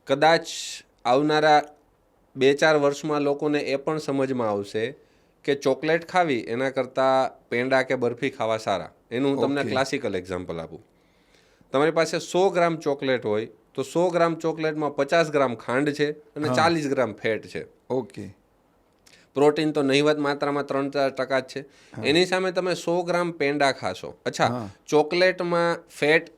કદાચ આવનારા 2-4 વર્ષમાં લોકોને એ પણ સમજમાં આવશે કે ચોકલેટ ખાવી એના કરતાં પેંડા કે બરફી ખાવા સારા. એનું હું તમને Okay. ક્લાસિકલ એક્ઝામ્પલ આપું. તમારી પાસે 100 ગ્રામ ચોકલેટ હોય તો 100 ગ્રામ ચોકલેટમાં 50 ગ્રામ ખાંડ છે અને 40 ગ્રામ ફેટ છે. ઓકે, પ્રોટીન તો નહિવત માત્રામાં 3-4% જ છે. એની સામે તમે 100 ગ્રામ પેંડા ખાશો. અચ્છા, ચોકલેટમાં ફેટ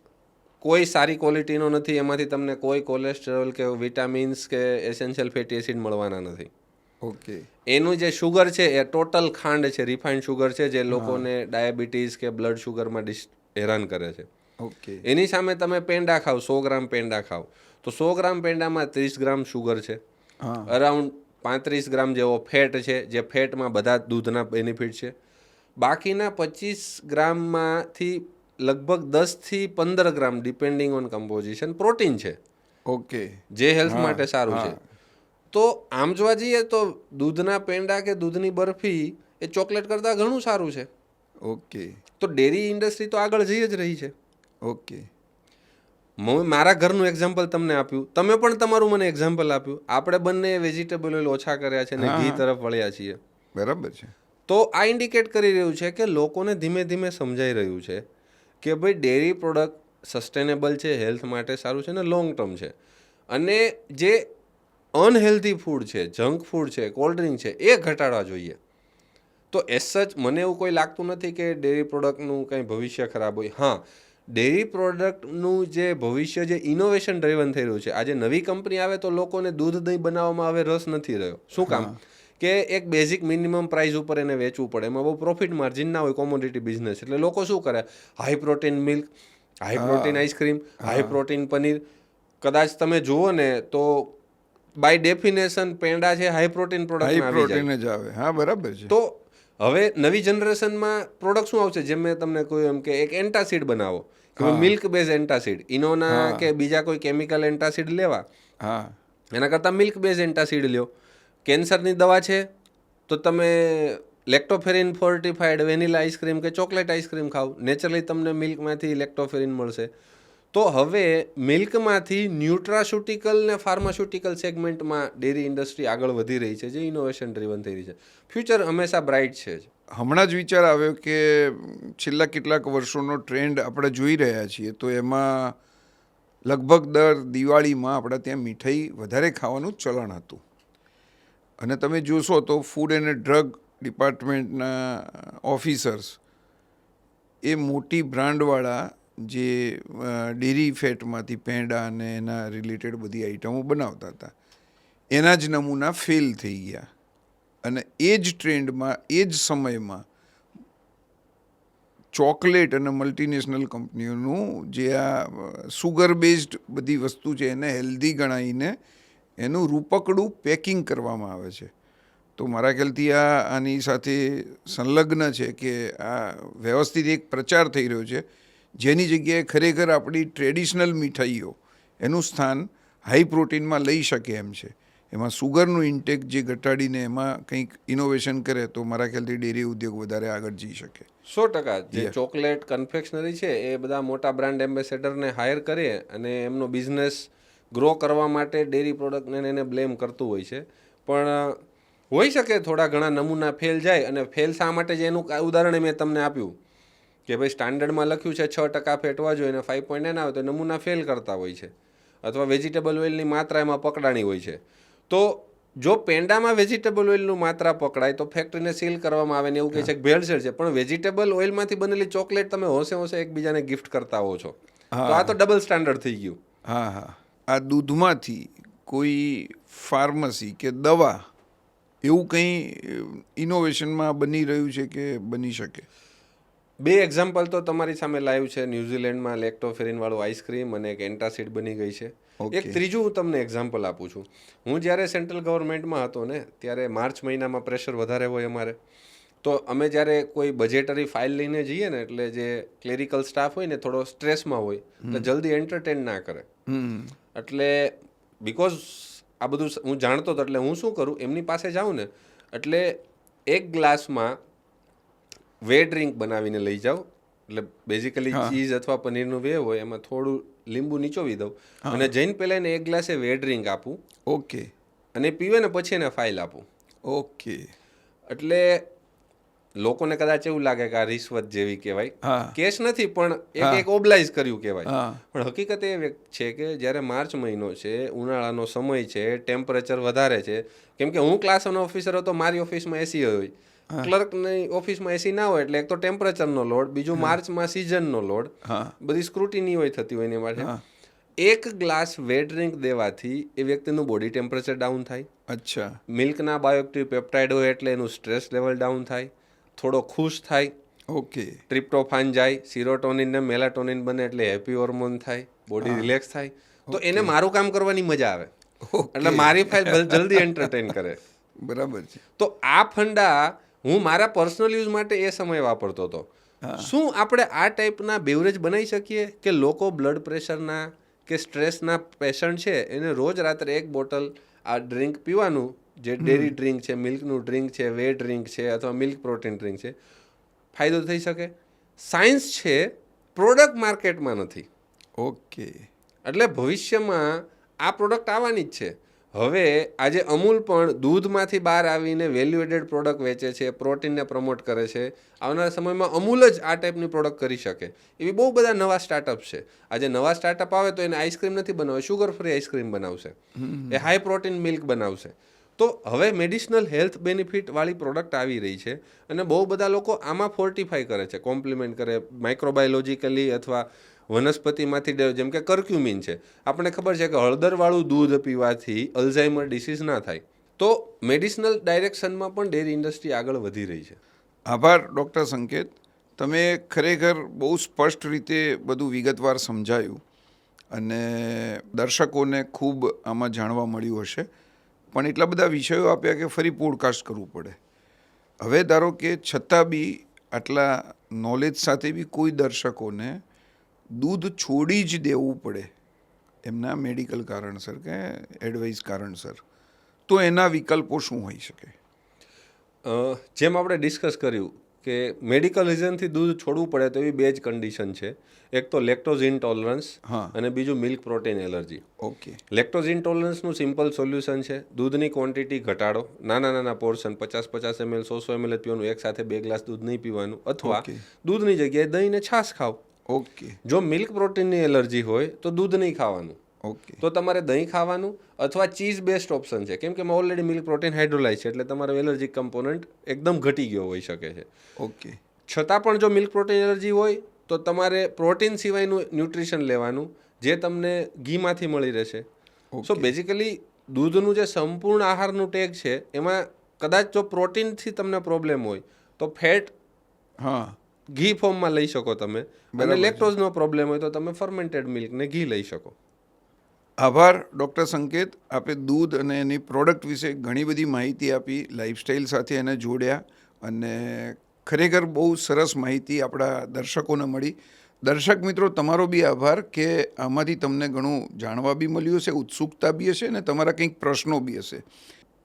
કોઈ સારી ક્વોલિટીનો નથી, એમાંથી તમને કોઈ કોલેસ્ટ્રોલ કે વિટામિન્સ કે એસેન્શિયલ ફેટી એસિડ મળવાના નથી. ઓકે, એનું જે શુગર છે એ ટોટલ ખાંડ છે, રિફાઇન્ડ શુગર છે, જે લોકોને ડાયાબિટીસ કે બ્લડ શુગરમાં હેરાન કરે છે. ઓકે, એની સામે તમે પેંડા ખાવ, 100 ગ્રામ પેંડા ખાવ તો 100 ગ્રામ પેંડામાં 30 ગ્રામ શુગર છે, હા, અરાઉન્ડ 35 ગ્રામ જેવો ફેટ છે, જે ફેટમાં બધા દૂધના બેનિફિટ છે. બાકીના 25 ગ્રામમાંથી લગભગ 10થી 15 ગ્રામ ડિપેન્ડિંગ ઓન કમ્પોઝિશન પ્રોટીન છે, ઓકે, જે હેલ્થ માટે સારું છે. તો આમ જોવા જઈએ તો દૂધના પેંડા કે દૂધની બરફી એ ચોકલેટ કરતાં ઘણું સારું છે. ઓકે, તો ડેરી ઇન્ડસ્ટ્રી તો આગળ જઈ જ રહી છે. ઓકે, મેં મારા ઘરનું એક્ઝામ્પલ તમને આપ્યું, તમે પણ તમારું મને એક્ઝામ્પલ આપ્યું. આપણે બંને વેજીટેબલ ઓઇલ ઓછા કર્યા છે અને ઘી તરફ વળ્યા છીએ. બરાબર છે. તો આ ઇન્ડિકેટ કરી રહ્યું છે કે લોકોને ધીમે ધીમે સમજાઈ રહ્યું છે કે ભાઈ ડેરી પ્રોડક્ટ સસ્ટેનેબલ છે, હેલ્થ માટે સારું છે અને લોંગ ટર્મ છે. અને જે અનહેલ્ધી ફૂડ છે, જંક ફૂડ છે, કોલ્ડ ડ્રિંક છે, એ ઘટાડવા જોઈએ. તો એઝ સચ મને એવું કોઈ લાગતું નથી કે ડેરી પ્રોડક્ટનું કંઈ ભવિષ્ય ખરાબ હોય. હા, ડેરી પ્રોડક્ટનું જે ભવિષ્ય જે ઇનોવેશન ડ્રિવન થઈ રહ્યું છે, આજે નવી કંપની આવે તો લોકોને દૂધ દહીં બનાવવામાં હવે રસ નથી રહ્યો. શું કામ? કે એક બેઝિક મિનિમમ પ્રાઇસ ઉપર એને વેચવું પડે, એમાં બહુ પ્રોફિટ માર્જિન ના હોય, કોમોડિટી બિઝનેસ. એટલે લોકો શું કરે, high protein milk, high protein ice cream, high protein paneer. કદાચ તમે જુઓ ને તો બાય ડેફિનેશન પેંડા છે હાઈ પ્રોટીન પ્રોડક્ટમાં આવી જાય. પ્રોટીન જ આવે. હા, બરાબર છે. તો હવે નવી જનરેશનમાં પ્રોડક્ટ શું આવશે, જેમ મેં તમને કહ્યું એમ કે એક એન્ટાસિડ બનાવો, કે મિલ્ક બેઝ એન્ટાસિડ, ઇનોના કે બીજા કોઈ કેમિકલ એન્ટાસિડ લેવા, હા, એના કરતાં મિલ્ક બેઝ એન્ટાસિડ લ્યો. કેન્સરની દવા છે તો તમે લેક્ટોફેરિન ફોર્ટિફાઈડ વેનીલા આઈસ્ક્રીમ કે ચોકલેટ આઈસ્ક્રીમ ખાવ, નેચરલી તમને મિલ્કમાંથી લેક્ટોફેરિન મળશે. તો હવે મિલ્કમાંથી ન્યુટ્રાસ્યુટિકલ ને ફાર્માસ્યુટિકલ સેગમેન્ટમાં ડેરી ઇન્ડસ્ટ્રી આગળ વધી રહી છે, જે ઇનોવેશન ડ્રિવન થઈ રહી છે. ફ્યુચર હંમેશા બ્રાઇટ છે જ. હમણાં જ વિચાર આવ્યો કે છેલ્લા કેટલાક વર્ષોનો ટ્રેન્ડ આપણે જોઈ રહ્યા છીએ, તો એમાં લગભગ દર દિવાળીમાં આપણા ત્યાં મીઠાઈ વધારે ખાવાનું ચલણ હતું. અને તમે જોશો તો ફૂડ એન્ડ ડ્રગ ડિપાર્ટમેન્ટના ઓફિસર્સ એ મોટી બ્રાન્ડવાળા જે ડેરી ફેટમાંથી પેંડા અને એના રિલેટેડ બધી આઈટમો બનાવતા હતા, એના જ નમૂના ફેલ થઈ ગયા. અને એ જ ટ્રેન્ડમાં, એ જ સમયમાં ચોકલેટ અને મલ્ટીનેશનલ કંપનીઓનું જે આ સુગર બેઝડ બધી વસ્તુ છે એને હેલ્ધી ગણાવીને એનું રૂપકડું પેકિંગ કરવામાં આવે છે. તો મારા ખ્યાલથી આની સાથે સંલગ્ન છે કે આ વ્યવસ્થિત એક પ્રચાર થઈ રહ્યો છે, જેની જગ્યાએ ખરેખર આપણી ટ્રેડિશનલ મીઠાઈઓ એનું સ્થાન હાઈ પ્રોટીનમાં લઈ શકે એમ છે. એમાં સુગરનું ઇન્ટેક જે ઘટાડીને એમાં કંઈક ઇનોવેશન કરે તો મારા ખ્યાલથી ડેરી ઉદ્યોગ વધારે આગળ જઈ શકે. 100%. જે ચોકલેટ કન્ફેક્શનરી છે એ બધા મોટા બ્રાન્ડ એમ્બેસેડરને હાયર કરીએ અને એમનો બિઝનેસ ગ્રો કરવા માટે ડેરી પ્રોડક્ટને એને બ્લેમ કરતું હોય છે. પણ હોઈ શકે થોડા ઘણા નમૂના ફેલ જાય, અને ફેલ શા માટે છે એનું ઉદાહરણ મેં તમને આપ્યું કે ભાઈ સ્ટાન્ડર્ડમાં લખ્યું છે 6% ફેટવા જોઈએ અને 5.9 આવે તો નમૂના ફેલ કરતા હોય છે. અથવા વેજીટેબલ ઓઇલની માત્રા એમાં પકડાણી હોય છે. તો જો પેંડામાં વેજીટેબલ ઓઇલનું માત્રા પકડાય તો ફેક્ટરીને સીલ કરવામાં આવે ને એવું કહે છે કે ભેળસેળ છે, પણ વેજીટેબલ ઓઇલમાંથી બનેલી ચોકલેટ તમે હોશે એકબીજાને ગિફ્ટ કરતા હો છો, તો આ તો ડબલ સ્ટાન્ડર્ડ થઈ ગયું. હા, હા. આ દૂધમાંથી કોઈ ફાર્મસી કે દવા એવું કંઈ ઇનોવેશનમાં બની રહ્યું છે કે બની શકે? બે એક્ઝામ્પલ તો તમારી સામે લાવ્યું છે. ન્યૂઝીલેન્ડમાં લેક્ટોફેરિનવાળું આઈસ્ક્રીમ અને એક એન્ટાસિડ બની ગઈ છે. એક ત્રીજું હું તમને એક્ઝામ્પલ આપું છું. હું જ્યારે સેન્ટ્રલ ગવર્મેન્ટમાં હતો ને ત્યારે માર્ચ મહિનામાં પ્રેશર વધારે હોય અમારે, તો અમે જ્યારે કોઈ બજેટરી ફાઇલ લઈને જઈએ ને એટલે જે ક્લેરિકલ સ્ટાફ હોય ને થોડો સ્ટ્રેસમાં હોય એટલે જલ્દી એન્ટરટેન ના કરે. એટલે બિકોઝ આ બધું હું જાણતો હતો એટલે હું શું કરું, એમની પાસે જાઉં ને એટલે એક ગ્લાસમાં વે ડ્રિંક બનાવીને લઈ જાઉં. એટલે બેઝિકલી ચીઝ અથવા પનીરનું વે હોય એમાં થોડું લીંબુ નીચોવી દઉં અને જઈને પહેલાં એને એક ગ્લાસે વે ડ્રિંક આપું. ઓકે. અને પીવે ને પછી એને ફાઇલ આપું. ઓકે. એટલે લોકોને કદાચ એવું લાગે કે આ રિશ્વત જેવી કહેવાય, હા, કેસ નથી પણ એક ઓબ્લાઇઝ કર્યું કહેવાય. હા, પણ હકીકત એ છે કે જ્યારે માર્ચ મહિનો છે, ઉનાળાનો સમય છે, ટેમ્પરેચર વધારે છે, કેમ કે હું ક્લાસ વન ઓફિસર હતો, મારી ઓફિસમાં એસી હોય, ક્લર્કની ઓફિસમાં એસી ના હોય, એટલે એક તો ટેમ્પરેચરનો લોડ, બીજું માર્ચમાં સિઝનનો લોડ, બધી સ્ક્રુટિની હોય થતી હોય એની માટે. એક ગ્લાસ વે ડ્રિંક દેવાથી એ વ્યક્તિનું બોડી ટેમ્પરેચર ડાઉન થાય. અચ્છા. મિલ્કના બાયોએક્ટિવ પેપ્ટાઇડ હોય એટલે એનું સ્ટ્રેસ લેવલ ડાઉન થાય, થોડો ખુશ થાય. ઓકે. ટ્રિપ્ટોફાન જાય, સિરોટોનિન ને મેલાટોનિન બને એટલે હેપી હોર્મોન થાય, બોડી રિલેક્સ થાય. તો એને મારું કામ કરવાની મજા આવે, એટલે મારી ફાઇલ જલ્દી એન્ટરટેન કરે. બરાબર છે. તો આ ફંડા હું મારા પર્સનલ યુઝ માટે એ સમય વાપરતો હતો. શું આપણે આ ટાઈપના બેવરેજ બનાવી શકીએ કે લોકો બ્લડ પ્રેશરના કે સ્ટ્રેસના પેશન્ટ છે એને રોજ રાત્રે એક બોટલ આ ડ્રિંક પીવાનું, જે ડેરી ડ્રિંક છે, મિલ્કનું ડ્રિંક છે, વે ડ્રિંક છે અથવા મિલ્ક પ્રોટીન ડ્રિંક છે, ફાયદો થઈ શકે? સાયન્સ છે, પ્રોડક્ટ માર્કેટમાં નથી. ઓકે. એટલે ભવિષ્યમાં આ પ્રોડક્ટ આવવાની જ છે. હવે આજે અમૂલ પણ દૂધમાંથી બહાર આવીને વેલ્યુ એડેડ પ્રોડક્ટ વેચે છે, પ્રોટીનને પ્રમોટ કરે છે. આવનારા સમયમાં અમૂલ જ આ ટાઈપની પ્રોડક્ટ કરી શકે એવી બહુ બધા નવા સ્ટાર્ટઅપ છે. આજે નવા સ્ટાર્ટઅપ આવે તો એને આઈસ્ક્રીમ નથી બનાવે, શુગર ફ્રી આઈસ્ક્રીમ બનાવશે, એ હાઈ પ્રોટીન મિલ્ક બનાવશે. તો હવે મેડિસિનલ હેલ્થ બેનિફિટ વાળી પ્રોડક્ટ આવી રહી છે અને બહુ બધા લોકો આમાં ફોર્ટિફાઈ કરે છે, કોમ્પ્લિમેન્ટ કરે, માઇક્રોબાયોલોજીકલી અથવા વનસ્પતિમાંથી, જેમ કે કર્ક્યુમિન છે. આપણને ખબર છે કે હળદરવાળું દૂધ પીવાથી અલ્ઝાઇમર ડિસીઝ ના થાય. તો મેડિસિનલ ડાયરેક્શનમાં પણ ડેરી ઇન્ડસ્ટ્રી આગળ વધી રહી છે. આભાર ડૉક્ટર સંકેત. તમે ખરેખર બહુ સ્પષ્ટ રીતે બધું વિગતવાર સમજાયું અને દર્શકોને ખૂબ આમાં જાણવા મળ્યું હશે. પણ એટલા બધા વિષયો આપ્યા કે ફરી પોડકાસ્ટ કરવું પડે. હવે ધારો કે છતાં બી આટલા નોલેજ સાથે બી કોઈ દર્શકોને દૂધ છોડી જ દેવું પડે એમના મેડિકલ કારણસર કે એડવાઇસ કારણસર, તો એના વિકલ્પો શું હોઈ શકે? જેમ આપણે ડિસ્કસ કર્યું કે મેડિકલ રીઝનથી દૂધ છોડવું પડે તો એવી બે જ કન્ડિશન છે. એક તો લેક્ટોઝ ઇન્ટોલરન્સ અને બીજું milk protein allergy. Okay. Lactose ઇન્ટોલરન્સનું સિમ્પલ સોલ્યુશન છે, દૂધની ક્વોન્ટિટી ઘટાડો, નાના નાના પોર્શન 50 ml 100 ml જ પીવાનું, એક સાથે 2 ગ્લાસ દૂધ નહીં પીવાનું, અથવા દૂધની જગ્યાએ દહીં ને છાશ ખાઓ. ઓકે. જો મિલ્ક પ્રોટીનની એલર્જી હોય તો દૂધ નહીં ખાવાનું. ઓકે. તો તમારે દહીં ખાવાનું અથવા ચીઝ બેસ્ટ ઓપ્શન છે, કેમ કે એમાં ઓલરેડી મિલ્ક પ્રોટીન હાઇડ્રોલાઇઝ છે એટલે તમારો એલર્જીક કમ્પોનન્ટ એકદમ ઘટી ગયો હોઈ શકે છે. ઓકે. છતાં પણ જો મિલ્ક પ્રોટીન એલર્જી હોય તો તમારે પ્રોટીન સિવાયનું ન્યુટ્રિશન લેવાનું જે તમને ઘીમાંથી મળી રહેશે. સો બેઝિકલી દૂધનું જે સંપૂર્ણ આહારનું ટેગ છે એમાં કદાચ જો પ્રોટીનથી તમને પ્રોબ્લેમ હોય તો ફેટ ઘી ફોર્મમાં લઈ શકો તમે, અને લેક્ટોઝનો પ્રોબ્લેમ હોય તો તમે ફર્મેન્ટેડ મિલ્ક ને ઘી લઈ શકો. આભાર ડૉક્ટર સંકેત. આપે દૂધ અને એની પ્રોડક્ટ વિશે ઘણી બધી માહિતી આપી, લાઈફસ્ટાઈલ સાથે એને જોડ્યા અને ખરેખર બહુ સરસ માહિતી આપણા દર્શકોને મળી. દર્શક મિત્રો, તમારો બી આભાર કે આમાંથી તમને ઘણું જાણવા બી મળ્યું હશે, ઉત્સુકતા બી હશે અને તમારા કંઈક પ્રશ્નો બી હશે.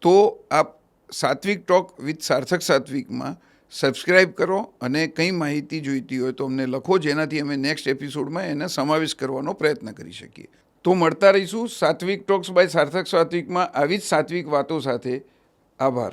તો આપ સાત્વિક ટોક વિથ સાર્થક સાત્વિકમાં સબસ્ક્રાઈબ કરો અને કંઈ માહિતી જોઈતી હોય તો અમને લખો, જેનાથી અમે નેક્સ્ટ એપિસોડમાં એને સમાવેશ કરવાનો પ્રયત્ન કરી શકીએ. તો મળતા રહીશું સાત્વિક ટોક્સ બાય સાર્થક સાત્વિકમાં આવી જ સાત્વિક વાતો સાથે. આભાર.